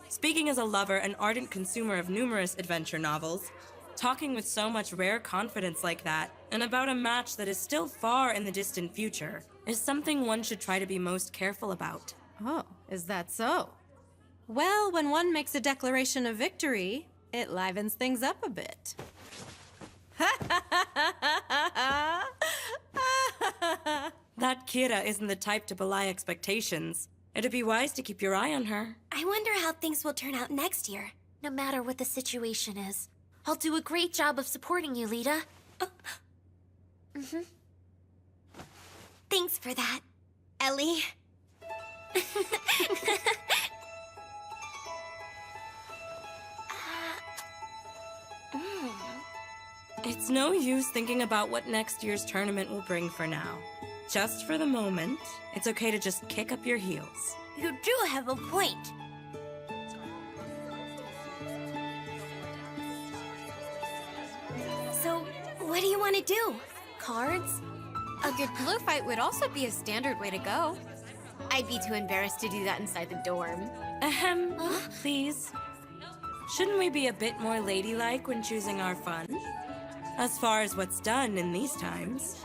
speaking as a lover and ardent consumer of numerous adventure novels, talking with so much rare confidence like that, and about a match that is still far in the distant future, is something one should try to be most careful about. Oh, is that so? Well, when one makes a declaration of victory, it livens things up a bit. That Kira isn't the type to belie expectations. It'd be wise to keep your eye on her. I wonder how things will turn out next year. No matter what the situation is, I'll do a great job of supporting you, Lita. Thanks for that, Ellie. It's no use thinking about what next year's tournament will bring for now. Just for the moment, it's okay to just kick up your heels. You do have a point. So, what do you want to do? Cards? A good blue fight would also be a standard way to go. I'd be too embarrassed to do that inside the dorm. Please. Shouldn't we be a bit more ladylike when choosing our fun? As far as what's done in these times,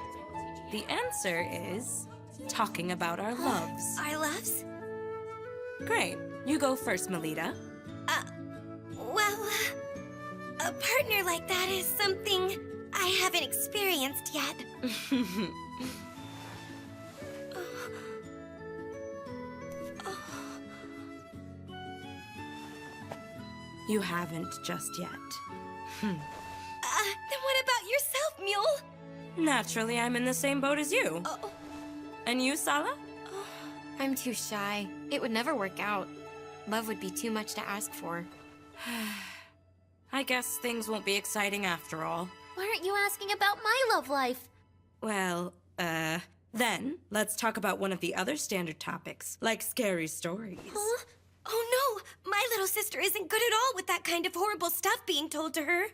the answer is talking about our loves. Our loves? Great. You go first, Melita. Well, a partner like that is something I haven't experienced yet. You haven't just yet. Then what about yourself, Mule? Naturally, I'm in the same boat as you. And you, Sala? I'm too shy. It would never work out. Love would be too much to ask for. I guess things won't be exciting after all. Why aren't you asking about my love life? Well, then let's talk about one of the other standard topics, like scary stories. Huh? Oh no! My little sister isn't good at all with that kind of horrible stuff being told to her.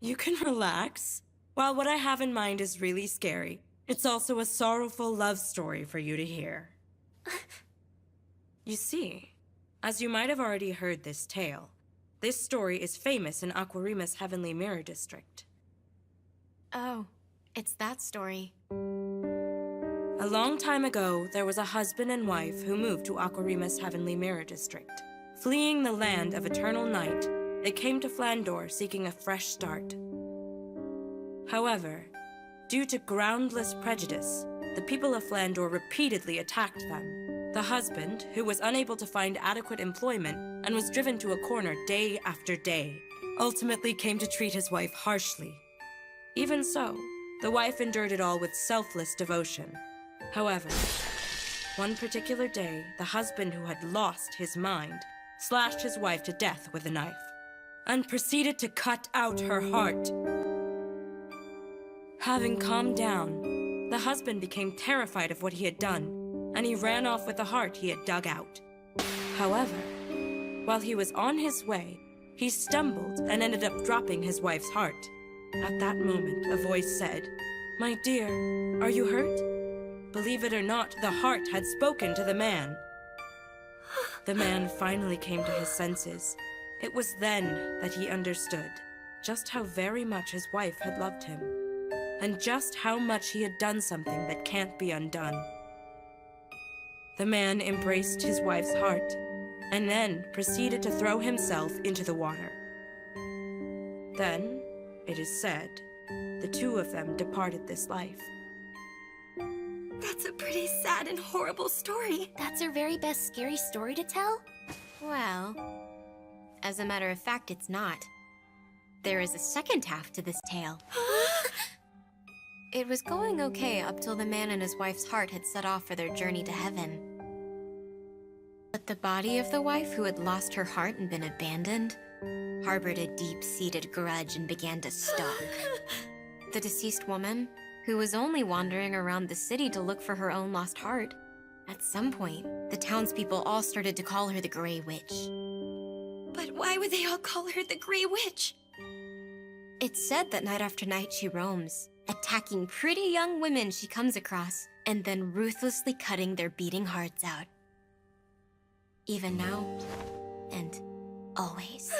You can relax. While what I have in mind is really scary, it's also a sorrowful love story for you to hear. You see, as you might have already heard this tale, this story is famous in Aquarima's Heavenly Mirror District. Oh, it's that story. A long time ago, there was a husband and wife who moved to Aquarima's Heavenly Mirror District. Fleeing the land of eternal night, they came to Flandor seeking a fresh start. However, due to groundless prejudice, the people of Flandor repeatedly attacked them. The husband, who was unable to find adequate employment and was driven to a corner day after day, ultimately came to treat his wife harshly. Even so, the wife endured it all with selfless devotion. However, one particular day, the husband who had lost his mind slashed his wife to death with a knife and proceeded to cut out her heart. Having calmed down, the husband became terrified of what he had done, and he ran off with the heart he had dug out. However, while he was on his way, He stumbled and ended up dropping his wife's heart. At that moment, a voice said, "My dear, are you hurt?" Believe it or not, the heart had spoken to the man. The man finally came to his senses. It was then that he understood just how very much his wife had loved him, and just how much he had done something that can't be undone. The man embraced his wife's heart, and then proceeded to throw himself into the water. Then, it is said, the two of them departed this life. That's a pretty sad and horrible story. That's her very best scary story to tell? Well, as a matter of fact, it's not. There is a second half to this tale. It was going okay up till the man and his wife's heart had set off for their journey to heaven. But the body of the wife who had lost her heart and been abandoned harbored a deep-seated grudge and began to stalk. The deceased woman, who was only wandering around the city to look for her own lost heart, at some point, the townspeople all started to call her the Grey Witch. But why would they all call her the Grey Witch? It's said that night after night she roams, attacking pretty young women she comes across, and then ruthlessly cutting their beating hearts out. Even now, and always.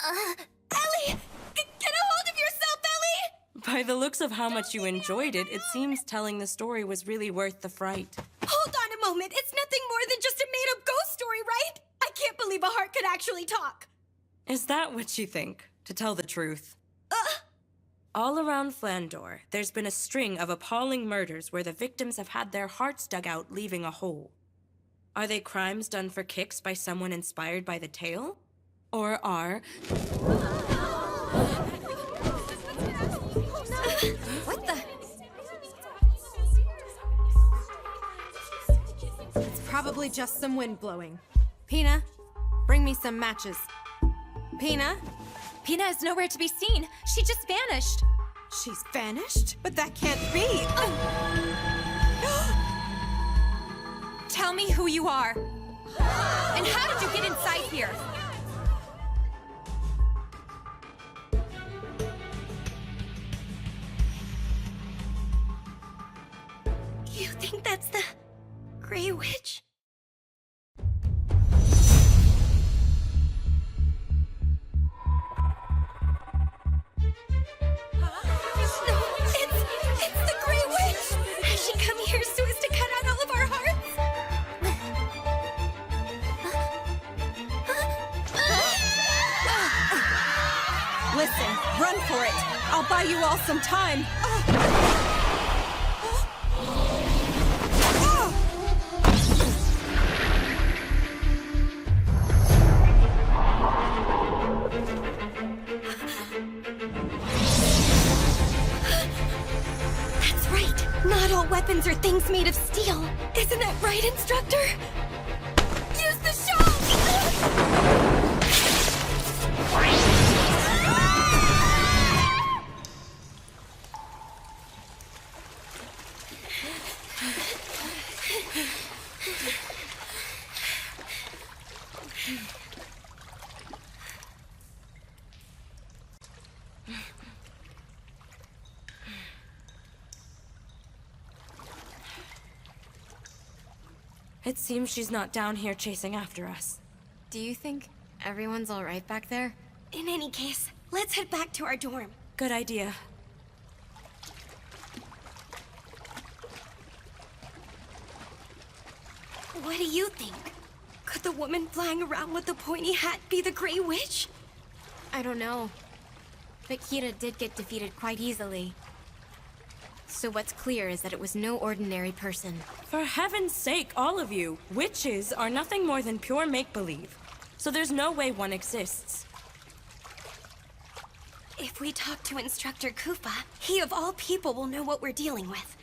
Ellie! Get a hold of yourself, Ellie! By the looks of how much you enjoyed it, it seems telling the story was really worth the fright. Hold on a moment. It's nothing more than just a made-up ghost story, right? I can't believe a heart could actually talk. Is that what you think, to tell the truth? All around Flandor, there's been a string of appalling murders where the victims have had their hearts dug out, leaving a hole. Are they crimes done for kicks by someone inspired by the tale? Or are... What the? It's probably just some wind blowing. Pina, bring me some matches. Pina? Pina is nowhere to be seen. She just vanished. She's vanished? But that can't be. Tell me who you are. And how did you get inside here? You think that's the Grey Witch? It's the Grey Witch! Has she come here so as to cut out all of our hearts? Listen, run for it. I'll buy you all some time. That's right. Not all weapons are things made of steel. Isn't that right, instructor? Use the shawl! It seems she's not down here chasing after us. Do you think everyone's all right back there? In any case, let's head back to our dorm. Good idea. What do you think? Could the woman flying around with the pointy hat be the Grey Witch? I don't know. But Kira did get defeated quite easily. So what's clear is that it was no ordinary person. For heaven's sake, all of you! Witches are nothing more than pure make-believe. So there's no way one exists. If we talk to Instructor Koopa, he of all people will know what we're dealing with.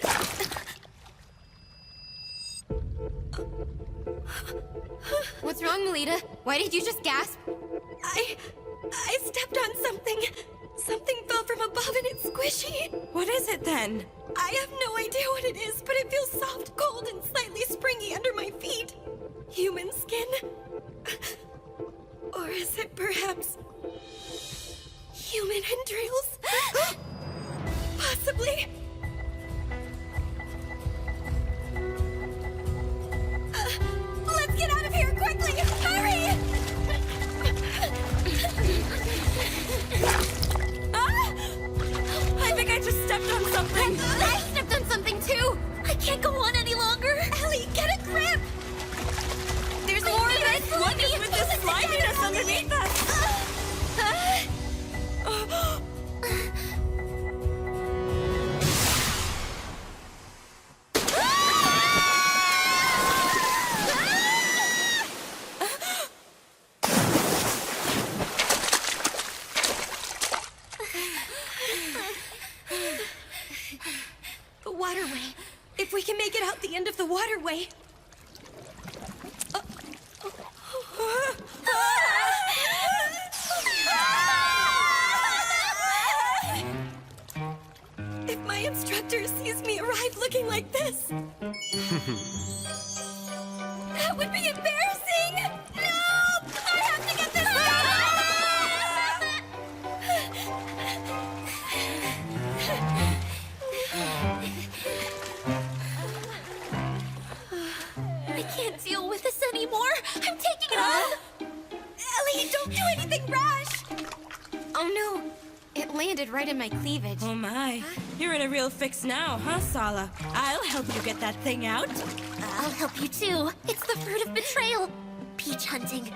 What's wrong, Melita? Why did you just gasp? I stepped on something. Something fell from above and it's squishy. What is it then? I have no idea what it is, but it feels soft, cold, and slightly springy under my feet. Human skin. something! I stepped on something too! I can't go on any longer! Ellie, get a grip! There's more of it! What is with this sliminess underneath us? The waterway. If we can make it out the end of the waterway. If my instructor sees me arrive looking like this, that would be embarrassing! No! I have to get this I can't deal with this anymore! I'm taking it off! Ellie, don't do anything rash! Oh no! It landed right in my cleavage. Oh my. You're in a real fix now, huh, Sala? I'll help you get that thing out. I'll help you too. It's the fruit of betrayal. Peach hunting.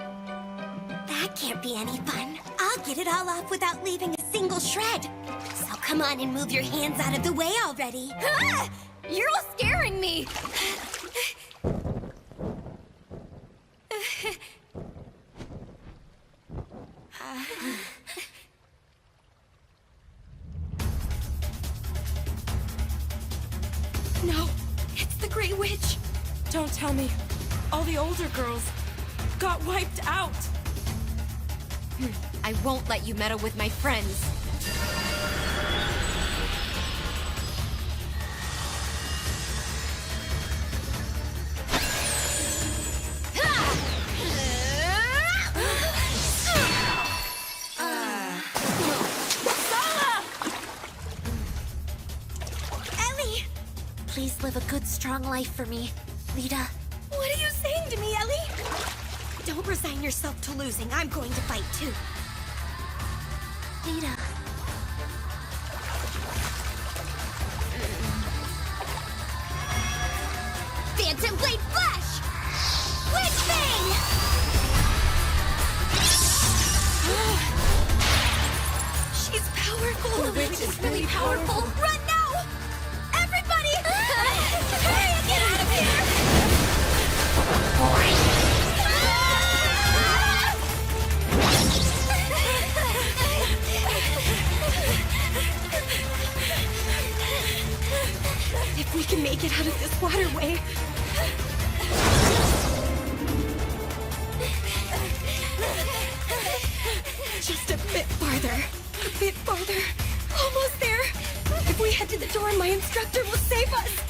That can't be any fun. I'll get it all off without leaving a single shred. So come on and move your hands out of the way already. Ah! You're all scaring me! No, it's the Grey Witch. Don't tell me. All the older girls got wiped out. I won't let you meddle with my friends. Ellie! Please live a good, strong life for me. Lita. What are you saying to me, Ellie? Don't resign yourself to losing. I'm going to fight too. Lita. Phantom Blade Flash! Witch Bang! She's powerful. The witch is really powerful. Run now! Everybody! Hurry, get out of here! If we can make it out of this waterway. Just a bit farther. A bit farther. Almost there. If we head to the door, my instructor will save us.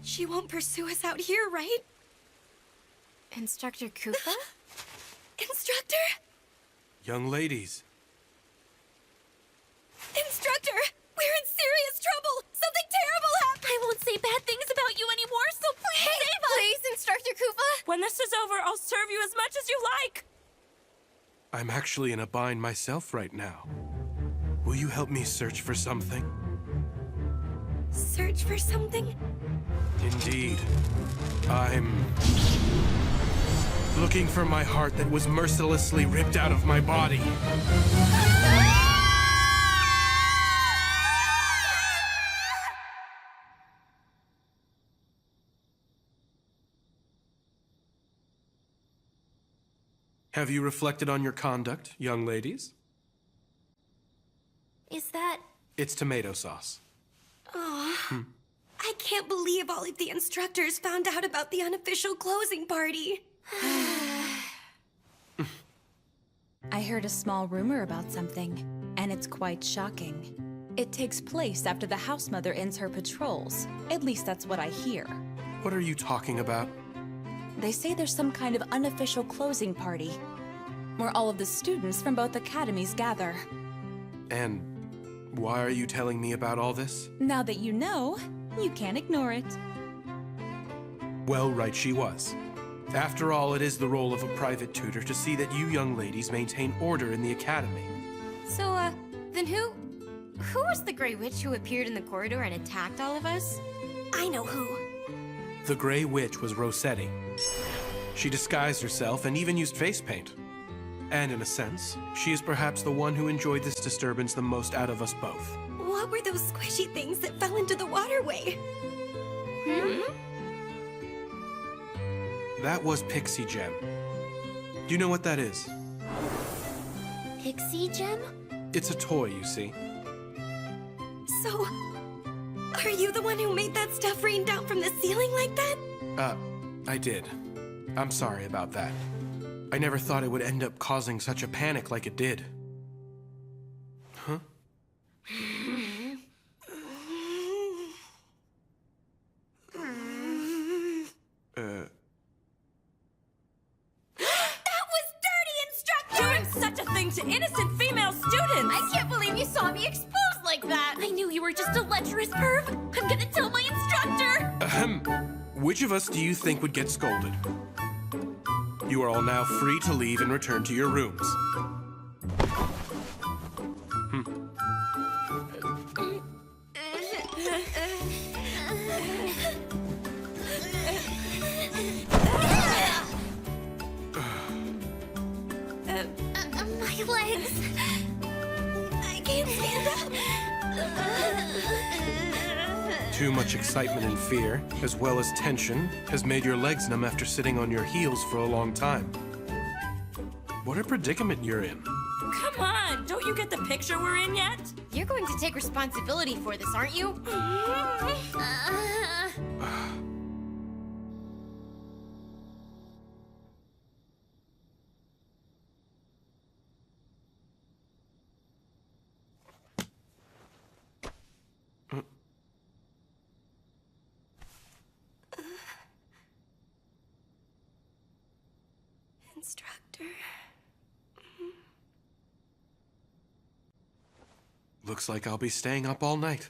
She won't pursue us out here, right? Instructor Koopa? Instructor? Young ladies, Instructor! We're in serious trouble! Something terrible happened! I won't say bad things about you anymore, so please save us! Please, Instructor Koopa! When this is over, I'll serve you as much as you like. I'm actually in a bind myself right now. Will you help me search for something? Search for something? Indeed. I'm looking for my heart that was mercilessly ripped out of my body. Have you reflected on your conduct, young ladies? Is that... It's tomato sauce. Oh, I can't believe all of the instructors found out about the unofficial closing party. I heard a small rumor about something, and it's quite shocking. It takes place after the house mother ends her patrols. At least that's what I hear. What are you talking about? They say there's some kind of unofficial closing party, where all of the students from both academies gather. And Why are you telling me about all this? Now that you know, you can't ignore it. Well, right she was. After all, it is the role of a private tutor to see that you young ladies maintain order in the academy. So, then who was the Grey Witch who appeared in the corridor and attacked all of us? I know who. The Grey Witch was Rossetti. She disguised herself and even used face paint. And in a sense, she is perhaps the one who enjoyed this disturbance the most out of us both. What were those squishy things that fell into the waterway? That was Pixie Gem. Do you know what that is? Pixie Gem? It's a toy, you see. So, are you the one who made that stuff rain down from the ceiling like that? I did. I'm sorry about that. I never thought it would end up causing such a panic like it did. Huh? Such a thing to innocent female students! I can't believe you saw me exposed like that! I knew you were just a lecherous perv! I'm gonna tell my instructor! Ahem. Which of us do you think would get scolded? You are all now free to leave and return to your rooms. My legs. I can't stand up. Too much excitement and fear, as well as tension, has made your legs numb after sitting on your heels for a long time. What a predicament you're in. Come on, don't you get the picture we're in yet? You're going to take responsibility for this, aren't you? Instructor. Looks like I'll be staying up all night.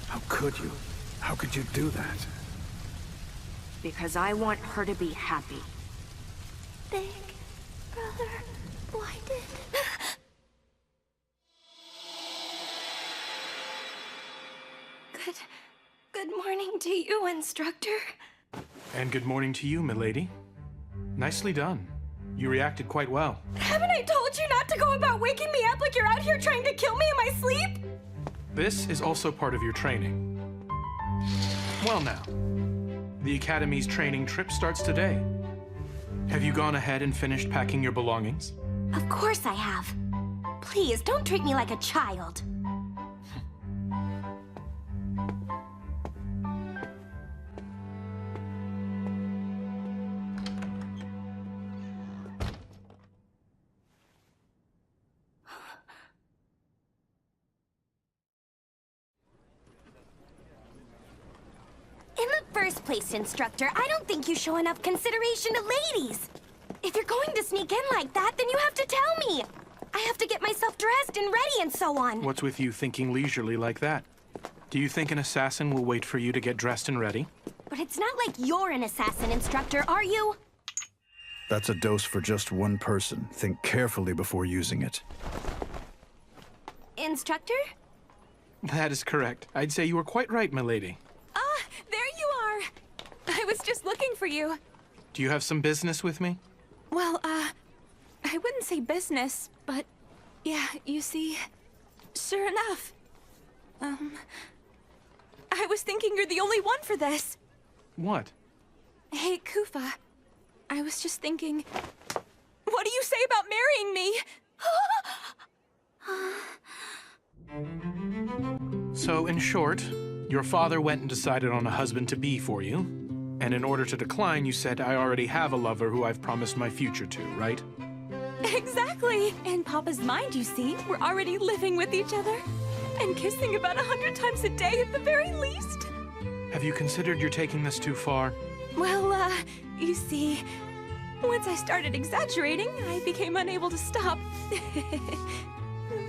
How could you? How could you do that? Because I want her to be happy. Big brother blinded. Good morning to you, instructor. And good morning to you, milady. Nicely done. You reacted quite well. Haven't I told you not to go about waking me up like you're out here trying to kill me in my sleep? This is also part of your training. Well now, the Academy's training trip starts today. Have you gone ahead and finished packing your belongings? Of course I have. Please, don't treat me like a child. In the first place, instructor, I don't think you show enough consideration to ladies. If you're going to sneak in like that, then you have to tell me. I have to get myself dressed and ready and so on. What's with you thinking leisurely like that? Do you think an assassin will wait for you to get dressed and ready? But it's not like you're an assassin, instructor, are you? That's a dose for just one person. Think carefully before using it. Instructor? That is correct. I'd say you were quite right, milady. Ah, there you are. I was just looking for you. Do you have some business with me? Well, I wouldn't say business, but yeah, you see, sure enough. I was thinking you're the only one for this. What? Hey, Kufa. I was just thinking, what do you say about marrying me? So, in short, your father went and decided on a husband-to-be for you, and in order to decline, you said, I already have a lover who I've promised my future to, right? Exactly. In Papa's mind, you see, we're already living with each other. And kissing about 100 times a day at the very least. Have you considered you're taking this too far? Well, you see, once I started exaggerating, I became unable to stop.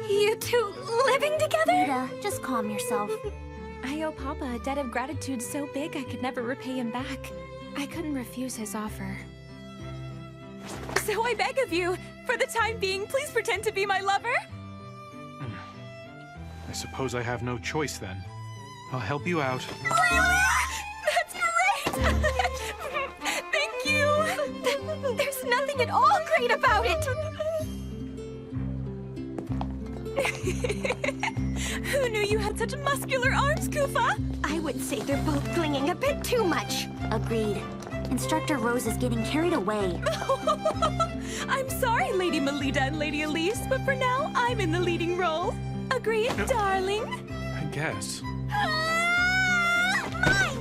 You two living together? Lita, just calm yourself. I owe Papa a debt of gratitude so big I could never repay him back. I couldn't refuse his offer. So I beg of you, for the time being, please pretend to be my lover. I suppose I have no choice then. I'll help you out. Really? That's great! Thank you! There's nothing at all great about it! Who knew you had such muscular arms, Kufa? I would say they're both clinging a bit too much. Agreed. Instructor Rose is getting carried away. I'm sorry, Lady Melita and Lady Elise, but for now, I'm in the leading role. Agreed, darling? I guess. Mine!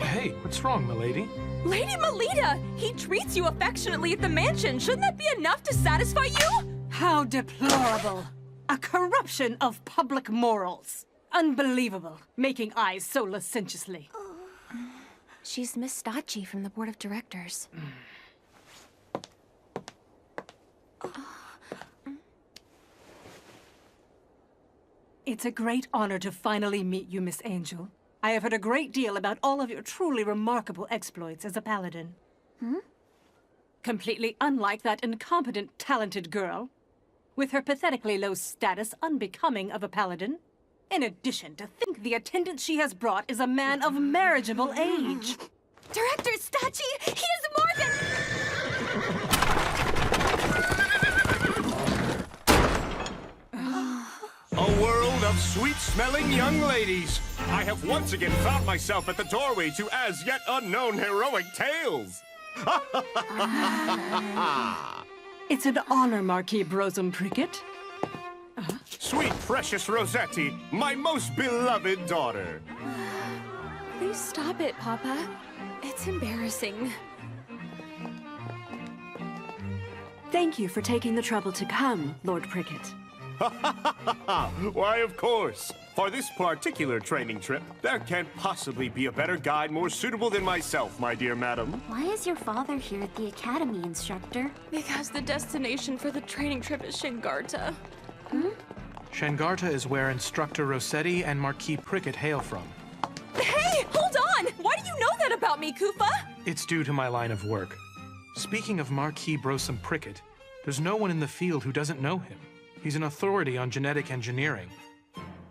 Hey, what's wrong, milady? Lady Melita! He treats you affectionately at the mansion. Shouldn't that be enough to satisfy you? How deplorable. A corruption of public morals. Unbelievable, making eyes so licentiously. She's Miss Stacci from the board of directors. It's a great honor to finally meet you, Miss Angel. I have heard a great deal about all of your truly remarkable exploits as a paladin. Completely unlike that incompetent, talented girl, with her pathetically low status unbecoming of a paladin. In addition, to think the attendant she has brought is a man of marriageable age. Director Stacci, he is more than... A world of sweet-smelling young ladies. I have once again found myself at the doorway to as yet unknown heroic tales. It's an honor, Marquis Brosum Prickett. Sweet, precious Rossetti, my most beloved daughter. Please stop it, Papa. It's embarrassing. Thank you for taking the trouble to come, Lord Prickett. Why, of course. For this particular training trip, there can't possibly be a better guide more suitable than myself, my dear madam. Why is your father here at the academy, Instructor? Because the destination for the training trip is Shengarta. Shengarta is where Instructor Rossetti and Marquis Prickett hail from. Hey, hold on! Why do you know that about me, Kufa? It's due to my line of work. Speaking of Marquis Brosum Prickett, there's no one in the field who doesn't know him. He's an authority on genetic engineering.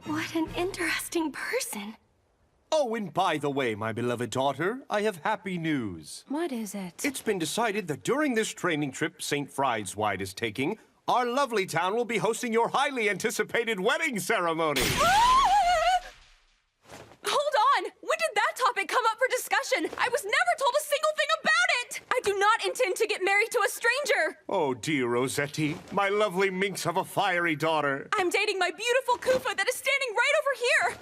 What an interesting person. Oh, and by the way, my beloved daughter, I have happy news. What is it? It's been decided that during this training trip St. Friedwide is taking, our lovely town will be hosting your highly anticipated wedding ceremony. Hold on! When did that topic come up for discussion? I was never told a single thing about it! I do not intend to get married to a stranger! Oh, dear Rossetti, my lovely minx of a fiery daughter. I'm dating my beautiful Kufa that is standing right over here!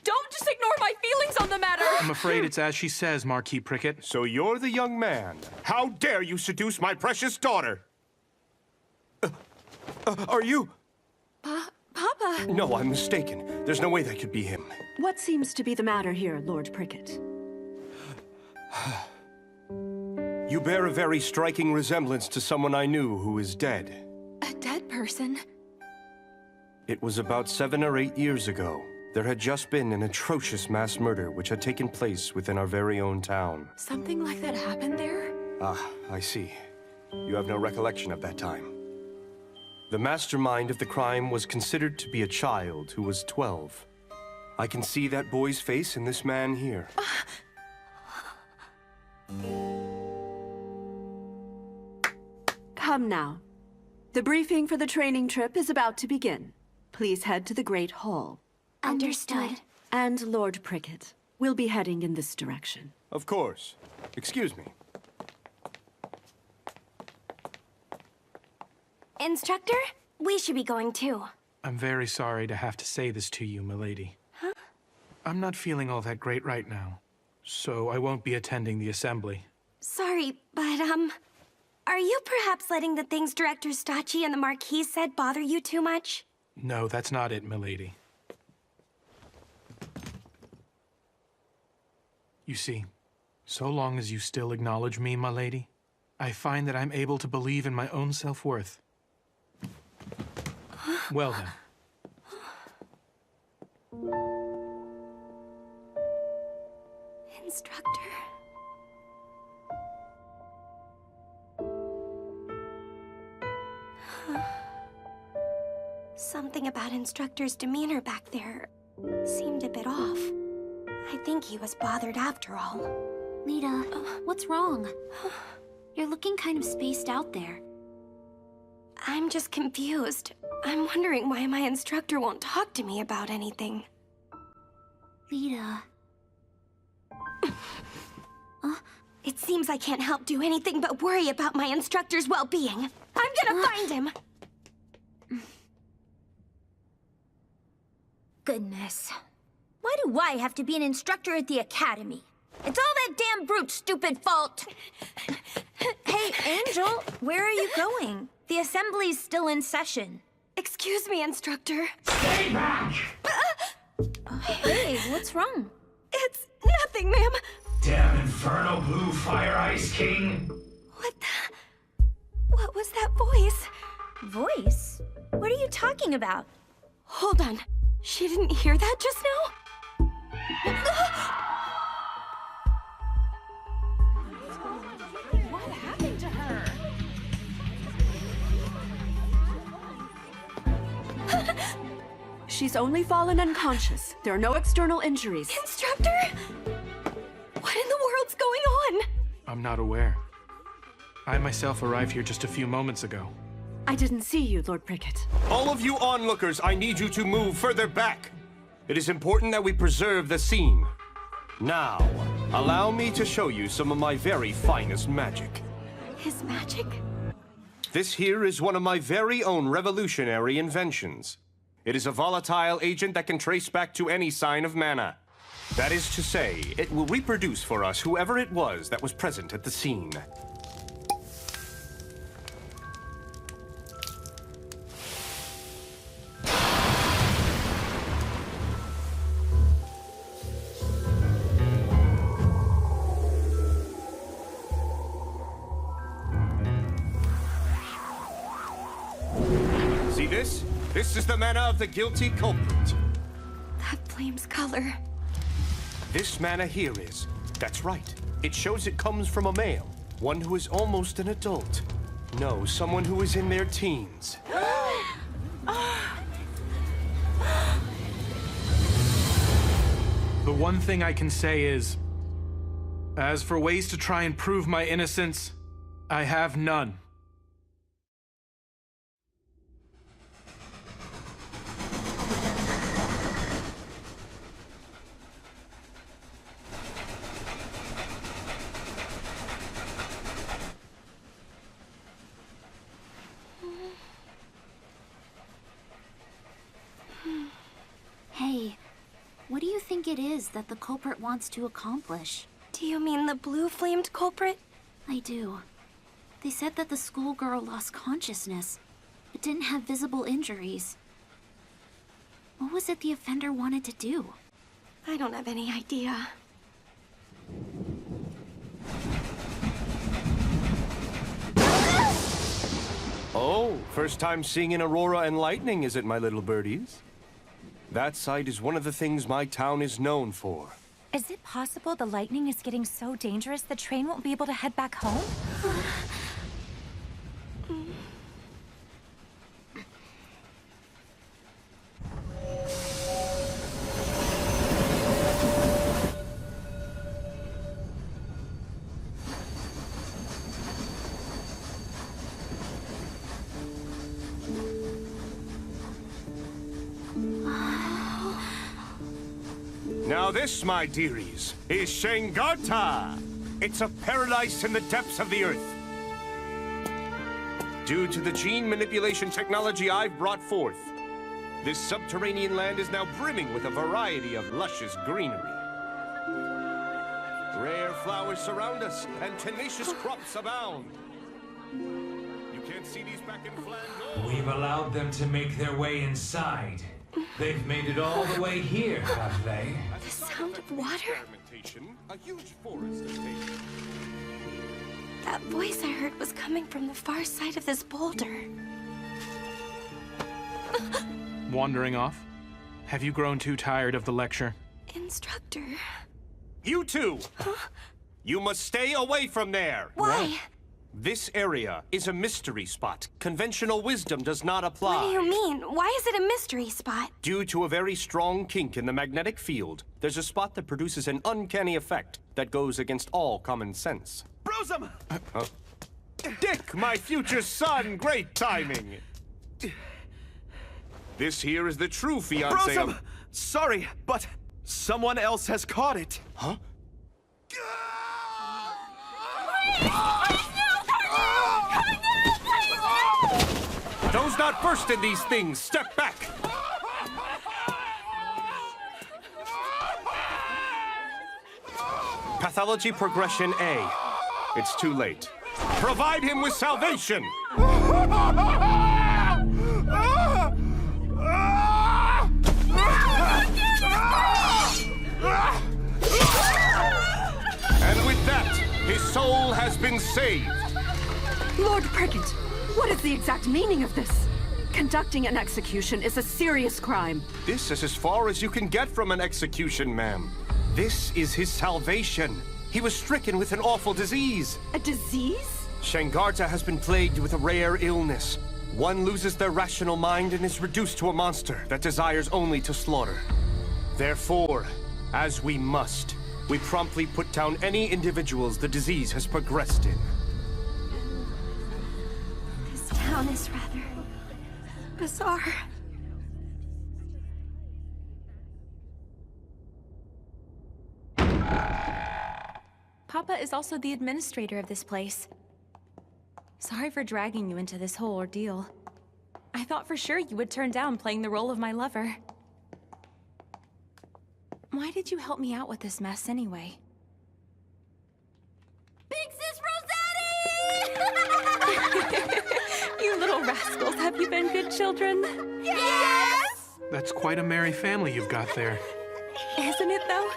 Don't just ignore my feelings on the matter! I'm afraid it's as she says, Marquis Prickett. So you're the young man. How dare you seduce my precious daughter? Are you? Papa? No, I'm mistaken. There's no way that could be him. What seems to be the matter here, Lord Prickett? You bear a very striking resemblance to someone I knew who is dead. A dead person? It was about 7 or 8 years ago. There had just been an atrocious mass murder which had taken place within our very own town. Something like that happened there? Ah, I see. You have no recollection of that time. The mastermind of the crime was considered to be a child who was 12. I can see that boy's face in this man here. Come now. The briefing for the training trip is about to begin. Please head to the Great Hall. Understood. And Lord Prickett, we'll be heading in this direction. Of course. Excuse me. Instructor, we should be going too. I'm very sorry to have to say this to you, milady. Huh? I'm not feeling all that great right now, so I won't be attending the assembly. Sorry, but, are you perhaps letting the things Director Stacci and the Marquis said bother you too much? No, that's not it, milady. You see, so long as you still acknowledge me, my lady, I find that I'm able to believe in my own self-worth. Well then. Instructor. Something about Instructor's demeanor back there seemed a bit off. I think he was bothered after all. Lita, what's wrong? You're looking kind of spaced out there. I'm just confused. I'm wondering why my instructor won't talk to me about anything. Lita. It seems I can't help do anything but worry about my instructor's well-being. I'm gonna find him! Goodness. Why do I have to be an instructor at the academy? It's all that damn brute's stupid fault! Hey, Angel, where are you going? The assembly's still in session. Excuse me, Instructor. Stay back! Hey, what's wrong? It's nothing, ma'am. Damn infernal blue fire ice king! What was that voice? Voice? What are you talking about? Hold on. She didn't hear that just now? What happened to her? She's only fallen unconscious. There are no external injuries. Instructor? What in the world's going on? I'm not aware. I myself arrived here just a few moments ago. I didn't see you, Lord Prickett. All of you onlookers, I need you to move further back. It is important that we preserve the scene. Now, allow me to show you some of my very finest magic. His magic? This here is one of my very own revolutionary inventions. It is a volatile agent that can trace back to any sign of mana. That is to say, it will reproduce for us whoever it was that was present at the scene. See this? This is the mana of the guilty culprit. That flame's color. This mana here is. That's right. It shows it comes from a male. One who is almost an adult. No, someone who is in their teens. The one thing I can say is, as for ways to try and prove my innocence, I have none. Hey, what do you think it is that the culprit wants to accomplish? Do you mean the blue-flamed culprit? I do. They said that the schoolgirl lost consciousness, but didn't have visible injuries. What was it the offender wanted to do? I don't have any idea. Oh, first time seeing an aurora and lightning, is it, my little birdies? That sight is one of the things my town is known for. Is it possible the lightning is getting so dangerous the train won't be able to head back home? Now this, my dearies, is Shengarta. It's a paradise in the depths of the earth. Due to the gene manipulation technology I've brought forth, this subterranean land is now brimming with a variety of luscious greenery. Rare flowers surround us, and tenacious crops abound. You can't see these back in Flandor. We've allowed them to make their way inside, They've made it all the way here, have they? The sound of water? A huge forest has taken. That voice I heard was coming from the far side of this boulder. Wandering off? Have you grown too tired of the lecture? Instructor. You two! You must stay away from there! Why? This area is a mystery spot. Conventional wisdom does not apply. What do you mean? Why is it a mystery spot? Due to a very strong kink in the magnetic field, there's a spot that produces an uncanny effect that goes against all common sense. Brosum! Dick, my future son! Great timing! This here is the true fiancé Brosum! of... Sorry, but someone else has caught it. Huh? Those not versed in these things, step back! Pathology progression A. It's too late. Provide him with salvation! And with that, his soul has been saved. Lord Prickett, what is the exact meaning of this? Conducting an execution is a serious crime. This is as far as you can get from an execution, ma'am. This is his salvation. He was stricken with an awful disease. A disease? Shangarta has been plagued with a rare illness. One loses their rational mind and is reduced to a monster that desires only to slaughter. Therefore, as we must, we promptly put down any individuals the disease has progressed in. This town is rather bizarre. Papa is also the administrator of this place. Sorry for dragging you into this whole ordeal. I thought for sure you would turn down playing the role of my lover. Why did you help me out with this mess anyway? Big Sis Rossetti! You little rascals, have you been good children? Yes! That's quite a merry family you've got there. Isn't it, though?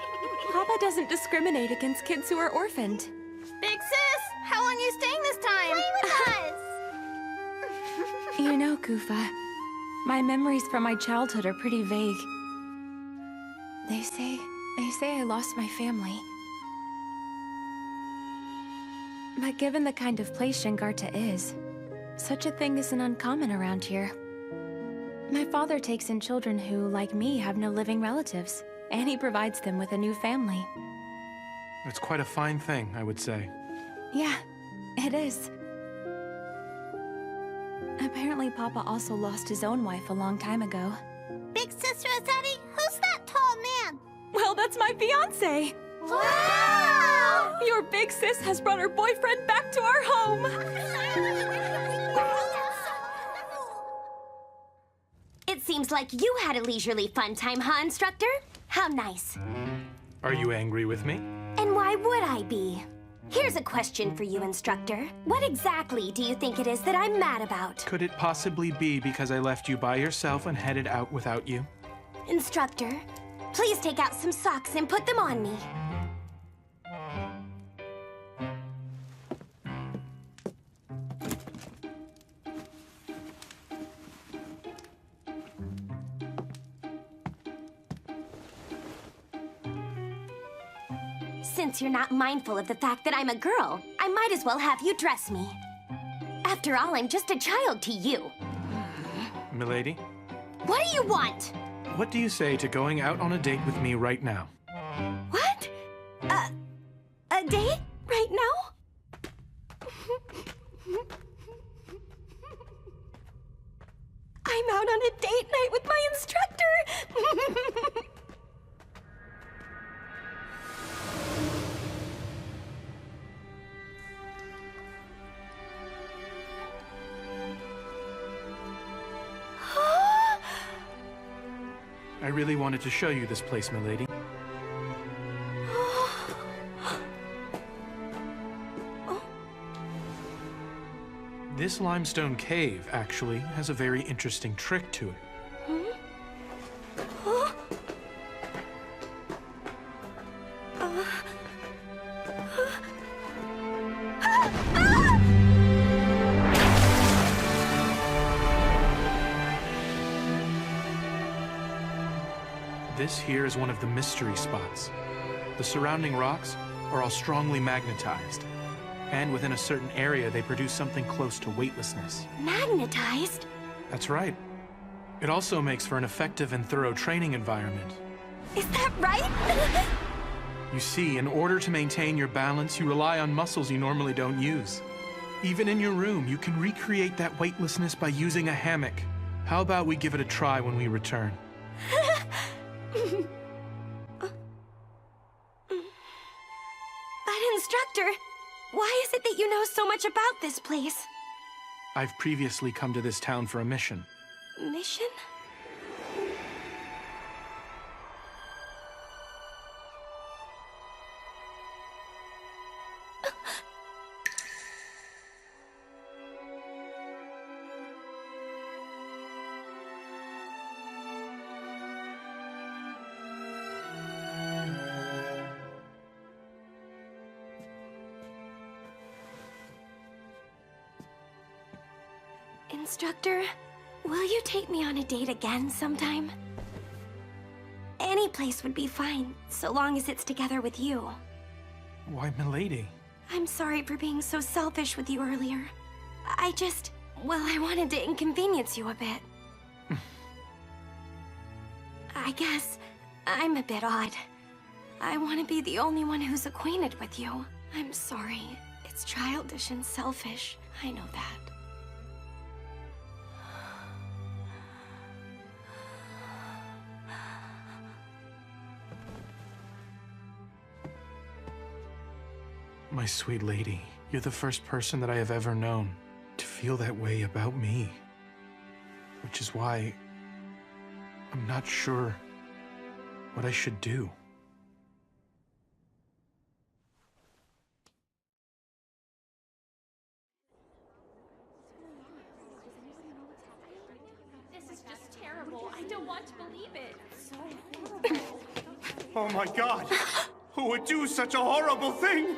Papa doesn't discriminate against kids who are orphaned. Big Sis, how long are you staying this time? Play with us! You know, Kufa, my memories from my childhood are pretty vague. They say I lost my family. But given the kind of place Shangarta is, such a thing isn't uncommon around here. My father takes in children who, like me, have no living relatives, and he provides them with a new family. It's quite a fine thing, I would say. Yeah, it is. Apparently, Papa also lost his own wife a long time ago. Big Sis Rossetti, who's that tall man? Well, that's my fiancé! Wow! Your big sis has brought her boyfriend back to our home! It seems like you had a leisurely fun time, huh, Instructor? How nice. Are you angry with me? And why would I be? Here's a question for you, Instructor. What exactly do you think it is that I'm mad about? Could it possibly be because I left you by yourself and headed out without you? Instructor, please take out some socks and put them on me. Since you're not mindful of the fact that I'm a girl, I might as well have you dress me. After all, I'm just a child to you. Milady, What do you want? what do you say to going out on a date with me right now? What? A date? Right now? I'm out on a date night with my instructor! I really wanted to show you this place, milady. This limestone cave, actually, has a very interesting trick to it. This here is one of the mystery spots. The surrounding rocks are all strongly magnetized. And within a certain area, they produce something close to weightlessness. Magnetized? That's right. It also makes for an effective and thorough training environment. Is that right? You see, in order to maintain your balance, you rely on muscles you normally don't use. Even in your room, you can recreate that weightlessness by using a hammock. How about we give it a try when we return? But instructor, why is it that you know so much about this place? I've previously come to this town for a mission. Mission? Instructor, will you take me on a date again sometime? Any place would be fine, so long as it's together with you. Why, milady? I'm sorry for being so selfish with you earlier. I wanted to inconvenience you a bit. I guess I'm a bit odd. I want to be the only one who's acquainted with you. I'm sorry. It's childish and selfish. I know that. My sweet lady, you're the first person that I have ever known to feel that way about me. Which is why I'm not sure what I should do. This is just terrible. I don't want to believe it. So horrible. Oh my God! Who would do such a horrible thing?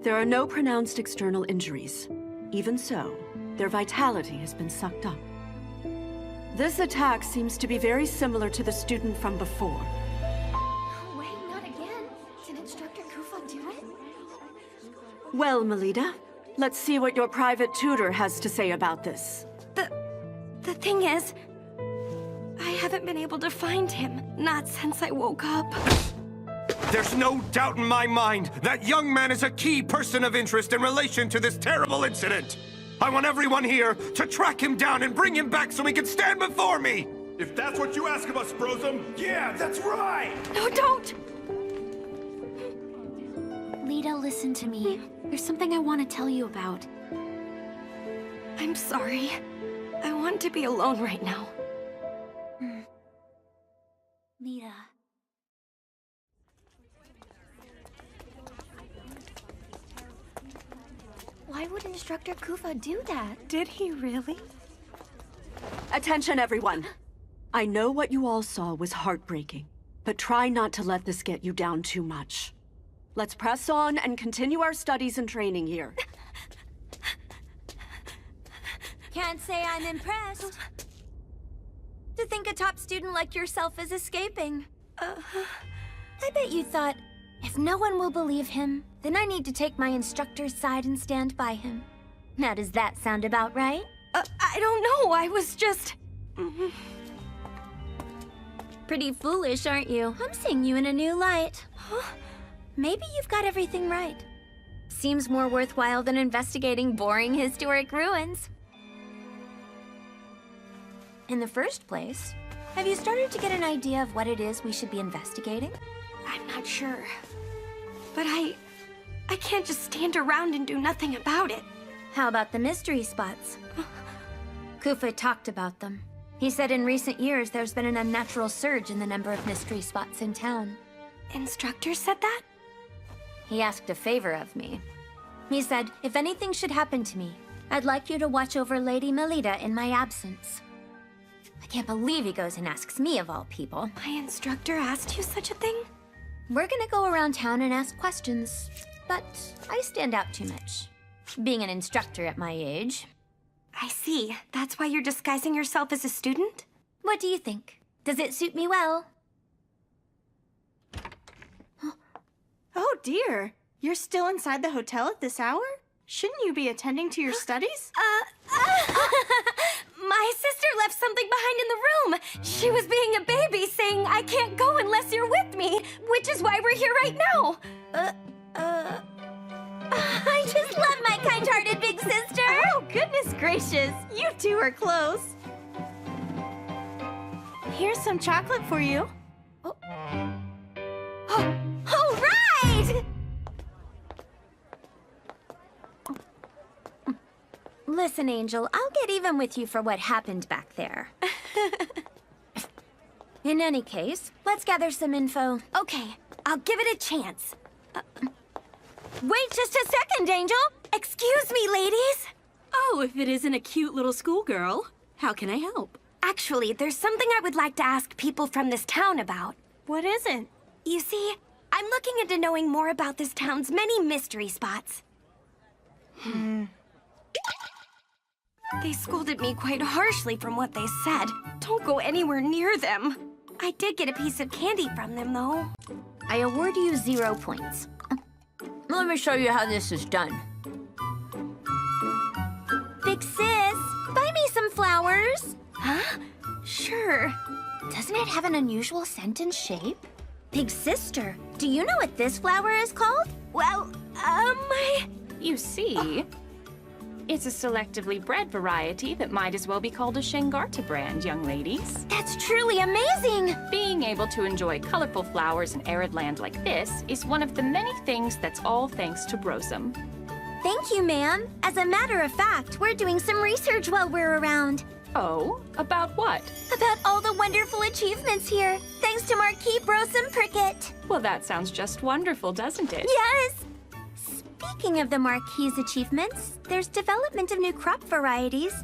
There are no pronounced external injuries. Even so, their vitality has been sucked up. This attack seems to be very similar to the student from before. Wait, not again. Did Instructor Kufa do it? Well, Melita, let's see what your private tutor has to say about this. The thing is, I haven't been able to find him. Not since I woke up. There's no doubt in my mind that young man is a key person of interest in relation to this terrible incident. I want everyone here to track him down and bring him back so he can stand before me. If that's what you ask of us, Brosum, yeah, that's right! No, don't! Lita, listen to me. There's something I want to tell you about. I'm sorry. I want to be alone right now. Lita. Why would Instructor Kufa do that? Did he really? Attention, everyone. I know what you all saw was heartbreaking, but try not to let this get you down too much. Let's press on and continue our studies and training here. Can't say I'm impressed. To think a top student like yourself is escaping. I bet you thought, if no one will believe him, then I need to take my instructor's side and stand by him. Now does that sound about right? I don't know, I was just... Pretty foolish, aren't you? I'm seeing you in a new light. Maybe you've got everything right. Seems more worthwhile than investigating boring historic ruins. In the first place, have you started to get an idea of what it is we should be investigating? I'm not sure. But I can't just stand around and do nothing about it. How about the mystery spots? Kufa talked about them. He said in recent years there's been an unnatural surge in the number of mystery spots in town. Instructor said that? He asked a favor of me. He said, if anything should happen to me, I'd like you to watch over Lady Melita in my absence. I can't believe he goes and asks me of all people. My instructor asked you such a thing? We're gonna go around town and ask questions, but I stand out too much. Being an instructor at my age. I see. That's why you're disguising yourself as a student? What do you think? Does it suit me well? Oh dear. You're still inside the hotel at this hour? Shouldn't you be attending to your studies? My sister left something behind in the room. She was being a baby, saying, I can't go unless you're with me, which is why we're here right now. I just love my kind-hearted big sister. Oh, goodness gracious. You two are close. Here's some chocolate for you. Oh. All right! Listen, Angel, I'll get even with you for what happened back there. In any case, let's gather some info. Okay, I'll give it a chance. Wait just a second, Angel! Excuse me, ladies. Oh, if it isn't a cute little schoolgirl, how can I help? Actually, there's something I would like to ask people from this town about. What is it? You see, I'm looking into knowing more about this town's many mystery spots. They scolded me quite harshly from what they said. Don't go anywhere near them. I did get a piece of candy from them, though. I award you 0 points. Let me show you how this is done. Big sis, buy me some flowers. Huh? Sure. Doesn't it have an unusual scent and shape? Big sister, do you know what this flower is called? Well, You see, it's a selectively bred variety that might as well be called a Shengarta brand, young ladies. That's truly amazing! Being able to enjoy colorful flowers in arid land like this is one of the many things that's all thanks to Brosum. Thank you, ma'am. As a matter of fact, we're doing some research while we're around. Oh, about what? About all the wonderful achievements here, thanks to Marquis Brosum Prickett. Well, that sounds just wonderful, doesn't it? Yes! Speaking of the Marquis achievements, there's development of new crop varieties.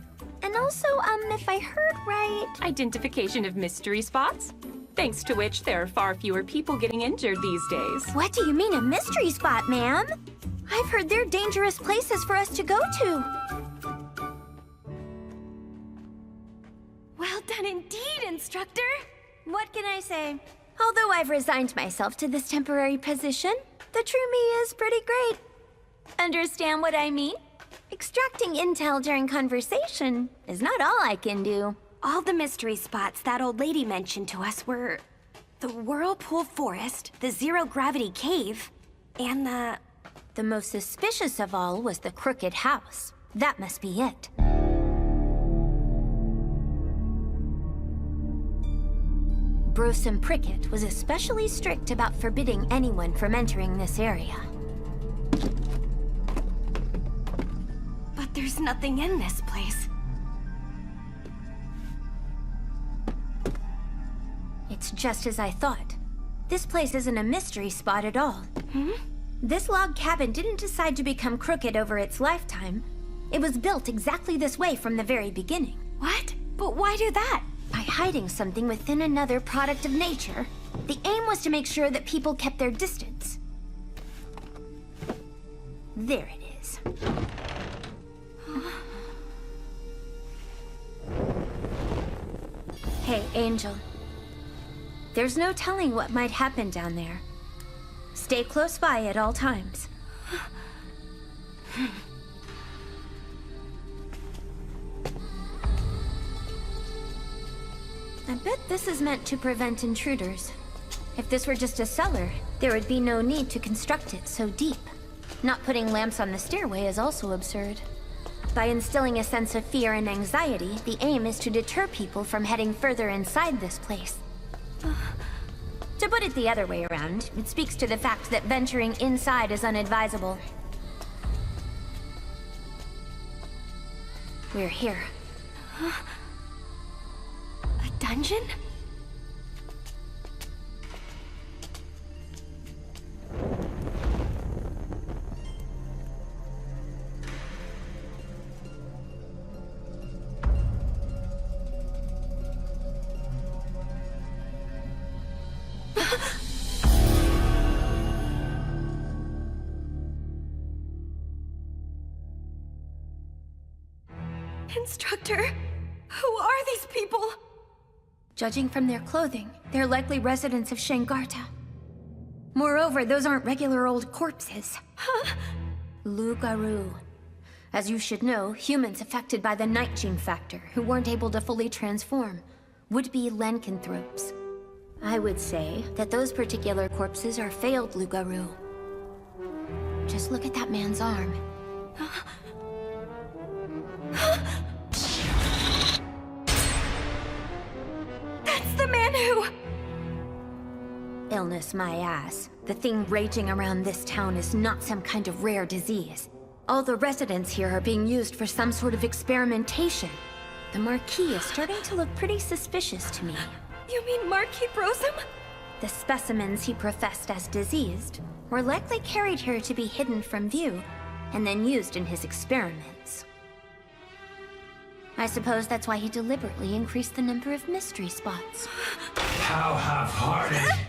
And also, if I heard right... Identification of mystery spots, thanks to which there are far fewer people getting injured these days. What do you mean a mystery spot, ma'am? I've heard they're dangerous places for us to go to. Well done indeed, instructor. What can I say? Although I've resigned myself to this temporary position, the true me is pretty great. Understand what I mean? Extracting intel during conversation is not all I can do. All the mystery spots that old lady mentioned to us were the Whirlpool Forest, the Zero Gravity Cave, and the... The most suspicious of all was the Crooked House. That must be it. Brosum Prickett was especially strict about forbidding anyone from entering this area. But there's nothing in this place. It's just as I thought. This place isn't a mystery spot at all. This log cabin didn't decide to become crooked over its lifetime. It was built exactly this way from the very beginning. What? But why do that? By hiding something within another product of nature. The aim was to make sure that people kept their distance. There it is. Hey, Angel. There's no telling what might happen down there. Stay close by at all times. I bet this is meant to prevent intruders. If this were just a cellar, there would be no need to construct it so deep. Not putting lamps on the stairway is also absurd. By instilling a sense of fear and anxiety, the aim is to deter people from heading further inside this place. To put it the other way around, it speaks to the fact that venturing inside is unadvisable. We're here. A dungeon? Instructor, who are these people? Judging from their clothing, they're likely residents of Shengarta. Moreover, those aren't regular old corpses. Huh? Lugaru. As you should know, humans affected by the night gene factor, who weren't able to fully transform, would be lycanthropes. I would say that those particular corpses are failed Lugaru. Just look at that man's arm. That's the man who... Illness my ass. The thing raging around this town is not some kind of rare disease. All the residents here are being used for some sort of experimentation. The Marquis is starting to look pretty suspicious to me. You mean Marquis Brosum? The specimens he professed as diseased were likely carried here to be hidden from view, and then used in his experiments. I suppose that's why he deliberately increased the number of mystery spots. How half-hearted.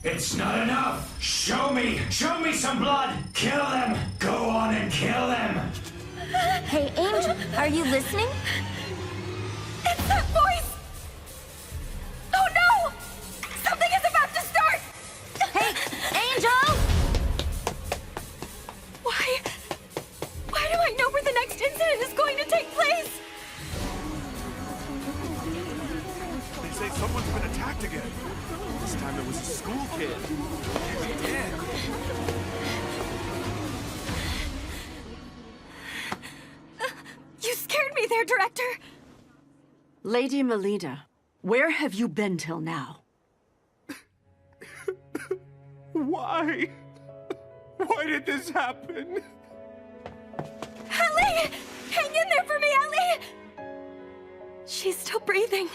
It's not enough! Show me some blood! Kill them! Go on and kill them! Hey, Angel, are you listening? It's that voice! Oh no! Something is about to start! Hey, Angel! Why do I know where the next incident is going to take place? They say someone's been attacked again. This time it was a school kid. He's dead. You scared me there, Director. Lady Melida, where have you been till now? Why? Why did this happen? Ellie! Hang in there for me, Ellie! She's still breathing.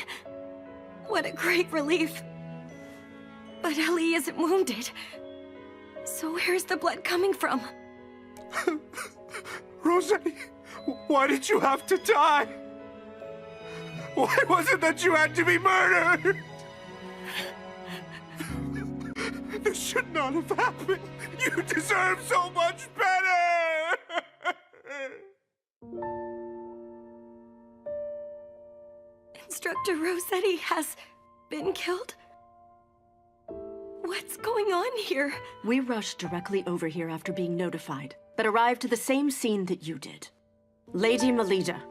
What a great relief. But Ellie isn't wounded. So where's the blood coming from? Rossetti, why did you have to die? Why was it that you had to be murdered? This should not have happened. You deserve so much better! Instructor Rossetti has been killed? What's going on here? We rushed directly over here after being notified, but arrived to the same scene that you did. Lady Melida,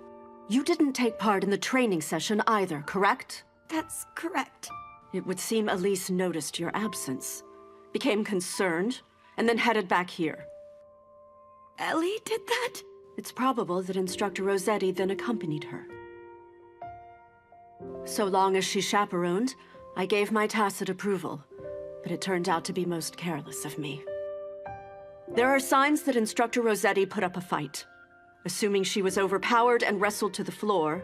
you didn't take part in the training session either, correct? That's correct. It would seem Elise noticed your absence, became concerned, and then headed back here. Ellie did that? It's probable that Instructor Rossetti then accompanied her. So long as she chaperoned, I gave my tacit approval, but it turned out to be most careless of me. There are signs that Instructor Rossetti put up a fight. Assuming she was overpowered and wrestled to the floor,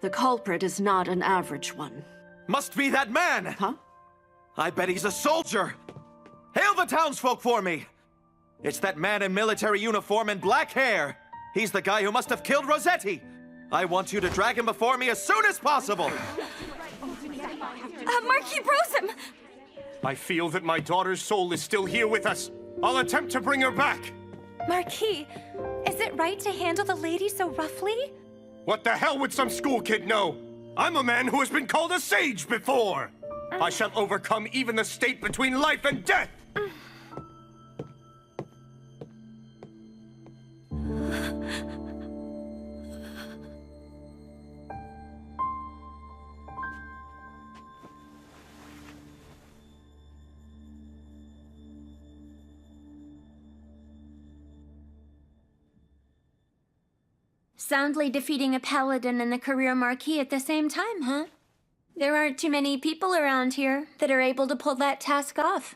the culprit is not an average one. Must be that man! Huh? I bet he's a soldier! Hail the townsfolk for me! It's that man in military uniform and black hair! He's the guy who must have killed Rossetti! I want you to drag him before me as soon as possible! Marquis Brosum! I feel that my daughter's soul is still here with us. I'll attempt to bring her back. Marquis, is it right to handle the lady so roughly? What the hell would some school kid know? I'm a man who has been called a sage before. I shall overcome even the state between life and death. Soundly defeating a paladin and the career marquis at the same time, huh? There aren't too many people around here that are able to pull that task off.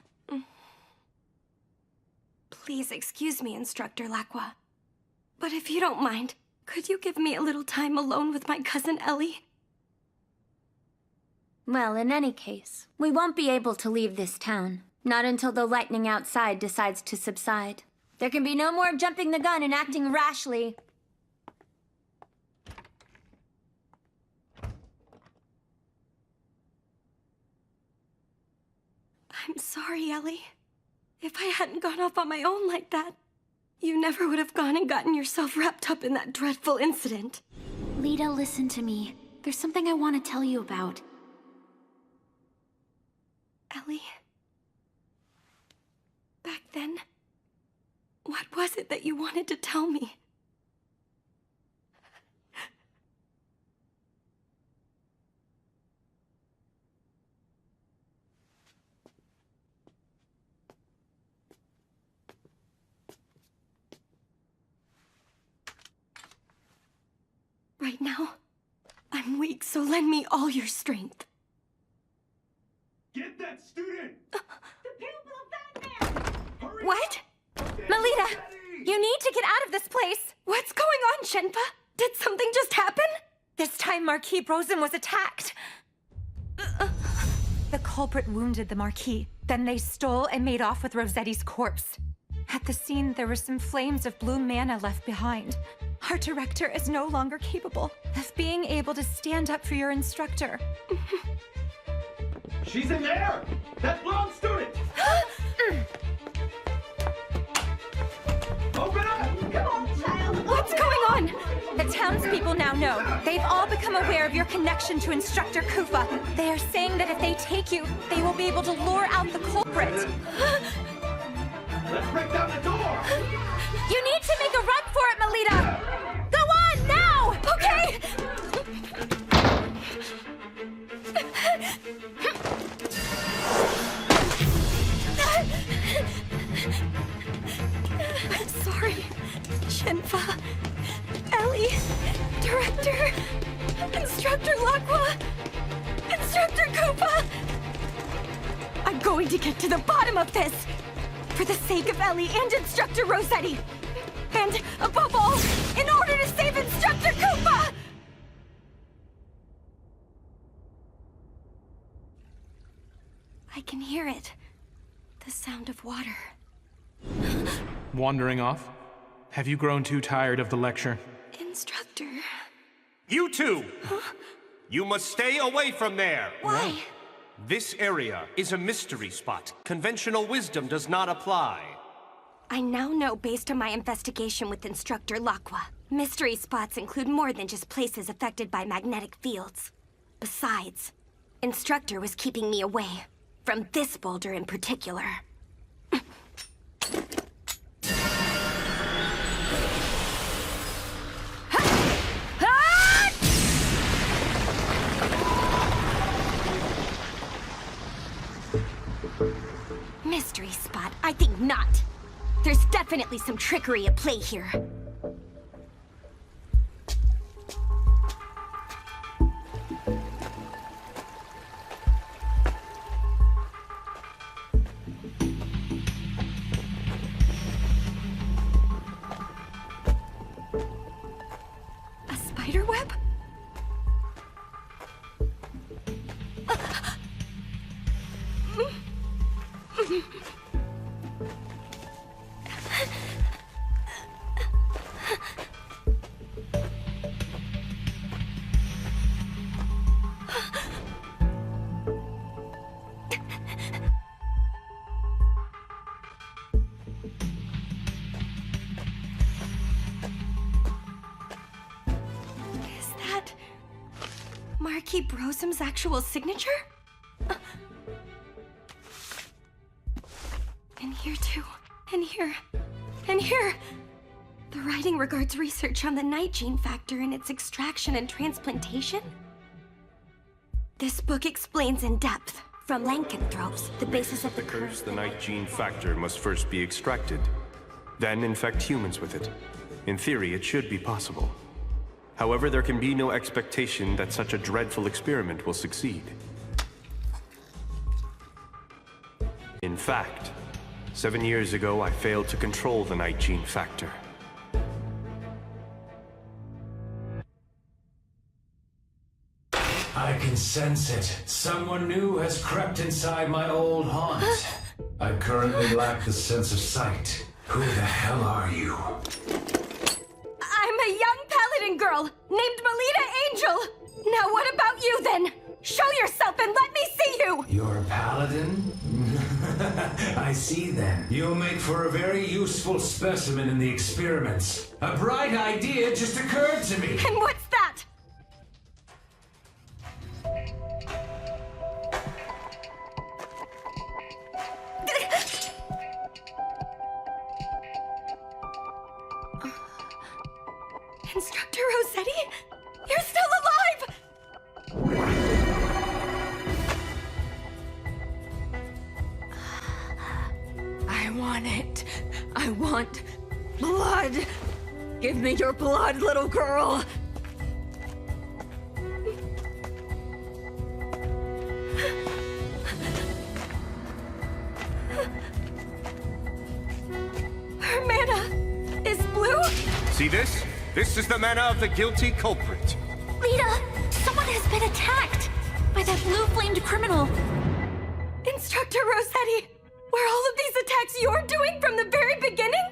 Please excuse me, Instructor Lacqua. But if you don't mind, could you give me a little time alone with my cousin Ellie? Well, in any case, we won't be able to leave this town. Not until the lightning outside decides to subside. There can be no more jumping the gun and acting rashly. I'm sorry, Ellie. If I hadn't gone off on my own like that, You never would have gone and gotten yourself wrapped up in that dreadful incident. Lita, listen to me. There's something I want to tell you about. Ellie? Back then, what was it that you wanted to tell me? Right now, I'm weak, so lend me all your strength. Get that student! What? Melita, you need to get out of this place. What's going on, Shenpa? Did something just happen? This time Marquis Brosm was attacked. The culprit wounded the Marquis. Then they stole and made off with Rosetti's corpse. At the scene, there were some flames of blue mana left behind. Our director is no longer capable of being able to stand up for your instructor. She's in there! That blonde student! Open up! Come on, child! What's going on? The townspeople now know. They've all become aware of your connection to Instructor Kufa. They are saying that if they take you, they will be able to lure out the culprit. Let's break down the door! You need to make a run for it, Melita! Go on, now! Okay! I'm sorry, Shenpa, Ellie, Director, Instructor Laqua, Instructor Kufa! I'm going to get to the bottom of this! For the sake of Ellie and Instructor Rosetti! And, above all, in order to save Instructor Kufa! I can hear it. The sound of water. Wandering off? Have you grown too tired of the lecture? Instructor... You two! Huh? You must stay away from there! Why? This area is a mystery spot. Conventional wisdom does not apply. I now know based on my investigation with Instructor Laqua. Mystery spots include more than just places affected by magnetic fields. Besides, Instructor was keeping me away. From this boulder in particular. Mystery spot? I think not. There's definitely some trickery at play here. A spider web? Is that Marquis Brosm's actual signature? And here too. And here. And here! The writing regards research on the night gene factor and its extraction and transplantation? This book explains in depth, from lycanthropes, the basis of the curse. The night gene factor must first be extracted, then infect humans with it. In theory, it should be possible. However, there can be no expectation that such a dreadful experiment will succeed. In fact, 7 years ago, I failed to control the night gene factor. I can sense it. Someone new has crept inside my old haunt. I currently lack the sense of sight. Who the hell are you? I'm a young paladin girl named Melita Angel. Now what about you then? Show yourself and let me see you! You're a paladin? I see then. You'll make for a very useful specimen in the experiments. A bright idea just occurred to me. And what's that? Instructor Rossetti? You're still alive! I want it. I want blood. Give me your blood, little girl. Her mana is blue? See this? This is the mana of the guilty culprit. Lita, someone has been attacked by that blue-flamed criminal. Instructor Rossetti, were all of these attacks you're doing from the very beginning?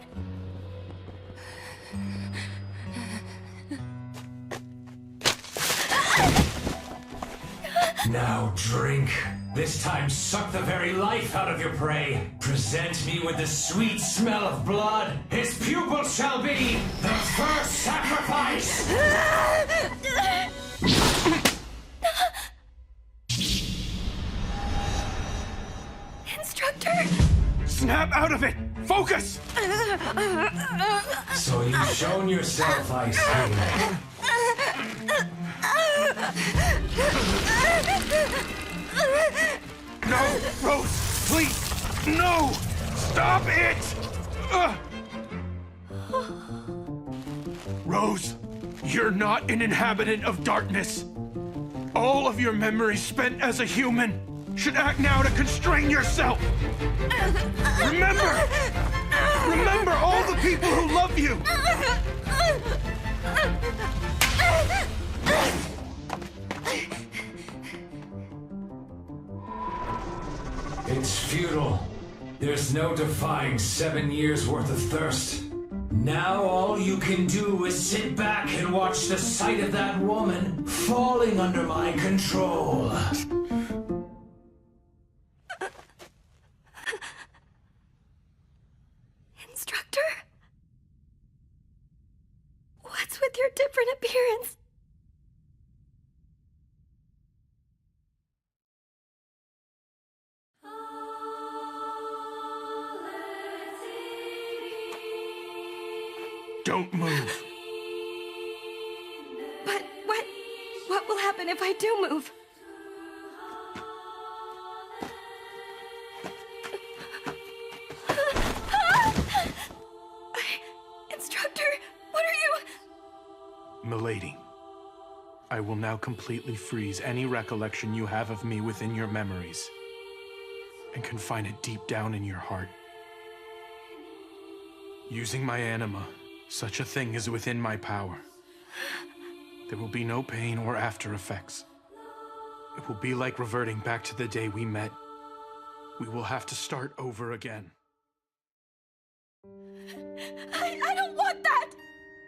Now drink. This time suck the very life out of your prey. Present me with the sweet smell of blood. His pupil shall be the first sacrifice! Instructor! Snap out of it! Focus! So you've shown yourself, I see. No, Rose, please, no! Stop it! Rose, you're not an inhabitant of darkness. All of your memories spent as a human should act now to constrain yourself. Remember! Remember all the people who love you! It's futile. There's no defying 7 years worth of thirst. Now all you can do is sit back and watch the sight of that woman falling under my control. Instructor? What's with your different appearance? Don't move. But what will happen if I do move? Instructor, what are you? Milady, I will now completely freeze any recollection you have of me within your memories and confine it deep down in your heart. Using my anima, such a thing is within my power. There will be no pain or after effects. It will be like reverting back to the day we met. We will have to start over again. I don't want that!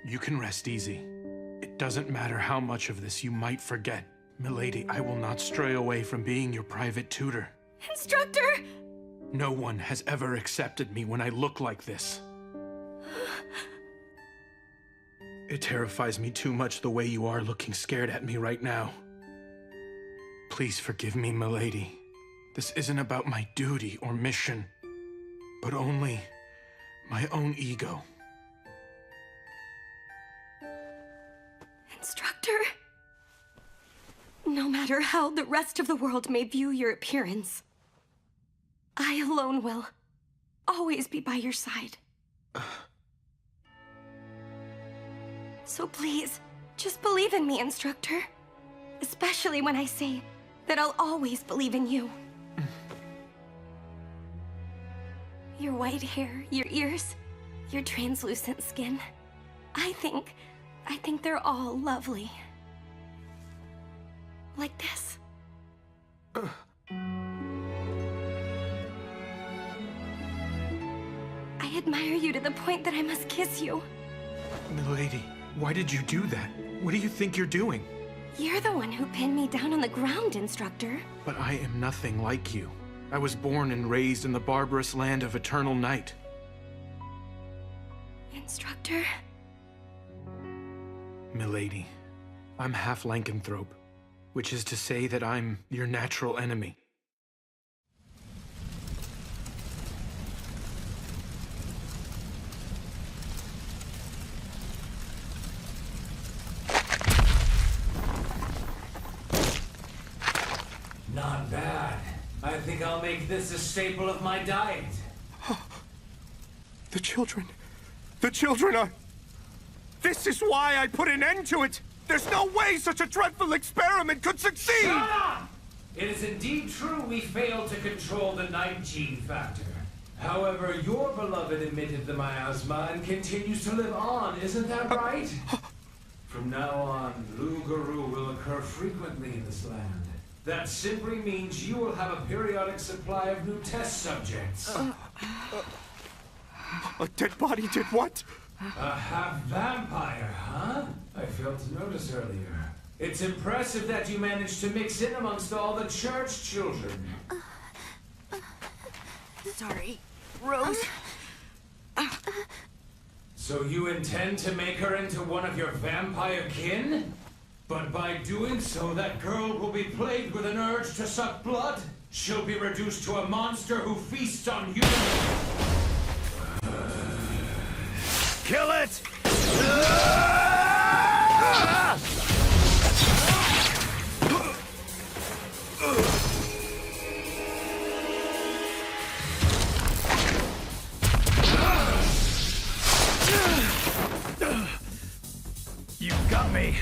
You can rest easy. It doesn't matter how much of this you might forget. Milady, I will not stray away from being your private tutor. Instructor! No one has ever accepted me when I look like this. It terrifies me too much the way you are looking scared at me right now. Please forgive me, milady. This isn't about my duty or mission, but only my own ego. Instructor? No matter how the rest of the world may view your appearance, I alone will always be by your side. So please, just believe in me, Instructor. Especially when I say that I'll always believe in you. Your white hair, your ears, your translucent skin. I think they're all lovely. Like this. I admire you to the point that I must kiss you. Milady, why did you do that? What do you think you're doing? You're the one who pinned me down on the ground, Instructor. But I am nothing like you. I was born and raised in the barbarous land of Eternal Night. Instructor? Milady, I'm half lycanthrope, which is to say that I'm your natural enemy. Not bad. I think I'll make this a staple of my diet. The children. The children are... This is why I put an end to it! There's no way such a dreadful experiment could succeed! Shut up! It is indeed true we failed to control the night gene factor. However, your beloved emitted the miasma and continues to live on, isn't that right? From now on, Lugaru will occur frequently in this land. That simply means you will have a periodic supply of new test subjects. A dead body did what? A half-vampire, huh? I failed to notice earlier. It's impressive that you managed to mix in amongst all the church children. Sorry, Rose. So you intend to make her into one of your vampire kin? But by doing so, that girl will be plagued with an urge to suck blood. She'll be reduced to a monster who feasts on humans. Kill it! You got me.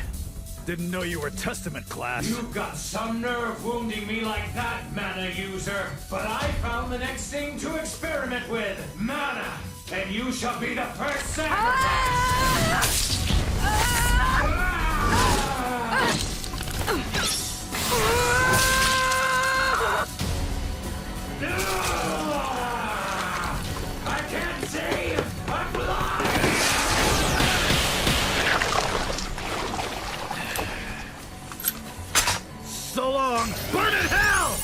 Didn't know you were Testament class. You've got some nerve wounding me like that, mana user. But I found the next thing to experiment with. Mana! And you shall be the first sacrifice! I can't see! I'm blind! So long! Burn in hell!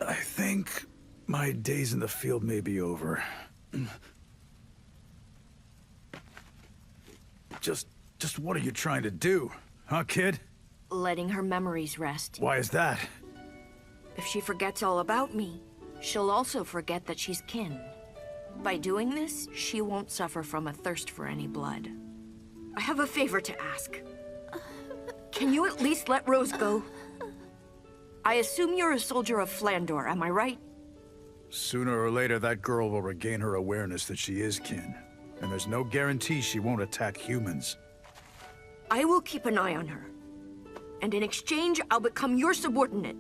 I think my days in the field may be over. Just what are you trying to do, huh, kid? Letting her memories rest. Why is that? If she forgets all about me, she'll also forget that she's kin. By doing this, she won't suffer from a thirst for any blood. I have a favor to ask. Can you at least let Rose go? I assume you're a soldier of Flandor, am I right? Sooner or later, that girl will regain her awareness that she is kin. And there's no guarantee she won't attack humans. I will keep an eye on her. And in exchange, I'll become your subordinate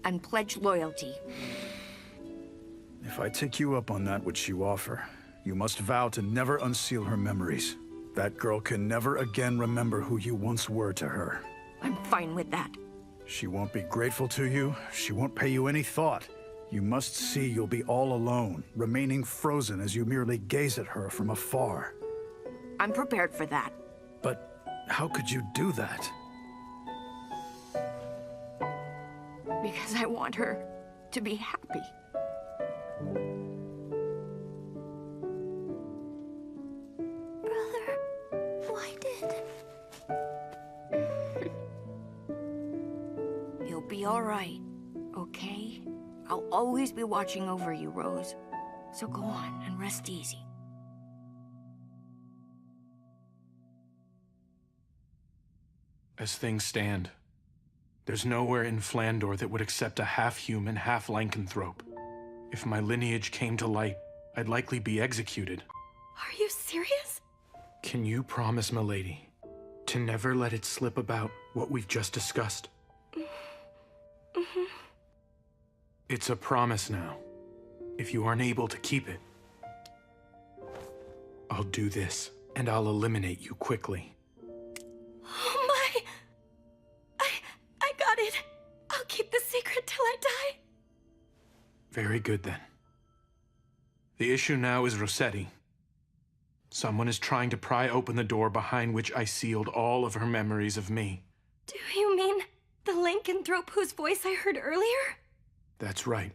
and pledge loyalty. If I take you up on that which you offer, you must vow to never unseal her memories. That girl can never again remember who you once were to her. I'm fine with that. She won't be grateful to you. She won't pay you any thought. You must see you'll be all alone, remaining frozen as you merely gaze at her from afar. I'm prepared for that. But how could you do that? Because I want her to be happy. Brother, why did... You'll be all right, okay? I'll always be watching over you, Rose. So go on and rest easy. As things stand, there's nowhere in Flandor that would accept a half-human, half-lycanthrope. If my lineage came to light, I'd likely be executed. Are you serious? Can you promise, milady, to never let it slip about what we've just discussed? Mm-hmm. It's a promise now. If you aren't able to keep it, I'll do this, and I'll eliminate you quickly. Oh my! I got it. I'll keep the secret till I die. Very good, then. The issue now is Rossetti. Someone is trying to pry open the door behind which I sealed all of her memories of me. Do you mean the lycanthrope whose voice I heard earlier? That's right.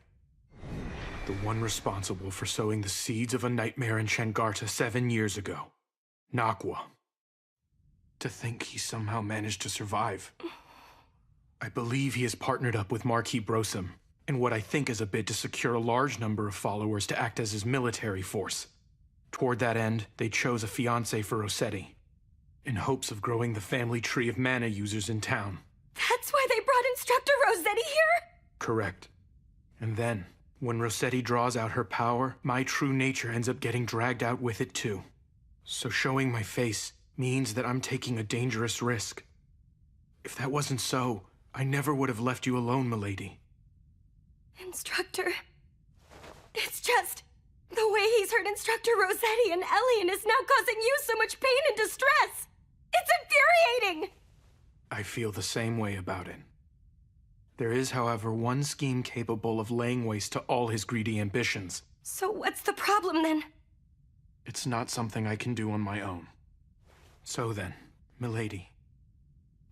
The one responsible for sowing the seeds of a nightmare in Shengarta 7 years ago. Nakwa. To think he somehow managed to survive. I believe he has partnered up with Marquis Brosum in what I think is a bid to secure a large number of followers to act as his military force. Toward that end, they chose a fiancé for Rossetti, in hopes of growing the family tree of mana users in town. That's why they brought Instructor Rossetti here? Correct. And then, when Rossetti draws out her power, my true nature ends up getting dragged out with it too. So showing my face means that I'm taking a dangerous risk. If that wasn't so, I never would have left you alone, milady. Instructor... It's just... the way he's hurt Instructor Rossetti and Elian is now causing you so much pain and distress! It's infuriating! I feel the same way about it. There is, however, one scheme capable of laying waste to all his greedy ambitions. So what's the problem, then? It's not something I can do on my own. So then, milady,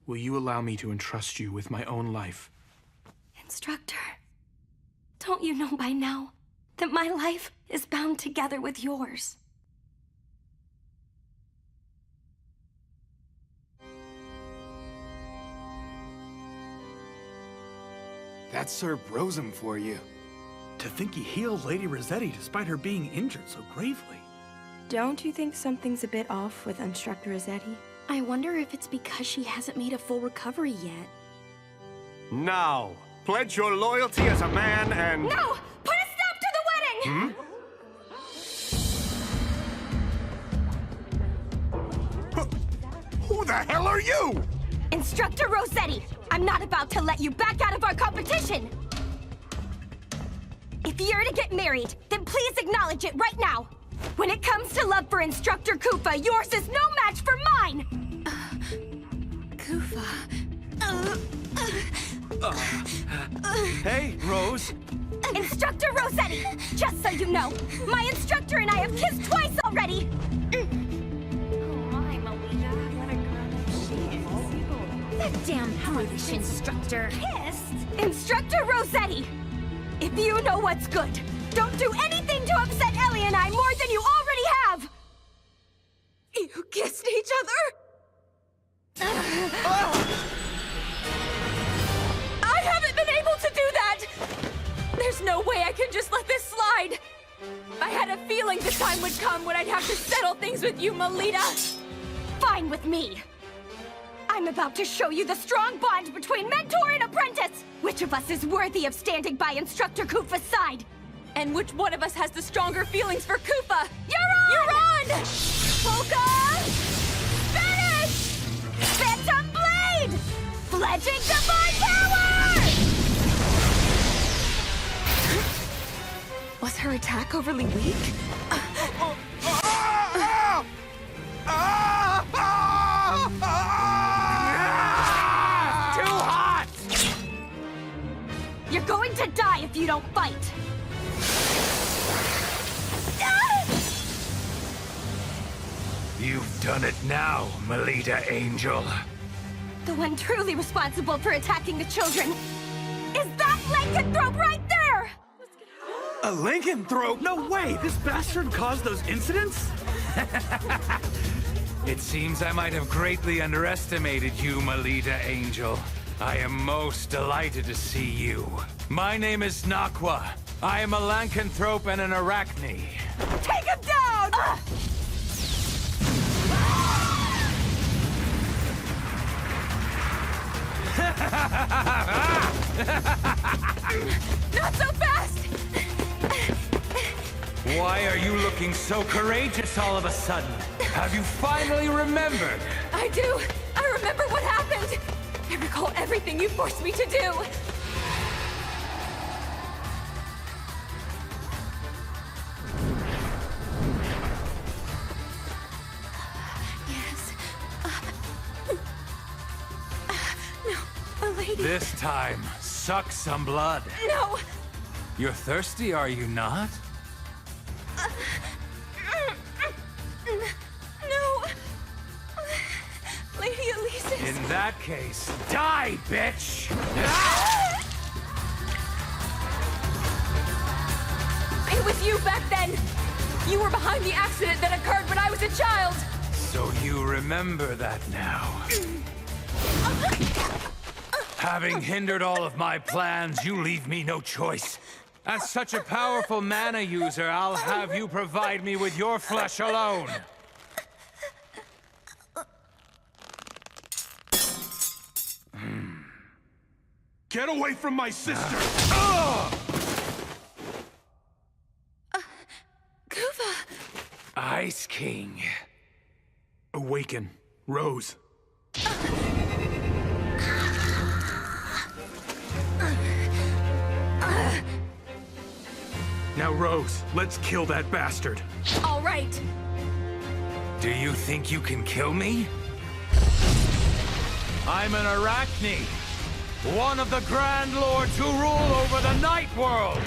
will you allow me to entrust you with my own life? Instructor, don't you know by now that my life is bound together with yours? That's Sir Brosum for you. To think he healed Lady Rossetti despite her being injured so gravely. Don't you think something's a bit off with Instructor Rossetti? I wonder if it's because she hasn't made a full recovery yet. Now, pledge your loyalty as a man and... No! Put a stop to the wedding! Who the hell are you? Instructor Rossetti! I'm not about to let you back out of our competition! If you're to get married, then please acknowledge it right now! When it comes to love for Instructor Koopa, yours is no match for mine! Koopa... Hey, Rose. Instructor Rossetti! Just so you know, my instructor and I have kissed twice already! That damn Polish instructor. Kissed? Instructor Rossetti! If you know what's good, don't do anything to upset Ellie and I more than you already have! You kissed each other? I haven't been able to do that! There's no way I can just let this slide! I had a feeling the time would come when I'd have to settle things with you, Melita! Fine with me! I'm about to show you the strong bond between mentor and apprentice! Which of us is worthy of standing by Instructor Koopa's side? And which one of us has the stronger feelings for Koopa? You're on! Polka! Spanish! Phantom Blade! Pledging Divine Power! Was her attack overly weak? You're going to die if you don't fight! You've done it now, Melita Angel. The one truly responsible for attacking the children is that lycanthrope right there! A lycanthrope? No way! This bastard caused those incidents? It seems I might have greatly underestimated you, Melita Angel. I am most delighted to see you. My name is Nakwa. I am a lycanthrope and an arachne. Take him down! Not so fast! Why are you looking so courageous all of a sudden? Have you finally remembered? I do! I remember what happened! I recall everything you forced me to do! Yes. No, a lady. This time, suck some blood. No! You're thirsty, are you not? No! Lady Elise is... In that case, die, bitch! It was you back then! You were behind the accident that occurred when I was a child! So you remember that now. Having hindered all of my plans, you leave me no choice. As such a powerful mana user, I'll have you provide me with your flesh alone. Get away from my sister! Kuva! Ice King. Awaken, Rose. Now, Rose, let's kill that bastard. All right. Do you think you can kill me? I'm an Arachne, one of the Grand Lords who rule over the Night World.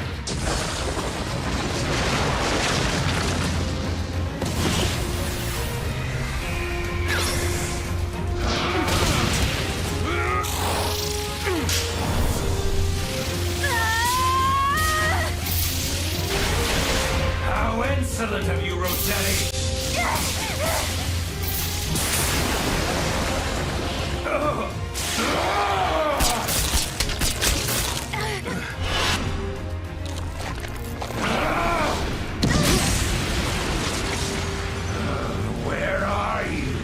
How insolent of you, Rossetti! Where are you?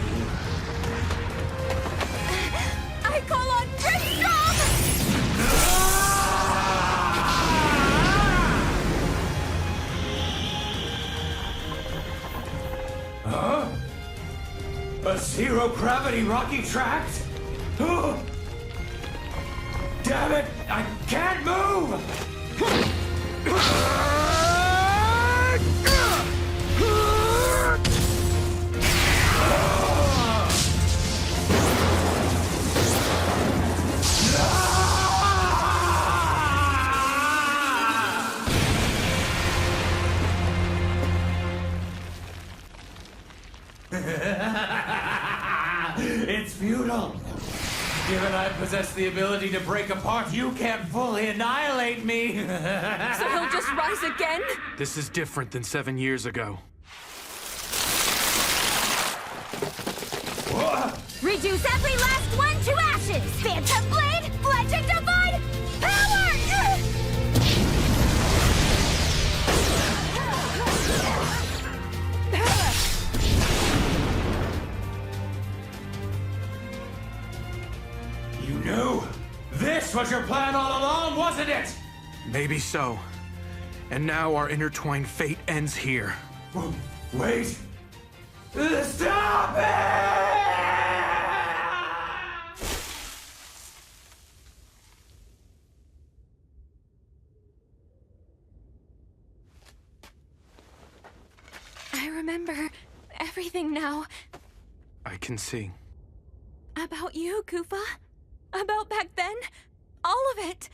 I call on Brimstone! Huh? A zero-gravity rocky tract? Damn it! I can't move! It's futile. Given I possess the ability to break apart, you can't fully annihilate me. So he'll just rise again? This is different than 7 years ago. Reduce every last one to ashes! Phantom Blade, Legend Divine, Power! You knew? This was your plan all along, wasn't it? Maybe so. And now our intertwined fate ends here. Wait! Stop it! I remember everything now. I can see. About you, Kufa. About back then. All of it.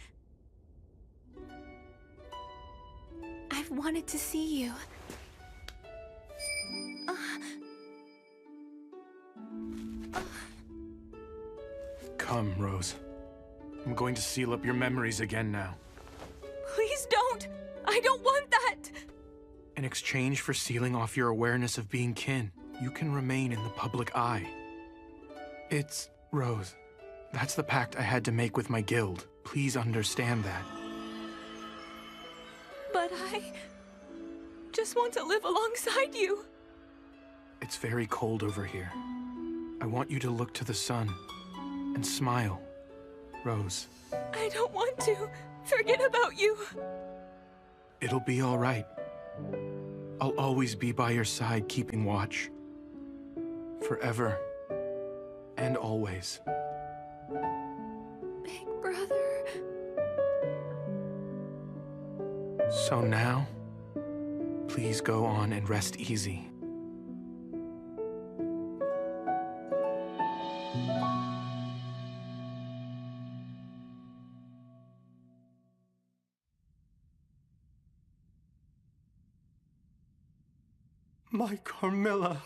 I've wanted to see you. Come, Rose. I'm going to seal up your memories again now. Please don't. I don't want that. In exchange for sealing off your awareness of being kin, you can remain in the public eye. It's... Rose, that's the pact I had to make with my guild. Please understand that. But I just want to live alongside you. It's very cold over here. I want you to look to the sun and smile, Rose. I don't want to forget about you. It'll be all right. I'll always be by your side, keeping watch. Forever and always. Big brother. So now, please go on and rest easy. My Carmilla.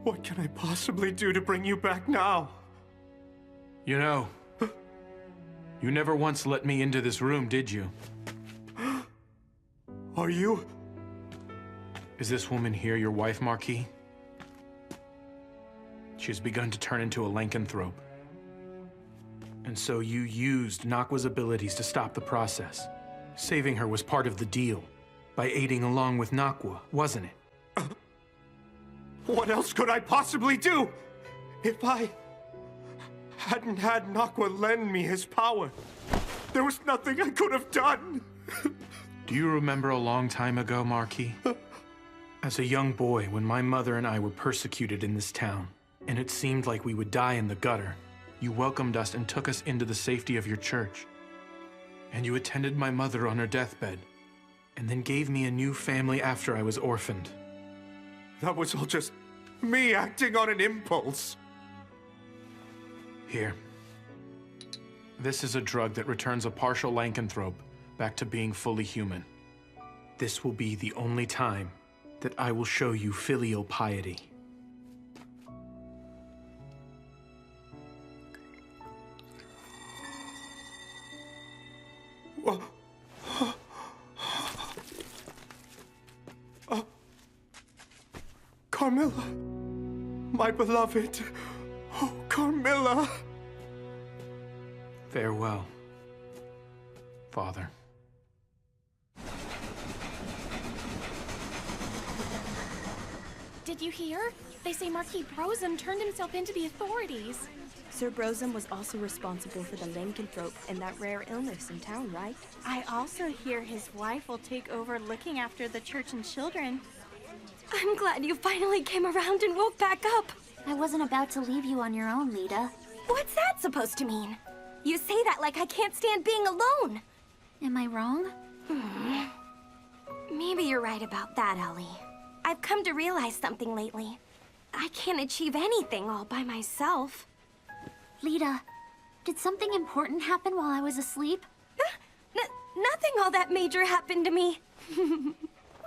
What can I possibly do to bring you back now? You know, you never once let me into this room, did you? Are you? Is this woman here your wife, Marquis? She has begun to turn into a lycanthrope. And so you used Nakwa's abilities to stop the process. Saving her was part of the deal. By aiding along with Nakwa, wasn't it? What else could I possibly do? If I hadn't had Nakwa lend me his power, there was nothing I could have done. Do you remember a long time ago, Marquis? As a young boy, when my mother and I were persecuted in this town, and it seemed like we would die in the gutter, you welcomed us and took us into the safety of your church. And you attended my mother on her deathbed, and then gave me a new family after I was orphaned. That was all just me acting on an impulse. Here. This is a drug that returns a partial lycanthrope back to being fully human. This will be the only time that I will show you filial piety. Carmilla, my beloved. Oh, Carmilla. Farewell, Father. Did you hear? They say Marquis Brosum turned himself into the authorities. Sir Brosum was also responsible for the lycanthrope and that rare illness in town, right? I also hear his wife will take over looking after the church and children. I'm glad you finally came around and woke back up. I wasn't about to leave you on your own, Lita. What's that supposed to mean? You say that like I can't stand being alone. Am I wrong? Maybe you're right about that, Ellie. I've come to realize something lately. I can't achieve anything all by myself. Lita, did something important happen while I was asleep? Nothing all that major happened to me.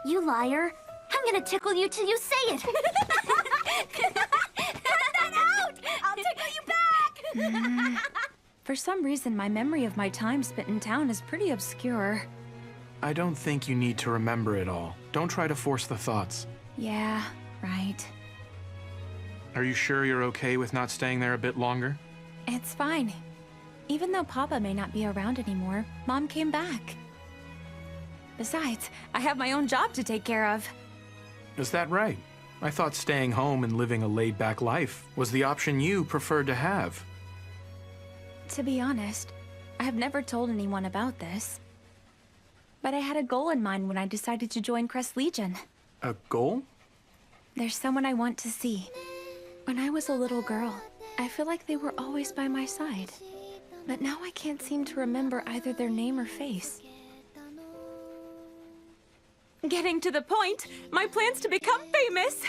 You liar. I'm gonna tickle you till you say it. Cut that out! I'll tickle you back! For some reason, my memory of my time spent in town is pretty obscure. I don't think you need to remember it all. Don't try to force the thoughts. Yeah, right. Are you sure you're okay with not staying there a bit longer? It's fine. Even though Papa may not be around anymore, Mom came back. Besides, I have my own job to take care of. Is that right? I thought staying home and living a laid-back life was the option you preferred to have. To be honest, I have never told anyone about this. But I had a goal in mind when I decided to join Crest Legion. A goal? There's someone I want to see. When I was a little girl, I feel like they were always by my side. But now I can't seem to remember either their name or face. Getting to the point, my plan's to become famous.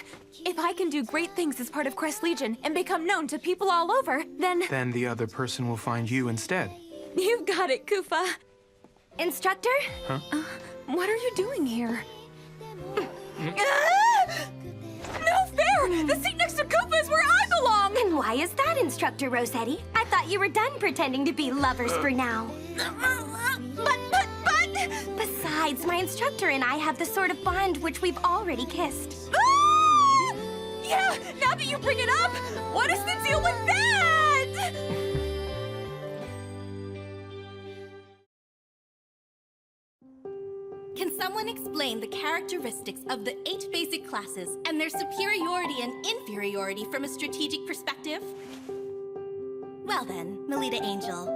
If I can do great things as part of Crest Legion and become known to people all over, then... Then the other person will find you instead. You've got it, Kufa. Instructor? Huh? What are you doing here? No fair! The seat next to Kufa is where I belong! And why is that, Instructor Rossetti? I thought you were done pretending to be lovers for now. But... Besides, my instructor and I have the sort of bond which we've already kissed. Yeah, now that you bring it up, what is the deal with that? Can someone explain the characteristics of the 8 basic classes and their superiority and inferiority from a strategic perspective? Well then, Melita Angel.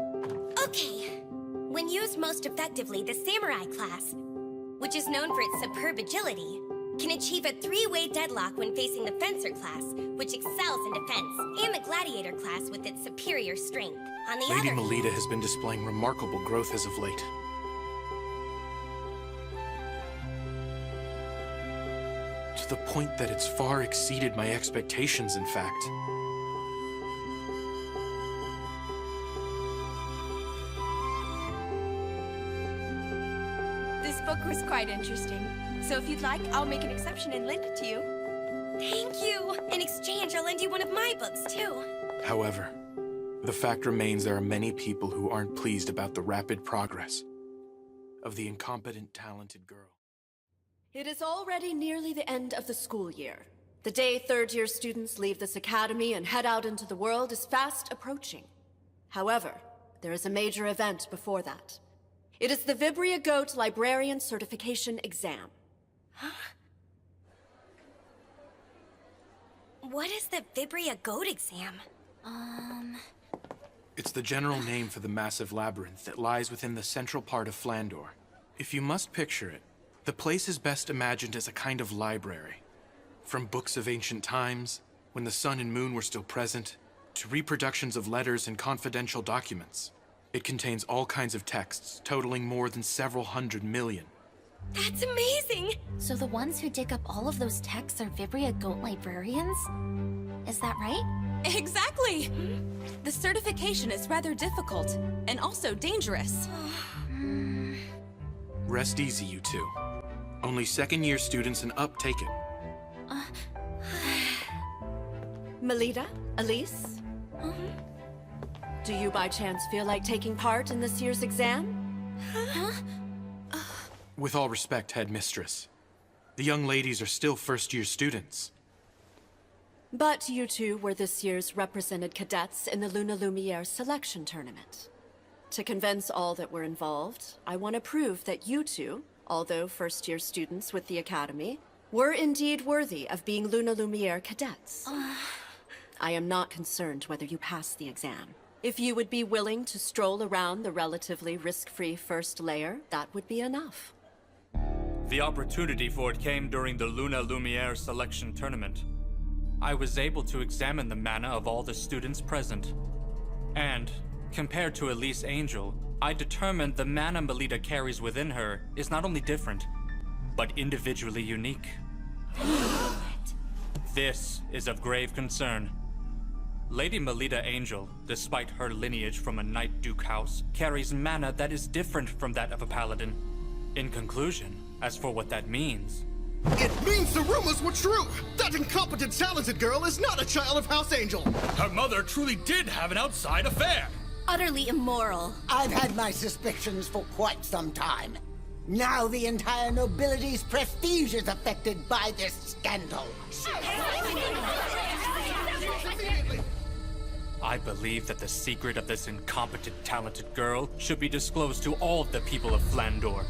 Okay. When used most effectively, the Samurai class, which is known for its superb agility, can achieve a 3-way deadlock when facing the Fencer class, which excels in defense, and the Gladiator class with its superior strength. On the Lady other Melita has been displaying remarkable growth as of late. To the point that it's far exceeded my expectations, in fact. book was quite interesting. So if you'd like, I'll make an exception and lend it to you. Thank you! In exchange, I'll lend you one of my books, too. However, the fact remains there are many people who aren't pleased about the rapid progress of the incompetent, talented girl. It is already nearly the end of the school year. The day third-year students leave this academy and head out into the world is fast approaching. However, there is a major event before that. It is the Vibria Goat Librarian Certification Exam. Huh? What is the Vibria Goat exam? It's the general name for the massive labyrinth that lies within the central part of Flandor. If you must picture it, the place is best imagined as a kind of library. From books of ancient times, when the sun and moon were still present, to reproductions of letters and confidential documents. It contains all kinds of texts, totaling more than several hundred million. That's amazing! So the ones who dig up all of those texts are Vibria Goat librarians? Is that right? Exactly! The certification is rather difficult, and also dangerous. Rest easy, you two. Only second-year students and up take it. Melita? Elise? Do you by chance feel like taking part in this year's exam? With all respect, Headmistress, the young ladies are still first-year students. But you two were this year's represented cadets in the Luna Lumiere selection tournament. To convince all that were involved, I want to prove that you two, although first-year students with the Academy, were indeed worthy of being Luna Lumiere cadets. I am not concerned whether you pass the exam. If you would be willing to stroll around the relatively risk-free first layer, that would be enough. The opportunity for it came during the Luna Lumiere selection tournament. I was able to examine the mana of all the students present. And, compared to Elise Angel, I determined the mana Melita carries within her is not only different, but individually unique. This is of grave concern. Lady Melita Angel, despite her lineage from a Knight Duke house, carries mana that is different from that of a paladin. In conclusion, as for what that means... It means the rumors were true! That incompetent, talented girl is not a child of House Angel! Her mother truly did have an outside affair! Utterly immoral. I've had my suspicions for quite some time. Now the entire nobility's prestige is affected by this scandal. I believe that the secret of this incompetent, talented girl should be disclosed to all of the people of Flandor.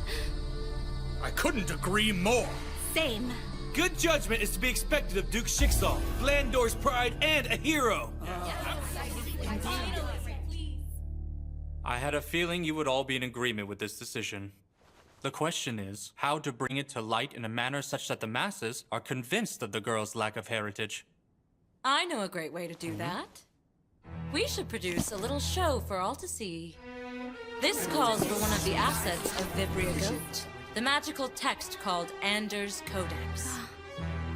I couldn't agree more. Same. Good judgment is to be expected of Duke Schicksal, Flandor's pride and a hero. I had a feeling you would all be in agreement with this decision. The question is, how to bring it to light in a manner such that the masses are convinced of the girl's lack of heritage. I know a great way to do that. We should produce a little show for all to see. This calls for one of the assets of Vibria Goat, the magical text called Anders Codex.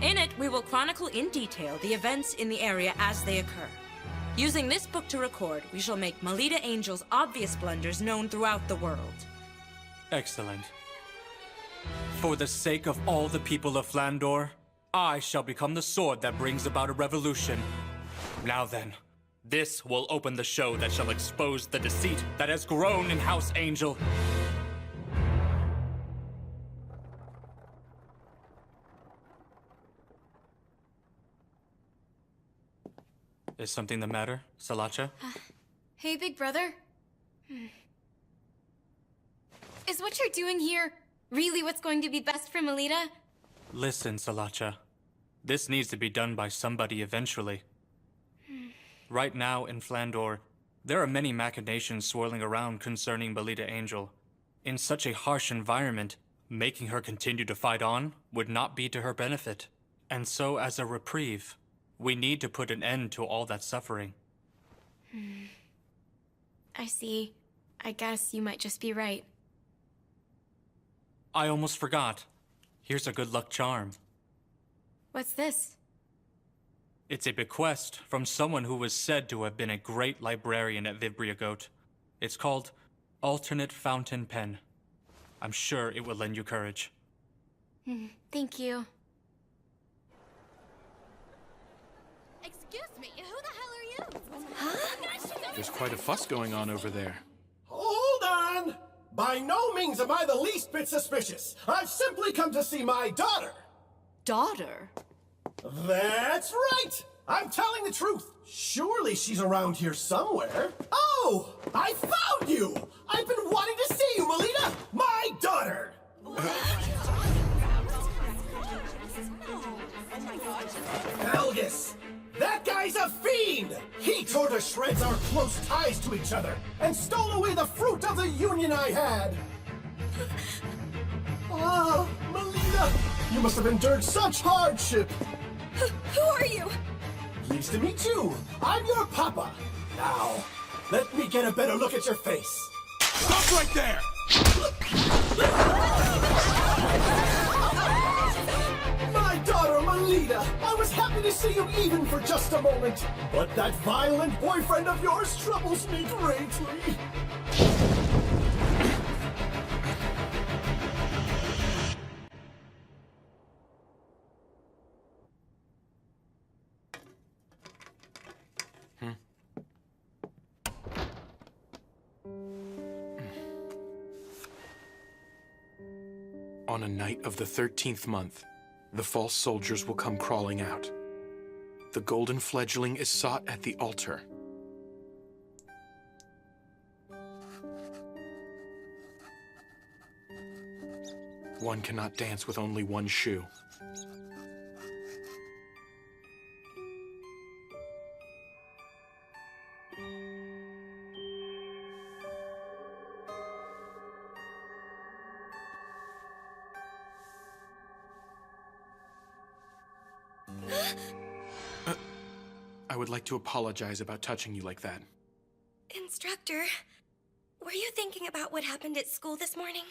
In it, we will chronicle in detail the events in the area as they occur. Using this book to record, we shall make Melita Angel's obvious blunders known throughout the world. Excellent. For the sake of all the people of Flandor, I shall become the sword that brings about a revolution. Now then, this will open the show that shall expose the deceit that has grown in House Angel. Is something the matter, Salacha? Hey, big brother. Is what you're doing here really what's going to be best for Melita? Listen, Salacha. This needs to be done by somebody eventually. Right now in Flandor, there are many machinations swirling around concerning Melita Angel. In such a harsh environment, making her continue to fight on would not be to her benefit. And so, as a reprieve, we need to put an end to all that suffering. I see. I guess you might just be right. I almost forgot. Here's a good luck charm. What's this? It's a bequest from someone who was said to have been a great librarian at Vibria Goat. It's called Alternate Fountain Pen. I'm sure it will lend you courage. Thank you. Excuse me, who the hell are you? There's quite a fuss going on over there. Hold on! By no means am I the least bit suspicious. I've simply come to see my daughter. Daughter? That's right! I'm telling the truth. Surely she's around here somewhere. Oh! I found you! I've been wanting to see you, Melita! My daughter! Helgus! That guy's a fiend! He tore to shreds our close ties to each other and stole away the fruit of the union I had! Ah, Melita! You must have endured such hardship! Who are you? Pleased to meet you! I'm your papa! Now, let me get a better look at your face! Stop right there! My daughter, Melita! I was happy to see you even for just a moment, but that violent boyfriend of yours troubles me greatly. On a night of the 13th month, the false soldiers will come crawling out. The golden fledgling is sought at the altar. One cannot dance with only one shoe. I would like to apologize about touching you like that. Instructor, were you thinking about what happened at school this morning?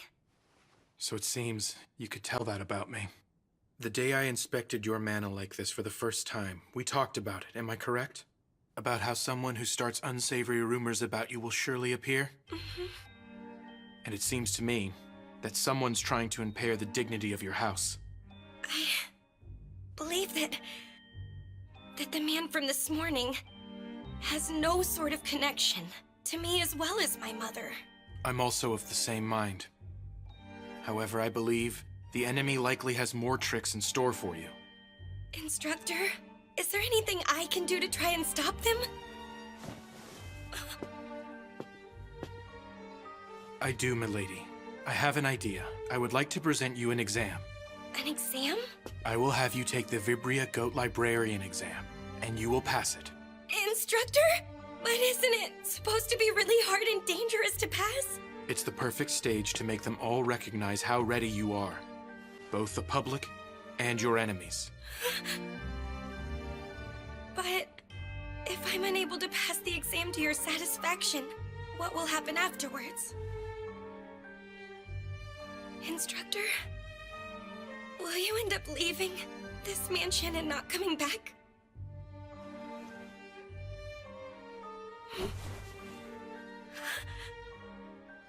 So it seems you could tell that about me. The day I inspected your mana like this for the first time, we talked about it, am I correct? About how someone who starts unsavory rumors about you will surely appear? Mm-hmm. And it seems to me that someone's trying to impair the dignity of your house. I believe that the man from this morning has no sort of connection to me as well as my mother. I'm also of the same mind. However, I believe the enemy likely has more tricks in store for you. Instructor, is there anything I can do to try and stop them? I do, milady. I have an idea. I would like to present you an exam. An exam? I will have you take the Vibria Goat Librarian exam, and you will pass it. Instructor? But isn't it supposed to be really hard and dangerous to pass? It's the perfect stage to make them all recognize how ready you are. Both the public and your enemies. But if I'm unable to pass the exam to your satisfaction, what will happen afterwards? Instructor? Will you end up leaving this mansion and not coming back?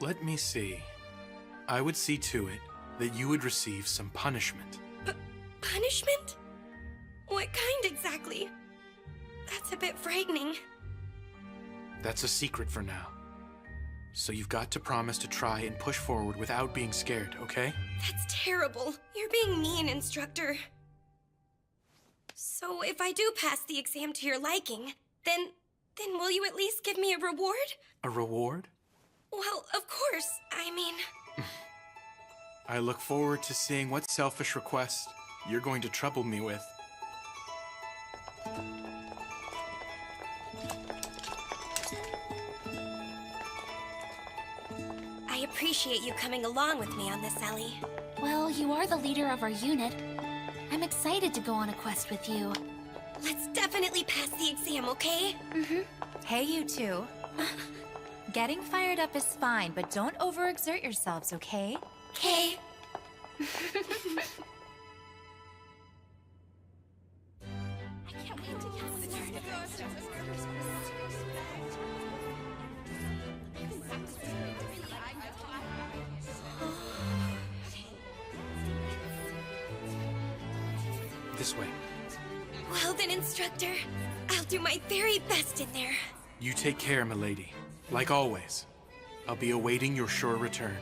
Let me see. I would see to it that you would receive some punishment. Punishment? What kind exactly? That's a bit frightening. That's a secret for now. So you've got to promise to try and push forward without being scared, okay? That's terrible. You're being mean, Instructor. So if I do pass the exam to your liking, then will you at least give me a reward? A reward? Well, of course. I mean... I look forward to seeing what selfish request you're going to trouble me with. I appreciate you coming along with me on this, Ellie. Well, you are the leader of our unit. I'm excited to go on a quest with you. Let's definitely pass the exam, okay? Mm-hmm. Hey, you two. Getting fired up is fine, but don't overexert yourselves, okay? Okay. This way. Well then, Instructor, I'll do my very best in there. You take care, milady. Like always. I'll be awaiting your sure return.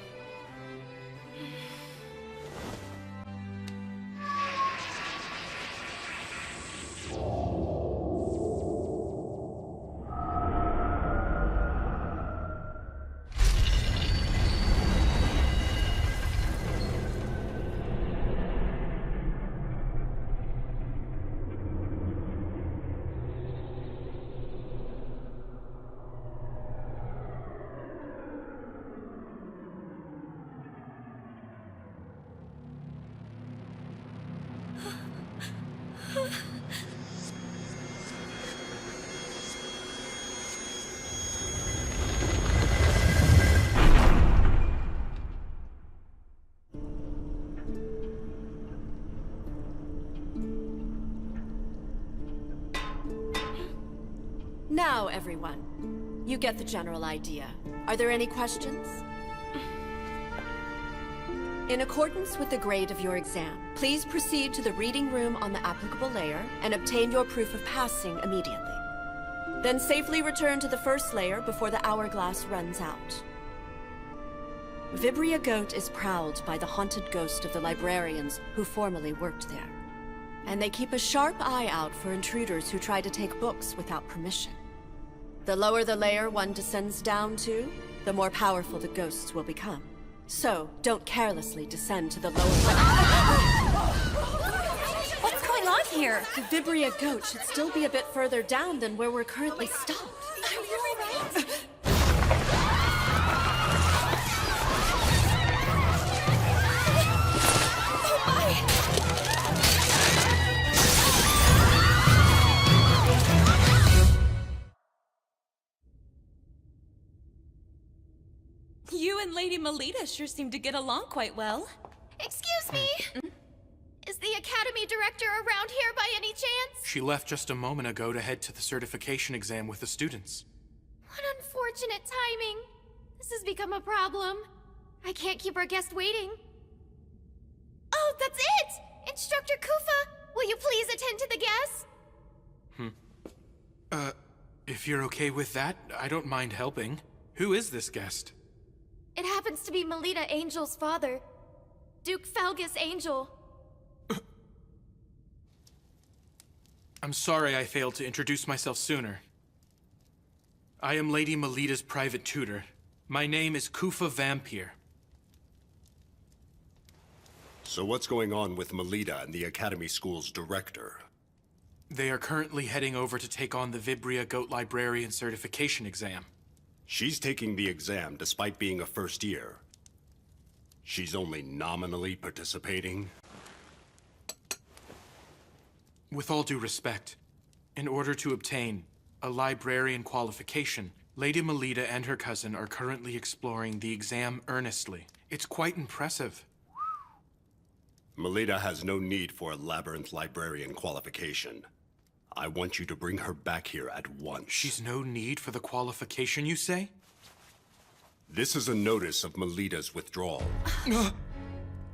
Now, everyone, you get the general idea. Are there any questions? In accordance with the grade of your exam, please proceed to the reading room on the applicable layer and obtain your proof of passing immediately. Then safely return to the first layer before the hourglass runs out. Vibria Goat is prowled by the haunted ghost of the librarians who formerly worked there. And they keep a sharp eye out for intruders who try to take books without permission. The lower the layer one descends down to, the more powerful the ghosts will become. So, don't carelessly descend to the lower What's going on here? The Vibria Goat should still be a bit further down than where we're currently stopped. Are you alright? You and Lady Melita sure seem to get along quite well. Excuse me? Is the Academy Director around here by any chance? She left just a moment ago to head to the certification exam with the students. What unfortunate timing. This has become a problem. I can't keep our guest waiting. Oh, that's it! Instructor Kufa, will you please attend to the guest? If you're okay with that, I don't mind helping. Who is this guest? It happens to be Melita Angel's father, Duke Falgus Angel. I'm sorry I failed to introduce myself sooner. I am Lady Melita's private tutor. My name is Kufa Vampire. So what's going on with Melita and the Academy School's director? They are currently heading over to take on the Vibria Goat Librarian certification exam. She's taking the exam despite being a first year. She's only nominally participating. With all due respect, in order to obtain a librarian qualification, Lady Melita and her cousin are currently exploring the exam earnestly. It's quite impressive. Melita has no need for a labyrinth librarian qualification. I want you to bring her back here at once. She's no need for the qualification, you say? This is a notice of Melita's withdrawal.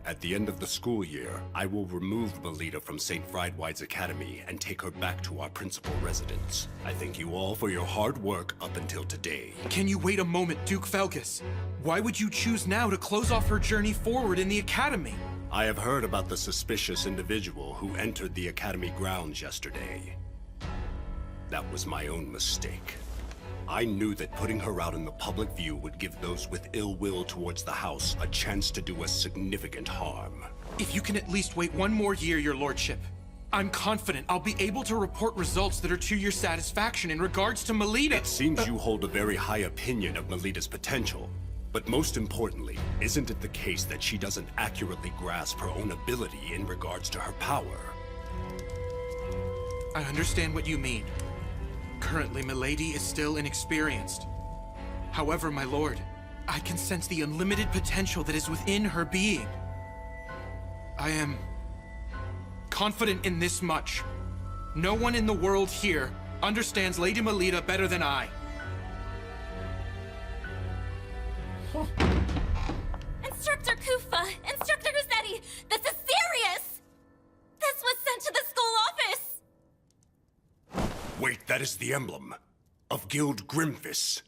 At the end of the school year, I will remove Melita from St. Friedwide's Academy and take her back to our principal residence. I thank you all for your hard work up until today. Can you wait a moment, Duke Falgus? Why would you choose now to close off her journey forward in the Academy? I have heard about the suspicious individual who entered the Academy grounds yesterday. That was my own mistake. I knew that putting her out in the public view would give those with ill will towards the house a chance to do us significant harm. If you can at least wait one more year, your lordship, I'm confident I'll be able to report results that are to your satisfaction in regards to Melita. It seems you hold a very high opinion of Melita's potential. But most importantly, isn't it the case that she doesn't accurately grasp her own ability in regards to her power? I understand what you mean. Currently, Milady is still inexperienced. However, my lord, I can sense the unlimited potential that is within her being. I am confident in this much. No one in the world here understands Lady Melita better than I. Instructor Kufa! Instructor Rossetti! This is serious! This was sent to the school That is the emblem of Guild Grimfist.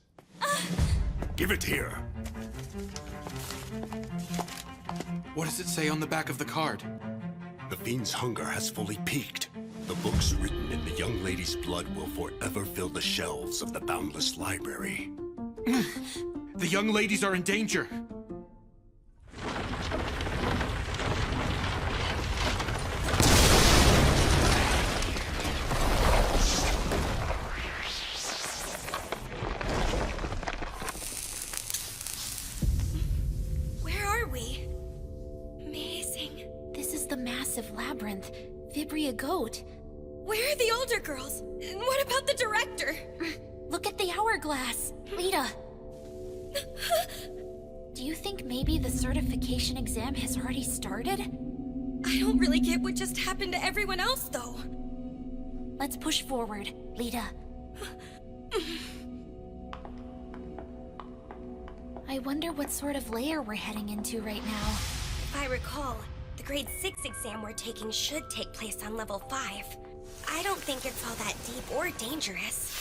Give it here. What does it say on the back of the card? The fiend's hunger has fully peaked. The books written in the young lady's blood will forever fill the shelves of the boundless library. The young ladies are in danger. Where are we? Amazing. This is the massive labyrinth. Vibria Goat. Where are the older girls? And what about the director? Look at the hourglass. Lita. Do you think maybe the certification exam has already started? I don't really get what just happened to everyone else, though. Let's push forward, Lita. I wonder what sort of layer we're heading into right now. If I recall, the grade 6 exam we're taking should take place on level 5. I don't think it's all that deep or dangerous.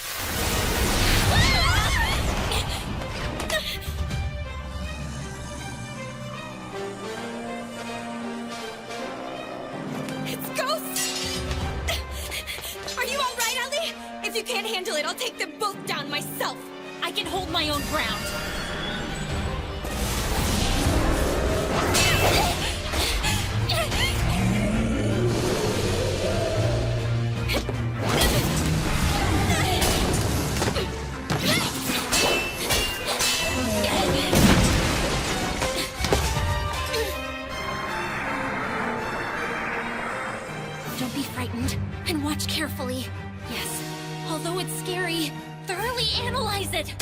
It's ghosts! Are you all right, Ellie? If you can't handle it, I'll take them both down myself. I can hold my own ground. Don't be frightened, and watch carefully. Yes, although it's scary, thoroughly analyze it.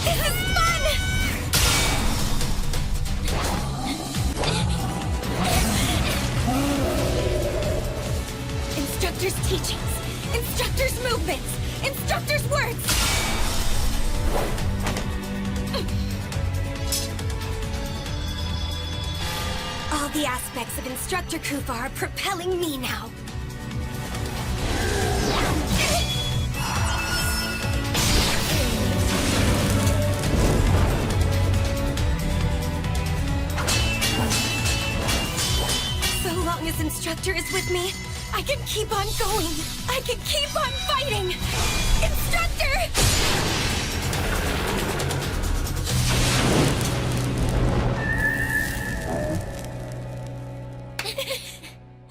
This is fun! Instructor's teachings, instructor's movements, instructor's words. All the aspects of Instructor Kufa are propelling me now. So long as Instructor is with me, I can keep on going. I can keep on fighting. Instructor!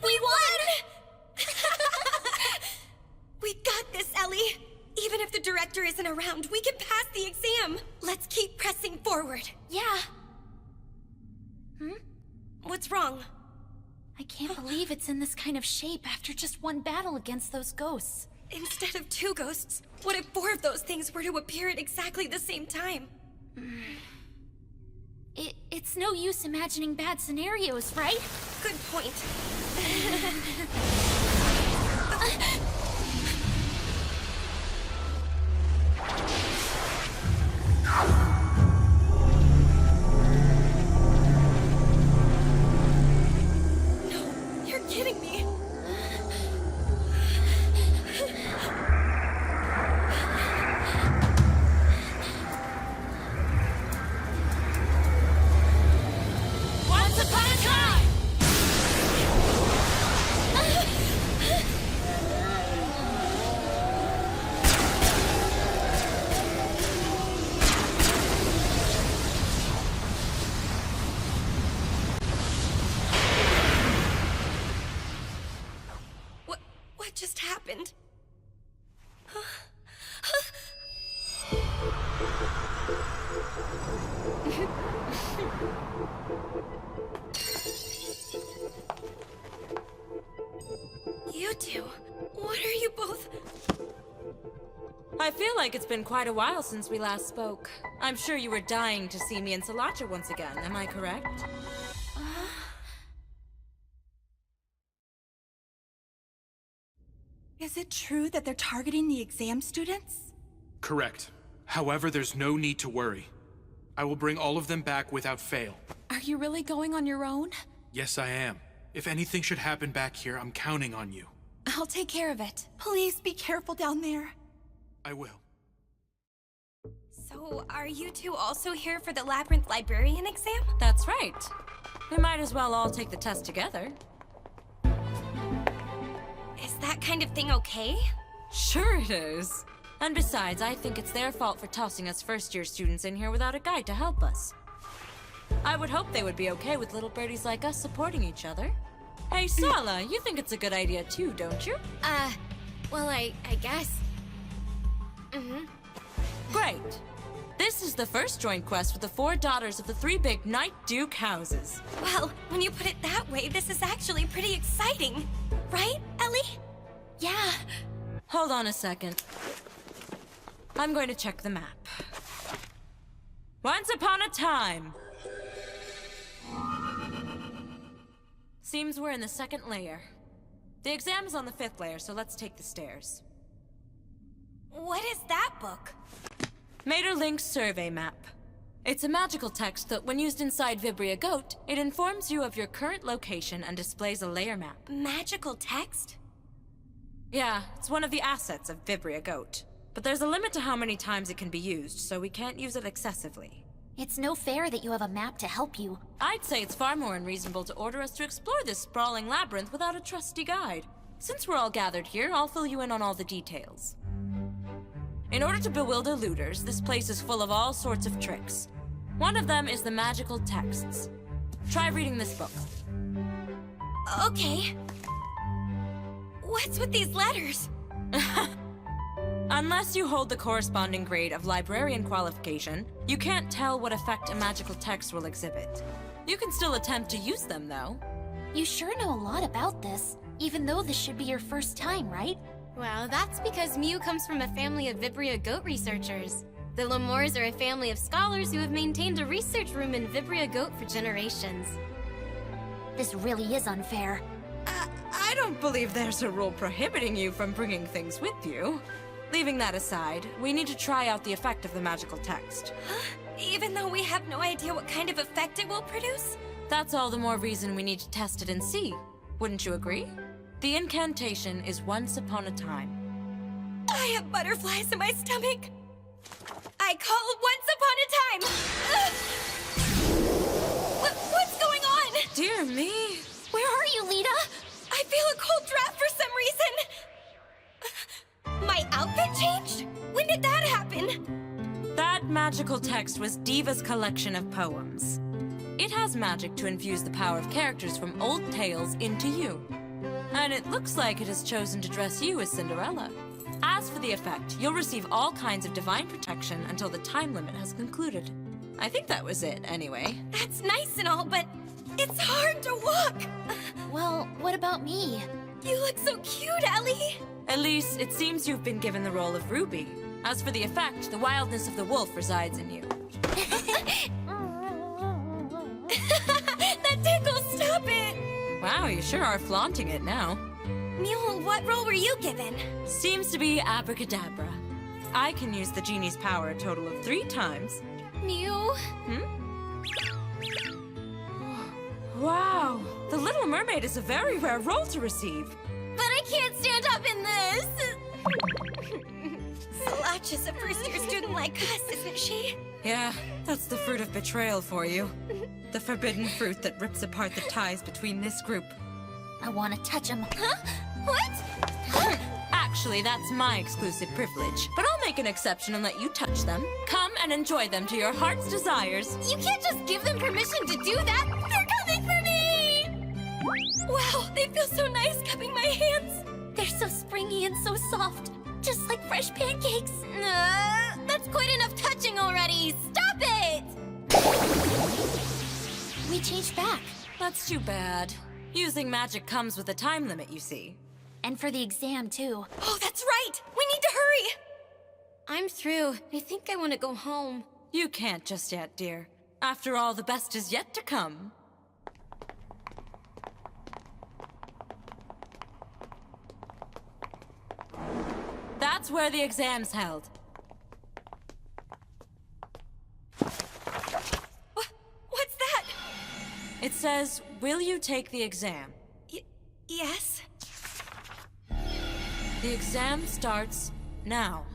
We won! We got this, Ellie. Even if the director isn't around, we can pass the exam. Let's keep pressing forward. Yeah. What's wrong? I can't believe it's in this kind of shape after just one battle against those ghosts. Instead of 2 ghosts, what if 4 of those things were to appear at exactly the same time? It's no use imagining bad scenarios, right? Good point. No, you're kidding me. Once upon a time! What just happened? You two, what are you both? I feel like it's been quite a while since we last spoke. I'm sure you were dying to see me and Salacha once again, am I correct? Is it true that they're targeting the exam students? Correct. However, there's no need to worry. I will bring all of them back without fail. Are you really going on your own? Yes, I am. If anything should happen back here, I'm counting on you. I'll take care of it. Please be careful down there. I will. So, are you two also here for the Labyrinth Librarian exam? That's right. We might as well all take the test together. Is that kind of thing okay? Sure it is. And besides, I think it's their fault for tossing us first-year students in here without a guide to help us. I would hope they would be okay with little birdies like us supporting each other. Hey, Sala, you think it's a good idea too, don't you? Well, I guess. Great. This is the first joint quest with the 4 daughters of the 3 big Knight Duke houses. Well, when you put it that way, this is actually pretty exciting. Right, Ellie? Yeah. Hold on a second. I'm going to check the map. Once upon a time. Seems we're in the 2nd layer. The exam is on the 5th layer, so let's take the stairs. What is that book? Maeterlinck's Survey Map. It's a magical text that, when used inside Vibria Goat, it informs you of your current location and displays a layer map. Magical text? Yeah, it's one of the assets of Vibria Goat. But there's a limit to how many times it can be used, so we can't use it excessively. It's no fair that you have a map to help you. I'd say it's far more unreasonable to order us to explore this sprawling labyrinth without a trusty guide. Since we're all gathered here, I'll fill you in on all the details. In order to bewilder looters, this place is full of all sorts of tricks. One of them is the magical texts. Try reading this book. Okay. What's with these letters? Unless you hold the corresponding grade of librarian qualification, you can't tell what effect a magical text will exhibit. You can still attempt to use them, though. You sure know a lot about this, even though this should be your first time, right? Well, that's because Mew comes from a family of Vibria Goat researchers. The Lemures are a family of scholars who have maintained a research room in Vibria Goat for generations. This really is unfair. I don't believe there's a rule prohibiting you from bringing things with you. Leaving that aside, we need to try out the effect of the magical text. Even though we have no idea what kind of effect it will produce? That's all the more reason we need to test it and see. Wouldn't you agree? The incantation is once upon a time. I have butterflies in my stomach. I call once upon a time. What's going on? Dear me. Where are you, Lita? I feel a cold draft for some reason. My outfit changed? When did that happen? That magical text was Diva's collection of poems. It has magic to infuse the power of characters from old tales into you. And it looks like it has chosen to dress you as Cinderella. As for the effect, you'll receive all kinds of divine protection until the time limit has concluded. I think that was it, anyway. That's nice and all, but it's hard to walk. Well, what about me? You look so cute, Ellie. Elise, it seems you've been given the role of Ruby. As for the effect, the wildness of the wolf resides in you. That tickles, stop it! Wow, you sure are flaunting it now. Mew, what role were you given? Seems to be abracadabra. I can use the genie's power a total of 3 times. Mew? Wow, the Little Mermaid is a very rare role to receive. But I can't stand up in this! Solacha's a first-year student like us, isn't she? Yeah, that's the fruit of betrayal for you. The forbidden fruit that rips apart the ties between this group. I want to touch him. Huh? What? Actually, that's my exclusive privilege. But I'll make an exception and let you touch them. Come and enjoy them to your heart's desires. You can't just give them permission to do that! They're coming for me! Wow, they feel so nice cupping my hands. They're so springy and so soft, just like fresh pancakes. That's quite enough touching already! Stop it! We changed back. That's too bad. Using magic comes with a time limit, you see. And for the exam, too. Oh, that's right! We need to hurry! I'm through. I think I want to go home. You can't just yet, dear. After all, the best is yet to come. That's where the exam's held. What's that? It says, will you take the exam? Yes? The exam starts now.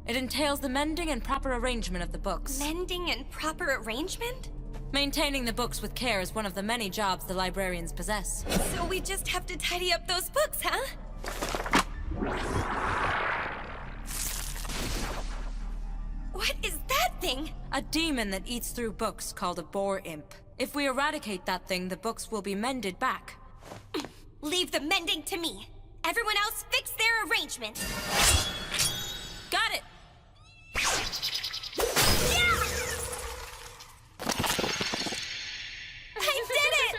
It entails the mending and proper arrangement of the books. Mending and proper arrangement? Maintaining the books with care is one of the many jobs the librarians possess. So we just have to tidy up those books, huh? What is that thing? A demon that eats through books called a boar imp. If we eradicate that thing, the books will be mended back. Leave the mending to me. Everyone else fix their arrangements. Got it! Yeah! I did it!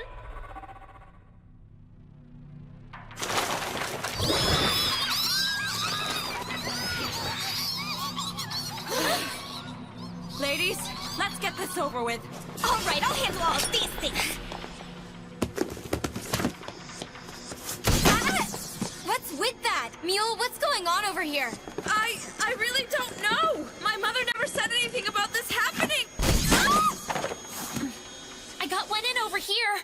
Ladies, let's get this over with. All right, I'll handle all of these things. What's with that? Mule, what's going on over here? I really don't know. My mother never said anything about this happening. I got one in over here.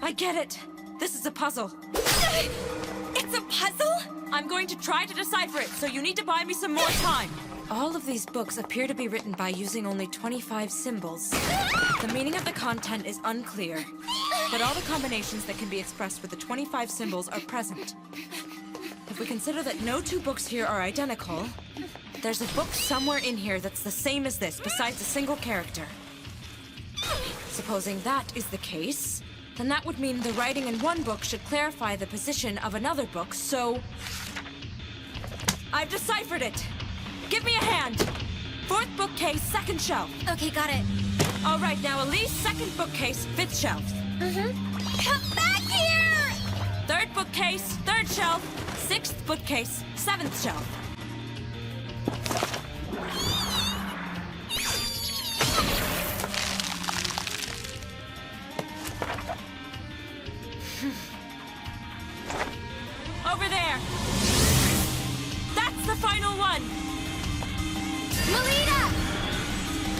I get it. This is a puzzle. It's a puzzle? I'm going to try to decipher it, so you need to buy me some more time. All of these books appear to be written by using only 25 symbols. The meaning of the content is unclear, but all the combinations that can be expressed with the 25 symbols are present. If we consider that no two books here are identical, there's a book somewhere in here that's the same as this, besides a single character. Supposing that is the case, then that would mean the writing in one book should clarify the position of another book, so... I've deciphered it! Give me a hand! 4th bookcase, 2nd shelf. Okay, got it. All right, now Elise, 2nd bookcase, 5th shelf. Come back here! 3rd bookcase, 3rd shelf. 6th bookcase, 7th shelf. Over there! That's the final one! Melita!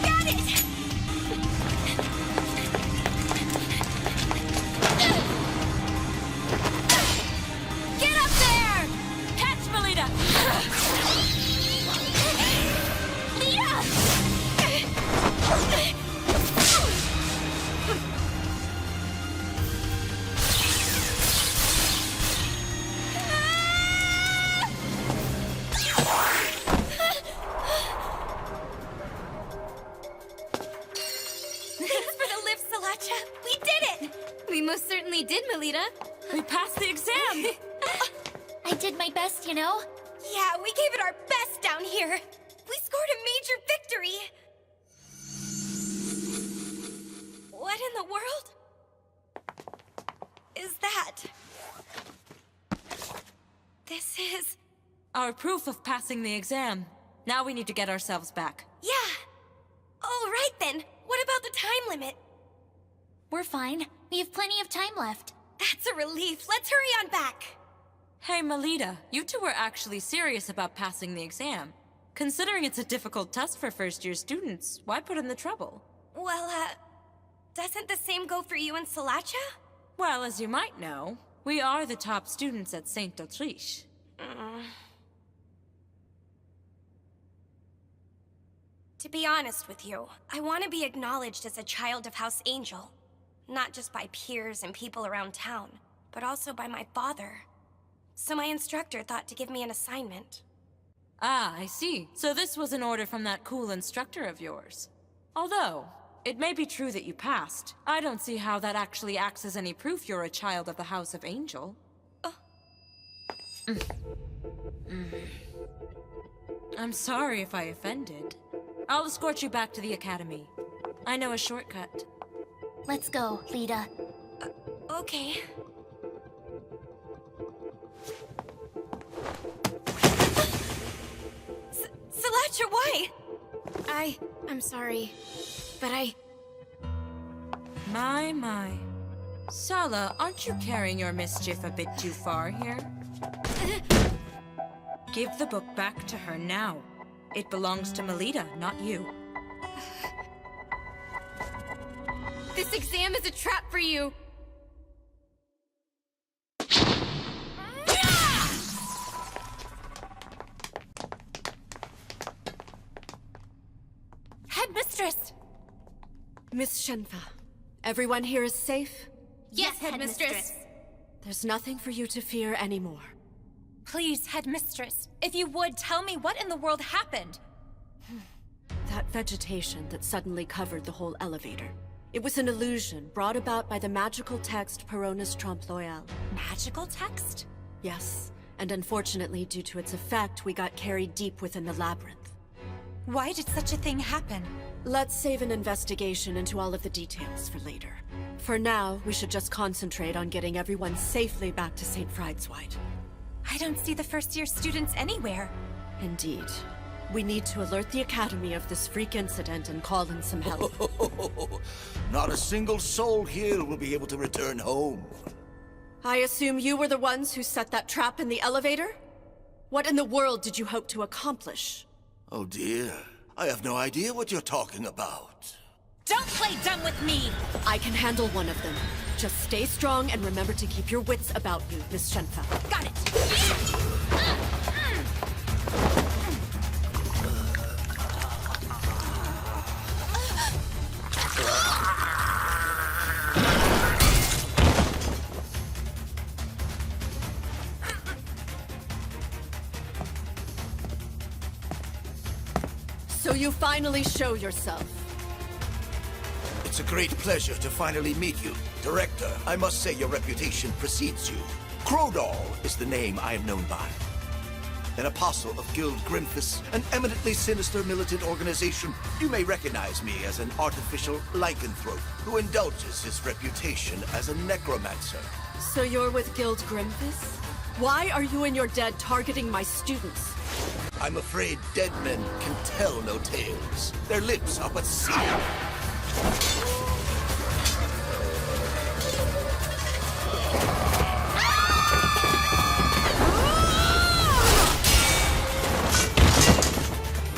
Got it! Get up there! Catch Melita! Lita! Thanks for the lift, Salacha. We did it! We most certainly did, Melita. We passed the exam! I did my best, you know? Yeah, we gave it our best down here. We scored a major victory. What in the world is that? This is... Our proof of passing the exam. Now we need to get ourselves back. Yeah. All right then. What about the time limit? We're fine. We have plenty of time left. That's a relief. Let's hurry on back. Hey, Melita, you two were actually serious about passing the exam. Considering it's a difficult test for first-year students, why put in the trouble? Well, doesn't the same go for you and Salacha? Well, as you might know, we are the top students at Saint Autriche. To be honest with you, I want to be acknowledged as a child of House Angel. Not just by peers and people around town, but also by my father. So my instructor thought to give me an assignment. Ah, I see. So this was an order from that cool instructor of yours. Although, it may be true that you passed. I don't see how that actually acts as any proof you're a child of the House of Angel. I'm sorry if I offended. I'll escort you back to the academy. I know a shortcut. Let's go, Lita. Okay. Salacha, why? I'm sorry, but My. Sala, aren't you carrying your mischief a bit too far here? Give the book back to her now. It belongs to Melita, not you. This exam is a trap for you. Headmistress! Miss Shenfa, everyone here is safe? Yes, Headmistress. There's nothing for you to fear anymore. Please, Headmistress, if you would, tell me what in the world happened. That vegetation that suddenly covered the whole elevator. It was an illusion brought about by the magical text Perona's Trompe L'Oeil. Magical text? Yes, and unfortunately, due to its effect, we got carried deep within the labyrinth. Why did such a thing happen? Let's save an investigation into all of the details for later. For now, we should just concentrate on getting everyone safely back to St. Fride's-Wide. I don't see the first-year students anywhere. Indeed. We need to alert the Academy of this freak incident and call in some help. Not a single soul here will be able to return home. I assume you were the ones who set that trap in the elevator? What in the world did you hope to accomplish? Oh dear. I have no idea what you're talking about. Don't play dumb with me! I can handle one of them. Just stay strong and remember to keep your wits about you, Miss Shenfa. Got it! So you finally show yourself. It's a great pleasure to finally meet you. Director, I must say your reputation precedes you. Crowdall is the name I am known by. An apostle of Guild Grimphus, an eminently sinister militant organization, you may recognize me as an artificial lycanthrope who indulges his reputation as a necromancer. So you're with Guild Grimphus? Why are you and your dead targeting my students? I'm afraid dead men can tell no tales. Their lips are but sealed.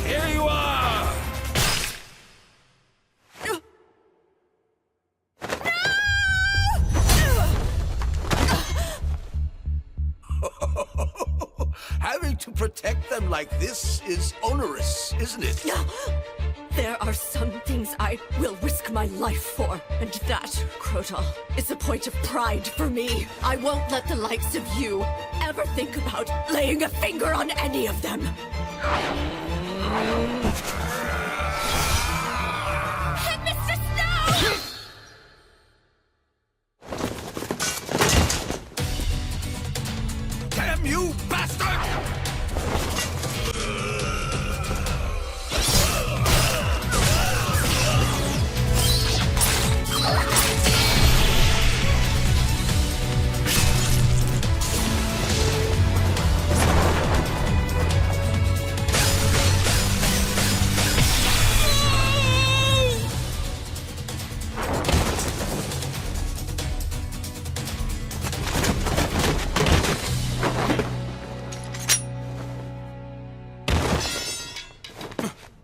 Here you are! Having to protect them like this is onerous, isn't it? There are some things I will risk my life for, and that, Crowdall, is a point of pride for me. I won't let the likes of you ever think about laying a finger on any of them. Headmistress, no! Damn you, bastard!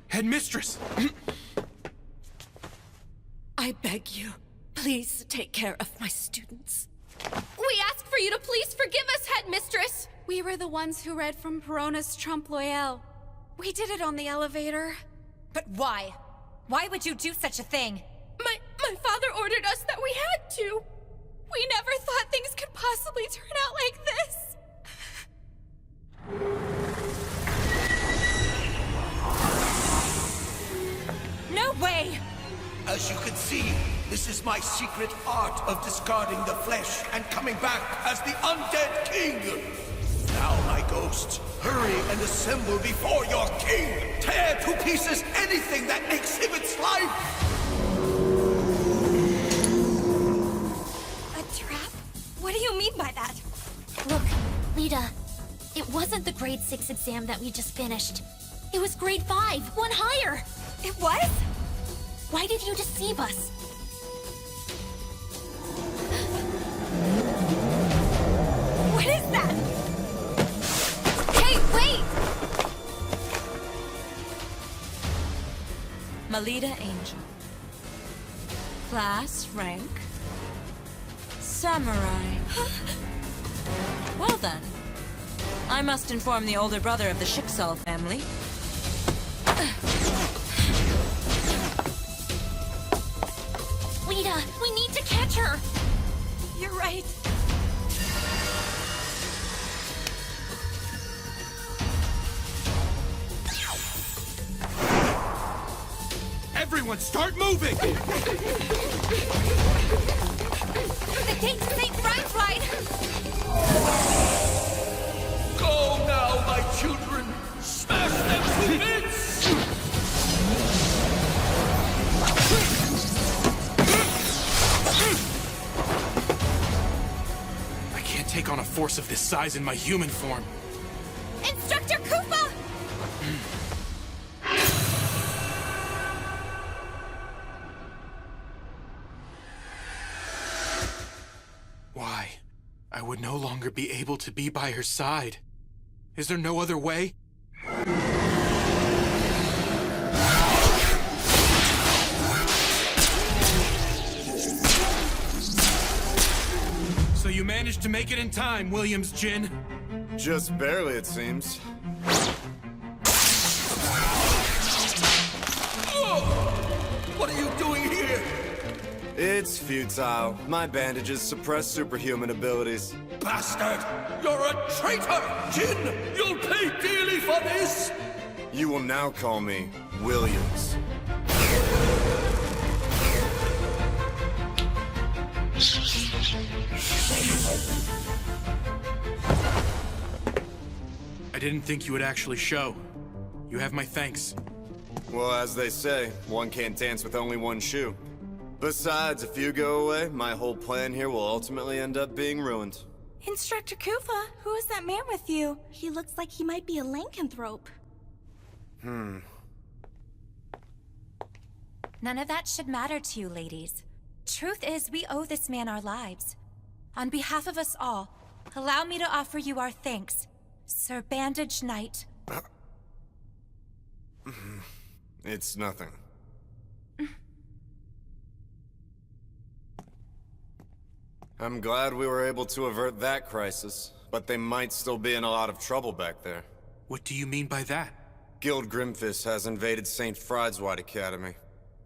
Headmistress! I beg you, please take care of my students. We ask for you to please forgive us, Headmistress! We were the ones who read from Perona's Trompe L'Oeil. We did it on the elevator. But why? Why would you do such a thing? My father ordered us that we had to. We never thought things could possibly turn out like this. No way! As you can see, this is my secret art of discarding the flesh and coming back as the undead king. Now, my ghost, hurry and assemble before your king. Tear to pieces anything that exhibits life. A trap? What do you mean by that? Look, Lita, it wasn't the grade 6 exam that we just finished. It was grade 5, one higher. It was? Why did you deceive us? What is that? Hey, wait! Melita Angel. Class, rank, samurai. Well then, I must inform the older brother of the Schicksal family. Lita, we need to catch her! You're right. Everyone, start moving! The gate to St. Frankwide! Go now, my children! Smash them to bits! I can't take on a force of this size in my human form. Instructor Koopa! Why? I would no longer be able to be by her side. Is there no other way? So you managed to make it in time, Williams Jin. Just barely, it seems. What are you doing here? It's futile. My bandages suppress superhuman abilities. Bastard! You're a traitor! Jin, you'll pay dearly for this! You will now call me Williams. I didn't think you would actually show. You have my thanks. Well, as they say, one can't dance with only one shoe. Besides, if you go away, my whole plan here will ultimately end up being ruined. Instructor Koopa, who is that man with you? He looks like he might be a lycanthrope. None of that should matter to you, ladies. Truth is, we owe this man our lives. On behalf of us all, allow me to offer you our thanks, Sir Bandage Knight. It's nothing. I'm glad we were able to avert that crisis, but they might still be in a lot of trouble back there. What do you mean by that? Guild Grimfist has invaded St. Friedwide Academy.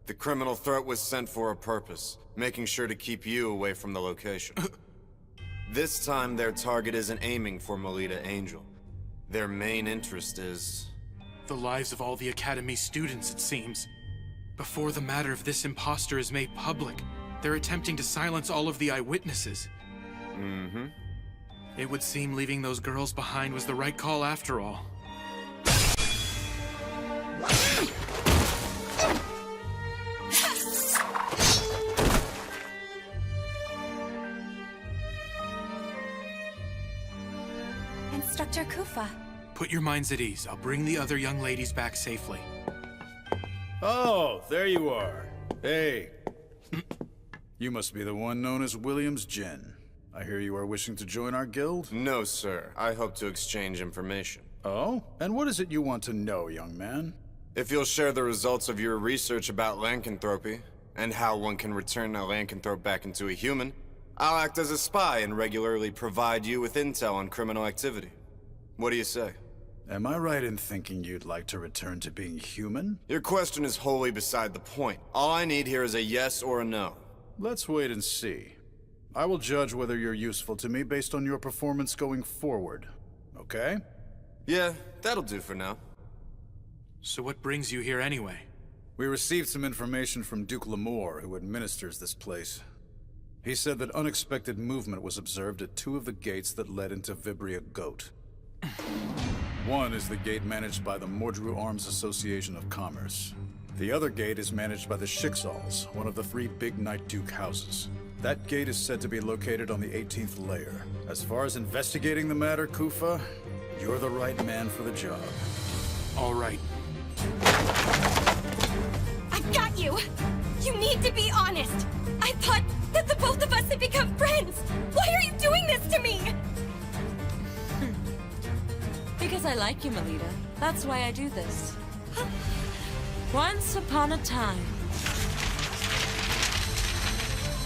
The criminal threat was sent for a purpose, making sure to keep you away from the location. This time, their target isn't aiming for Melita Angel. Their main interest is... the lives of all the Academy students, it seems. Before the matter of this imposter is made public, they're attempting to silence all of the eyewitnesses. Mm-hmm. It would seem leaving those girls behind was the right call after all. Instructor Koopa. Put your minds at ease. I'll bring the other young ladies back safely. Oh, there you are. Hey. You must be the one known as Williams Jin. I hear you are wishing to join our guild? No, sir. I hope to exchange information. Oh? And what is it you want to know, young man? If you'll share the results of your research about lycanthropy, and how one can return a lycanthrope back into a human, I'll act as a spy and regularly provide you with intel on criminal activity. What do you say? Am I right in thinking you'd like to return to being human? Your question is wholly beside the point. All I need here is a yes or a no. Let's wait and see. I will judge whether you're useful to me based on your performance going forward. Okay? Yeah, that'll do for now. So what brings you here anyway? We received some information from Duke Lamore, who administers this place. He said that unexpected movement was observed at 2 of the gates that led into Vibria Goat. One is the gate managed by the Mordru Arms Association of Commerce. The other gate is managed by the Schicksals, one of the 3 big Night Duke houses. That gate is said to be located on the 18th layer. As far as investigating the matter, Kufa, you're the right man for the job. All right. I've got you! You need to be honest! I thought that the both of us had become friends! Why are you doing this to me? Because I like you, Melita. That's why I do this. Once upon a time.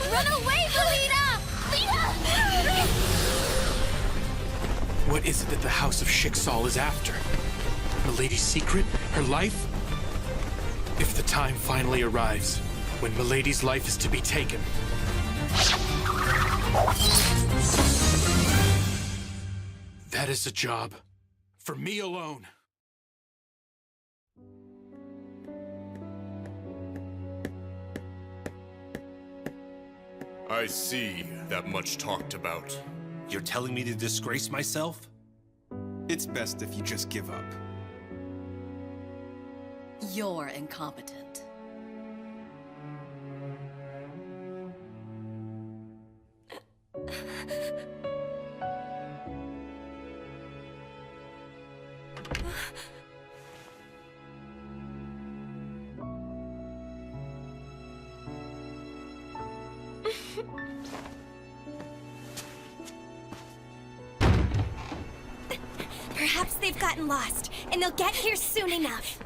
Run away, Melita! Lita! What is it that the House of Schicksal is after? The lady's secret? Her life? If the time finally arrives, when Milady's life is to be taken. That is a job for me alone. I see that much talked about. You're telling me to disgrace myself? It's best if you just give up. You're incompetent. Perhaps they've gotten lost, and they'll get here soon enough.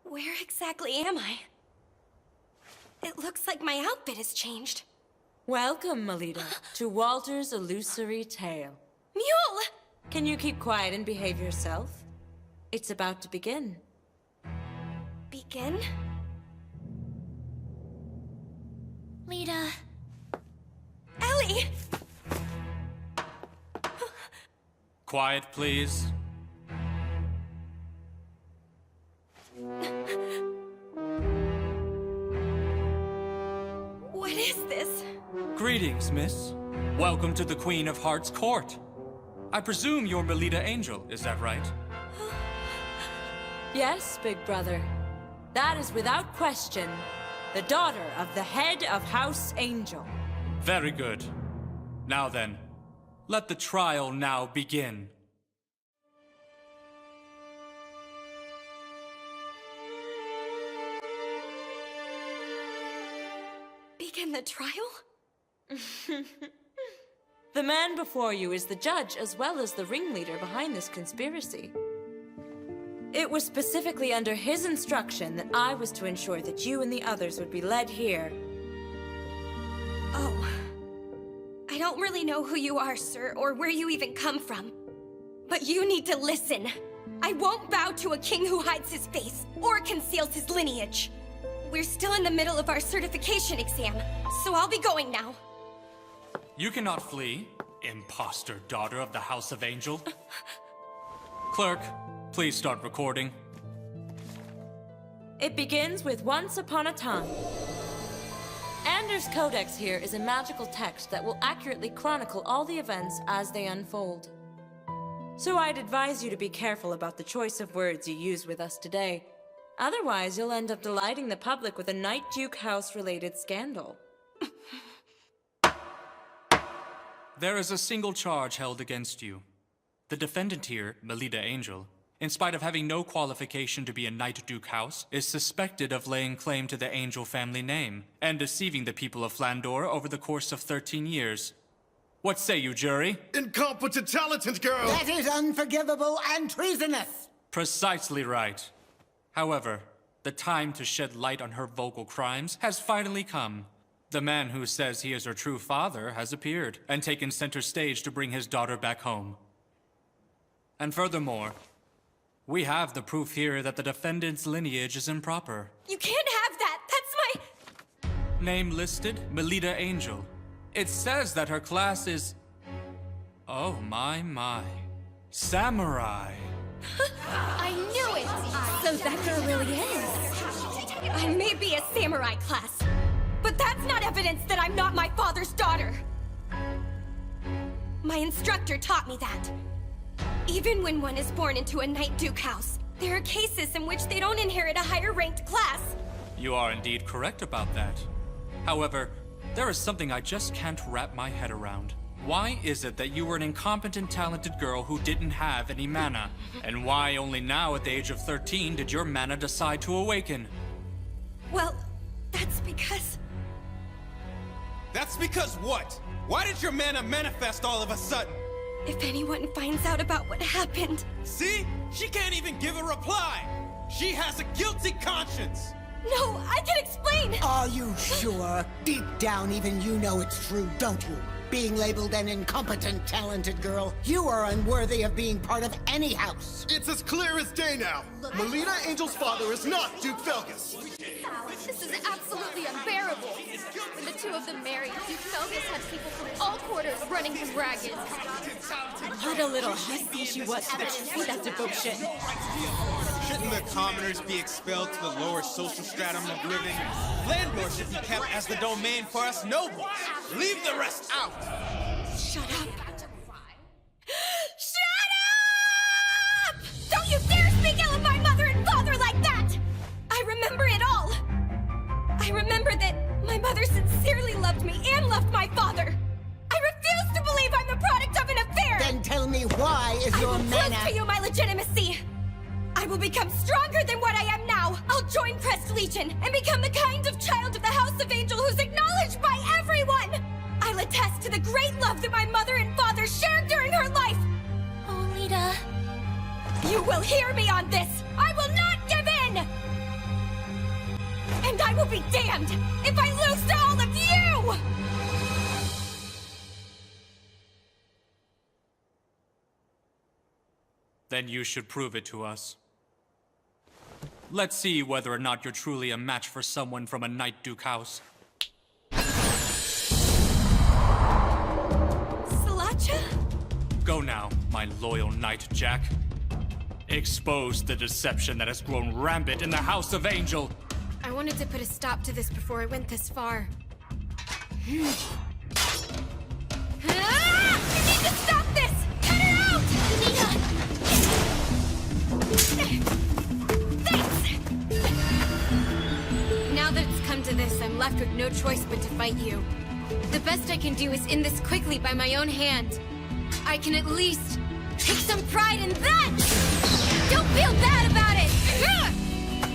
Where exactly am I? It looks like my outfit has changed. Welcome, Melita, to Walter's Illusory Tale. Mule! Can you keep quiet and behave yourself? It's about to begin. Begin? Lita. Ellie! Quiet, please. What is this? Greetings, miss. Welcome to the Queen of Hearts court. I presume you're Melita Angel, is that right? Yes, big brother. That is without question the daughter of the head of House Angel. Very good. Now then, let the trial now begin. Begin the trial? The man before you is the judge as well as the ringleader behind this conspiracy. It was specifically under his instruction that I was to ensure that you and the others would be led here. Oh. I don't really know who you are, sir, or where you even come from. But you need to listen. I won't bow to a king who hides his face or conceals his lineage. We're still in the middle of our certification exam, so I'll be going now. You cannot flee, imposter daughter of the House of Angel. Clerk, please start recording. It begins with once upon a time. Anders' Codex here is a magical text that will accurately chronicle all the events as they unfold. So I'd advise you to be careful about the choice of words you use with us today. Otherwise, you'll end up delighting the public with a Night Duke House-related scandal. There is a single charge held against you. The defendant here, Melita Angel, in spite of having no qualification to be a Night Duke House, is suspected of laying claim to the Angel family name and deceiving the people of Flandor over the course of 13 years. What say you, jury? Incompetent, talented girl! That is unforgivable and treasonous! Precisely right. However, the time to shed light on her vocal crimes has finally come. The man who says he is her true father has appeared and taken center stage to bring his daughter back home. And furthermore, we have the proof here that the defendant's lineage is improper. You can't have that! That's my... Name listed, Melita Angel. It says that her class is... Oh my. Samurai. I knew it! So that girl really is. I may be a samurai class, but that's not evidence that I'm not my father's daughter. My instructor taught me that. Even when one is born into a Night Duke house, there are cases in which they don't inherit a higher ranked class. You are indeed correct about that. However, there is something I just can't wrap my head around. Why is it that you were an incompetent, talented girl who didn't have any mana? And why only now at the age of 13 did your mana decide to awaken? Well, that's because... That's because what? Why did your mana manifest all of a sudden? If anyone finds out about what happened... See? She can't even give a reply! She has a guilty conscience! No, I can explain! Are you sure? Deep down, even you know it's true, don't you? Being labeled an incompetent, talented girl, you are unworthy of being part of any house. It's as clear as day now. Melina Angel's father is not Duke Felgus. This is absolutely unbearable. When the two of them married, Duke Felgus had people from all quarters running him ragged. What a little hussy she was to see that devotion. Shouldn't the commoners be expelled to the lower social stratum of living? Flandor should be kept as the domain for us nobles. Leave the rest out! Shut up! Shut up! Don't you dare speak ill of my mother and father like that! I remember it all. I remember that my mother sincerely loved me and loved my father. I refuse to believe I'm the product of an affair! Then tell me why is your I will mana... prove to you my legitimacy! I will become stronger than what I am now! I'll join Crest Legion and become the kind of child of the House of Angel who's acknowledged by everyone! I'll attest to the great love that my mother and father shared during her life! Oh, Lita. You will hear me on this! I will not give in! And I will be damned if I lose to all of you! Then you should prove it to us. Let's see whether or not you're truly a match for someone from a Night Duke house. Salacha? Go now, my loyal knight, Jack. Expose the deception that has grown rampant in the House of Angel. I wanted to put a stop to this before I went this far. You need to stop this! Cut it out! Now that it's come to this, I'm left with no choice but to fight you. The best I can do is end this quickly by my own hand. I can at least take some pride in that! Don't feel bad about it!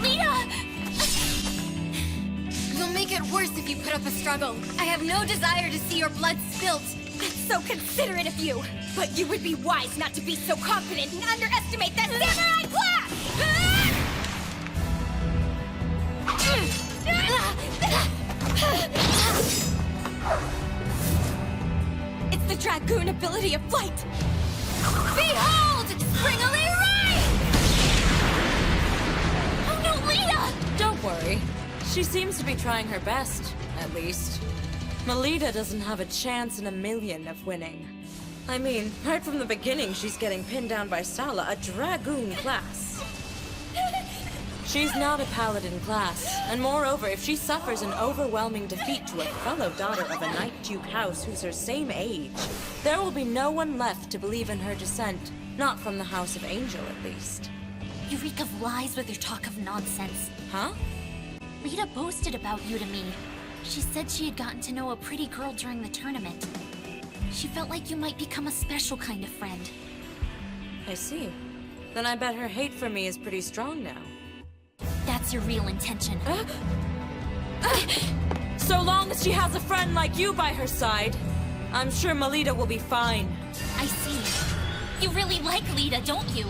Lita! You'll make it worse if you put up a struggle. I have no desire to see your blood spilt. That's so considerate of you! But you would be wise not to be so confident and underestimate that samurai class! It's the Dragoon ability of flight! Behold! Springily Rai! Oh no, Lita! Don't worry. She seems to be trying her best, at least. Melita doesn't have a chance in a million of winning. I mean, right from the beginning, she's getting pinned down by Sala, a Dragoon class. She's not a Paladin class, and moreover, if she suffers an overwhelming defeat to a fellow daughter of a Night Duke house who's her same age, there will be no one left to believe in her descent, not from the House of Angel, at least. You reek of lies with your talk of nonsense. Huh? Lita boasted about you to me. She said she had gotten to know a pretty girl during the tournament. She felt like you might become a special kind of friend. I see. Then I bet her hate for me is pretty strong now. That's your real intention. So long as she has a friend like you by her side, I'm sure Melita will be fine. I see. You really like Lita, don't you?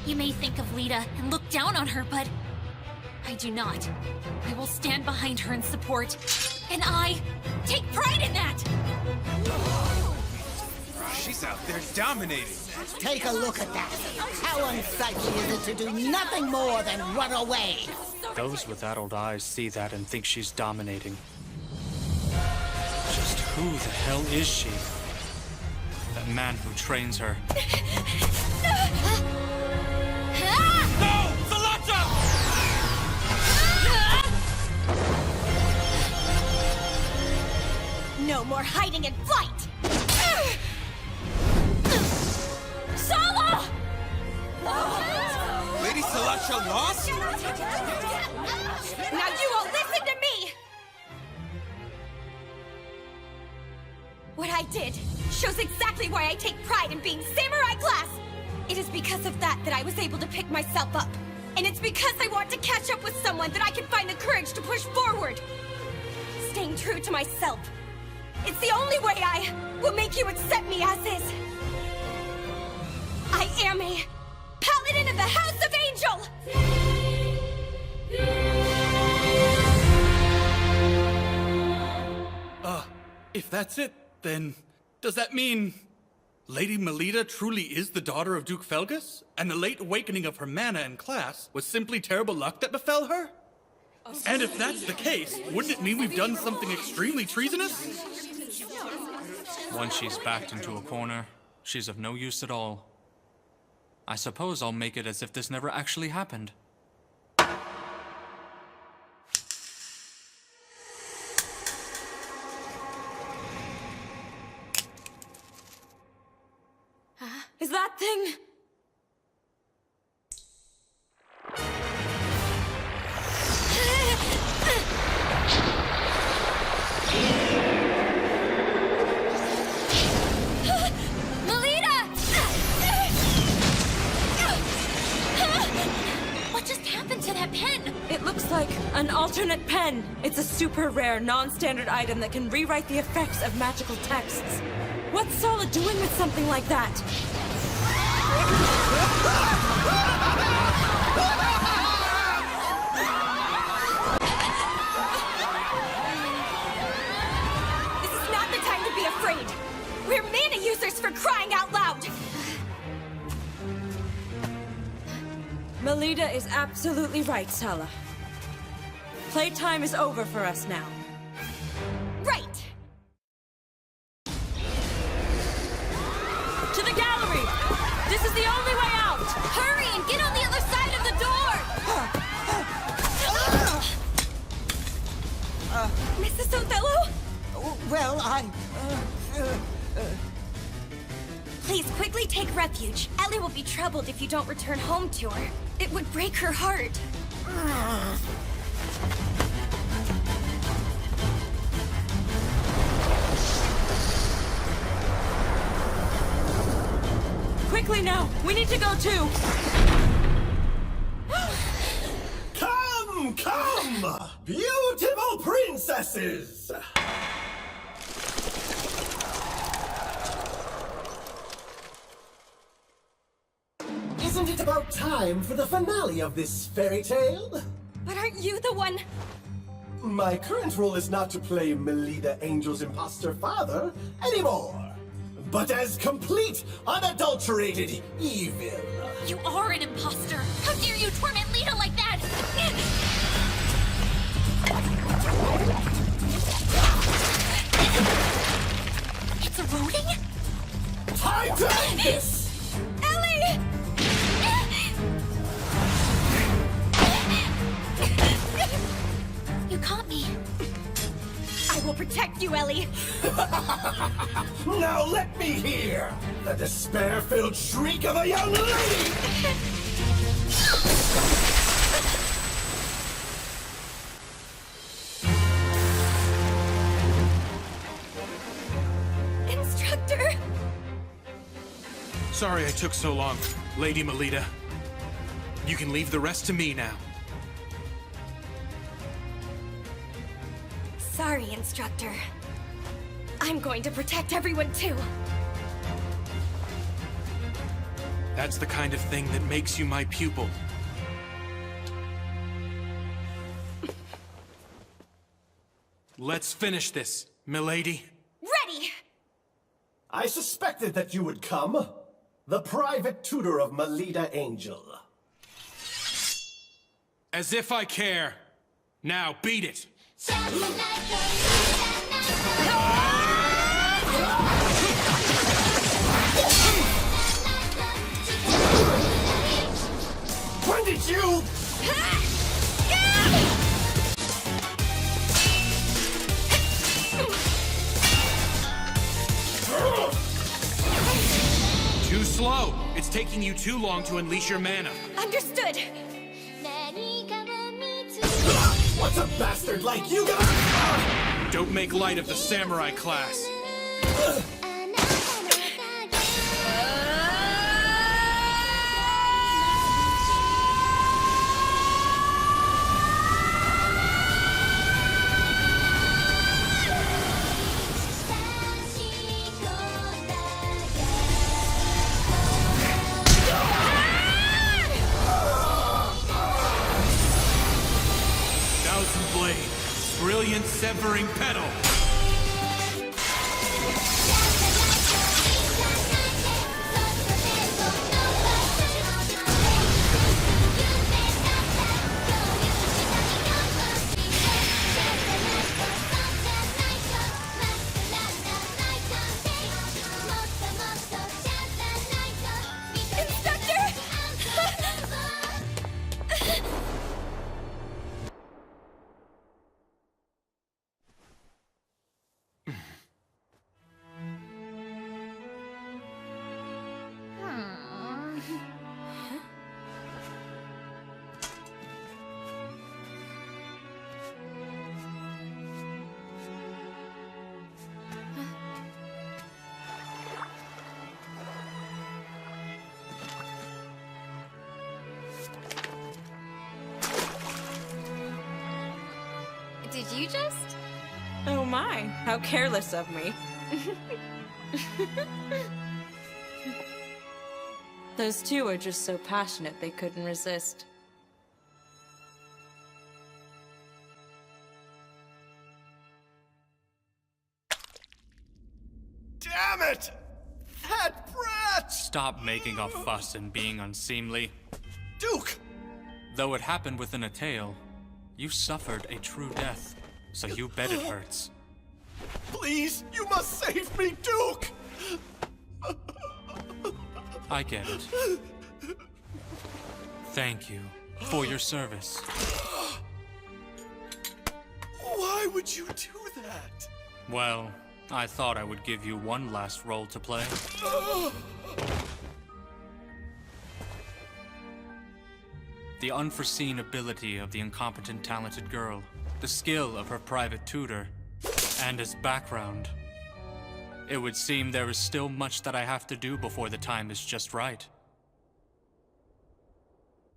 You may think of Lita and look down on her, but I do not. I will stand behind her in support, and I take pride in that! She's out there dominating. Take a look at that. How unsightly is it to do nothing more than run away? Those with addled eyes see that and think she's dominating. Just who the hell is she? That man who trains her. No! Salacha! No more hiding in flight! Sala! Lady Salacha lost? Now you all listen to me! What I did shows exactly why I take pride in being samurai class! It is because of that I was able to pick myself up. And it's because I want to catch up with someone that I can find the courage to push forward. Staying true to myself. It's the only way I will make you accept me as is. I am a Paladin of the House of Angel! If that's it, then does that mean Lady Melita truly is the daughter of Duke Felgus, and the late awakening of her mana and class was simply terrible luck that befell her? And if that's the case, wouldn't it mean we've done something extremely treasonous? Once she's backed into a corner, she's of no use at all. I suppose I'll make it as if this never actually happened. Is that thing? Melita! What just happened to that pen? It looks like an alternate pen. It's a super rare, non-standard item that can rewrite the effects of magical texts. What's Sala doing with something like that? This is not the time to be afraid. We're mana users, for crying out loud. Melita is absolutely right, Sala. Playtime is over for us now. Right. To the gallery! This is the only way out! Hurry and get on the other side of the door! Mrs. Othello? Well, Please, quickly take refuge. Ellie will be troubled if you don't return home to her. It would break her heart. Quickly now! We need to go too! Come, come! Beautiful princesses! Isn't it about time for the finale of this fairy tale? But aren't you the one? My current role is not to play Melita Angel's imposter father anymore, but as complete, unadulterated evil. You are an imposter! How dare you torment Lita like that! It's eroding? Time to end this! Ellie! You caught me. I will protect you, Ellie. Now let me hear the despair-filled shriek of a young lady! Instructor! Sorry I took so long, Lady Melita. You can leave the rest to me now. Sorry, Instructor. I'm going to protect everyone too. That's the kind of thing that makes you my pupil. Let's finish this, milady. Ready! I suspected that you would come. The private tutor of Melita Angel. As if I care. Now, beat it. When did you... Too slow. It's taking you too long to unleash your mana. Understood. What's a bastard like you gonna... Don't make light of the samurai class. Thousand Blade, brilliant severing petal. Did you just? Oh my, how careless of me. Those two are just so passionate they couldn't resist. Damn it! That brat! Stop making a fuss and being unseemly. Duke! Though it happened within a tale, you suffered a true death, so you bet it hurts. Please, you must save me, Duke! I get it. Thank you for your service. Why would you do that? Well, I thought I would give you one last role to play. The unforeseen ability of the incompetent talented girl, the skill of her private tutor, and his background. It would seem there is still much that I have to do before the time is just right.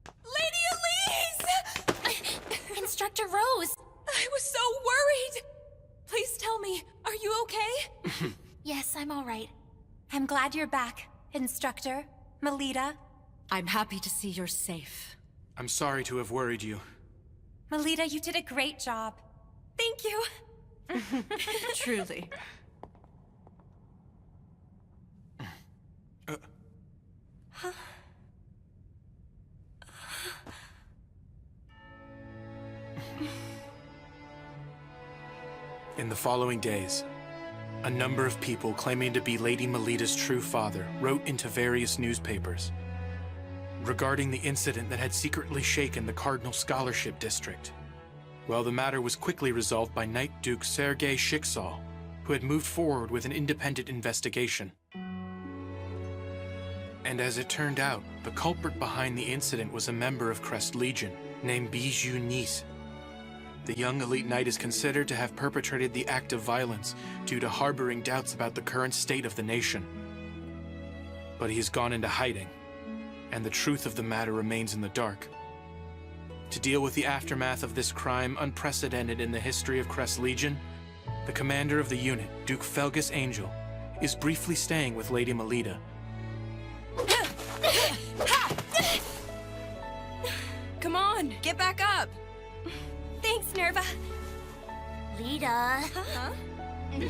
Lady Elise! Instructor Rose! I was so worried! Please tell me, are you okay? Yes, I'm all right. I'm glad you're back, Instructor Melita. I'm happy to see you're safe. I'm sorry to have worried you. Melita, you did a great job. Thank you. Truly. In the following days, a number of people claiming to be Lady Melita's true father wrote into various newspapers regarding the incident that had secretly shaken the Cardinal Scholarship District. Well, the matter was quickly resolved by Knight Duke Sergei Shiksal, who had moved forward with an independent investigation. And as it turned out, the culprit behind the incident was a member of Crest Legion named Bijou Nice. The young elite knight is considered to have perpetrated the act of violence due to harboring doubts about the current state of the nation. But he has gone into hiding, and the truth of the matter remains in the dark. To deal with the aftermath of this crime unprecedented in the history of Crest Legion, the commander of the unit, Duke Felgus Angel, is briefly staying with Lady Melita. Come on, get back up. Thanks, Nerva. Lita. Huh? Now.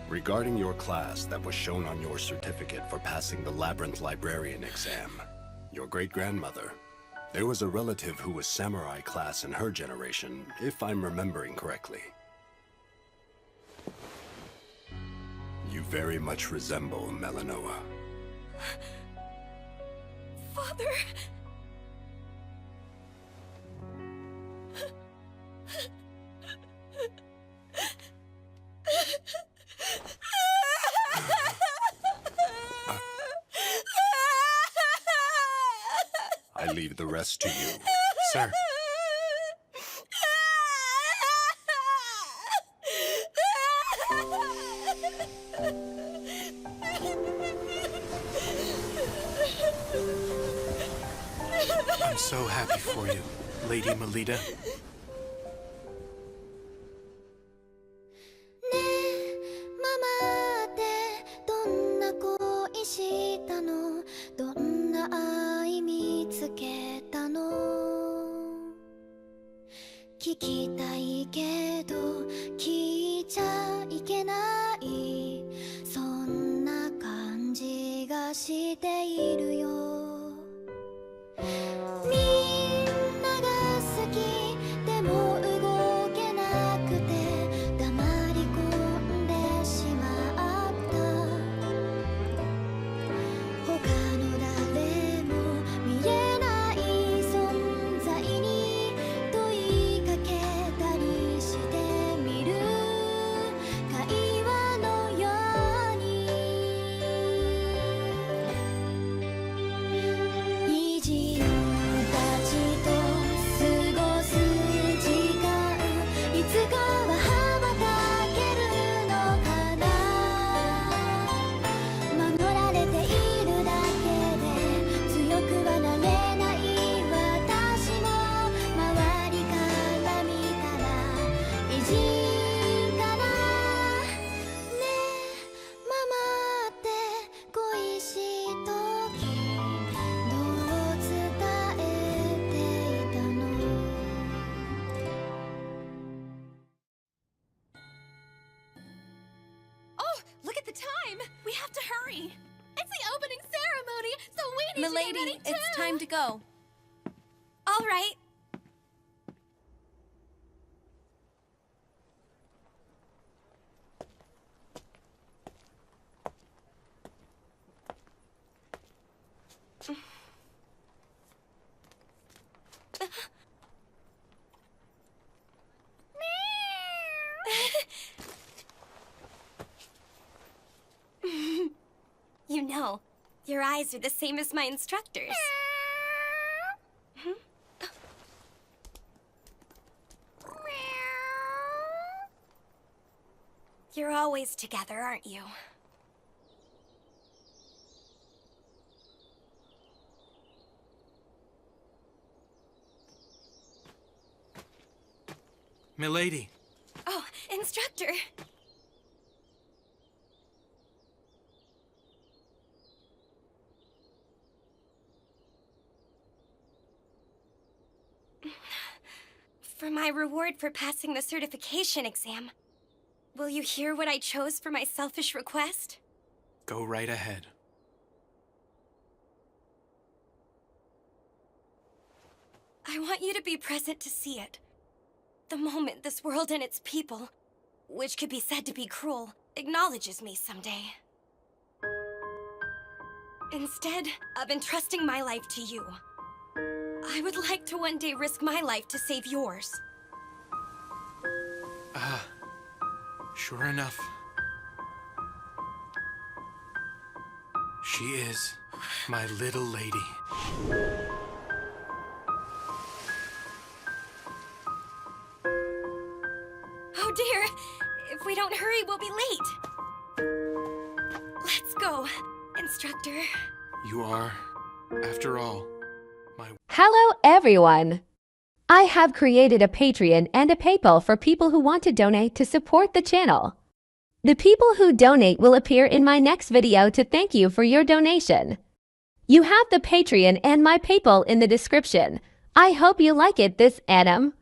Regarding your class that was shown on your certificate for passing the Labyrinth Librarian exam, your great-grandmother, there was a relative who was samurai class in her generation, if I'm remembering correctly. You very much resemble Melinoa. Father! I leave the rest to you. Sir. I'm so happy for you, Lady Melita. so we need to get ready too. It's time to go. All right. You know, your eyes are the same as my instructors. You're always together, aren't you? Milady. Oh, instructor. For my reward for passing the certification exam, will you hear what I chose for my selfish request? Go right ahead. I want you to be present to see it. The moment this world and its people, which could be said to be cruel, acknowledges me someday. Instead of entrusting my life to you, I would like to one day risk my life to save yours. Ah, sure enough. She is my little lady. Oh dear, if we don't hurry, we'll be late. Let's go, instructor. You are, after all, Hello, everyone! I have created a Patreon and a PayPal for people who want to donate to support the channel. The people who donate will appear in my next video to thank you for your donation. You have the Patreon and my PayPal in the description. I hope you like it, this Adam.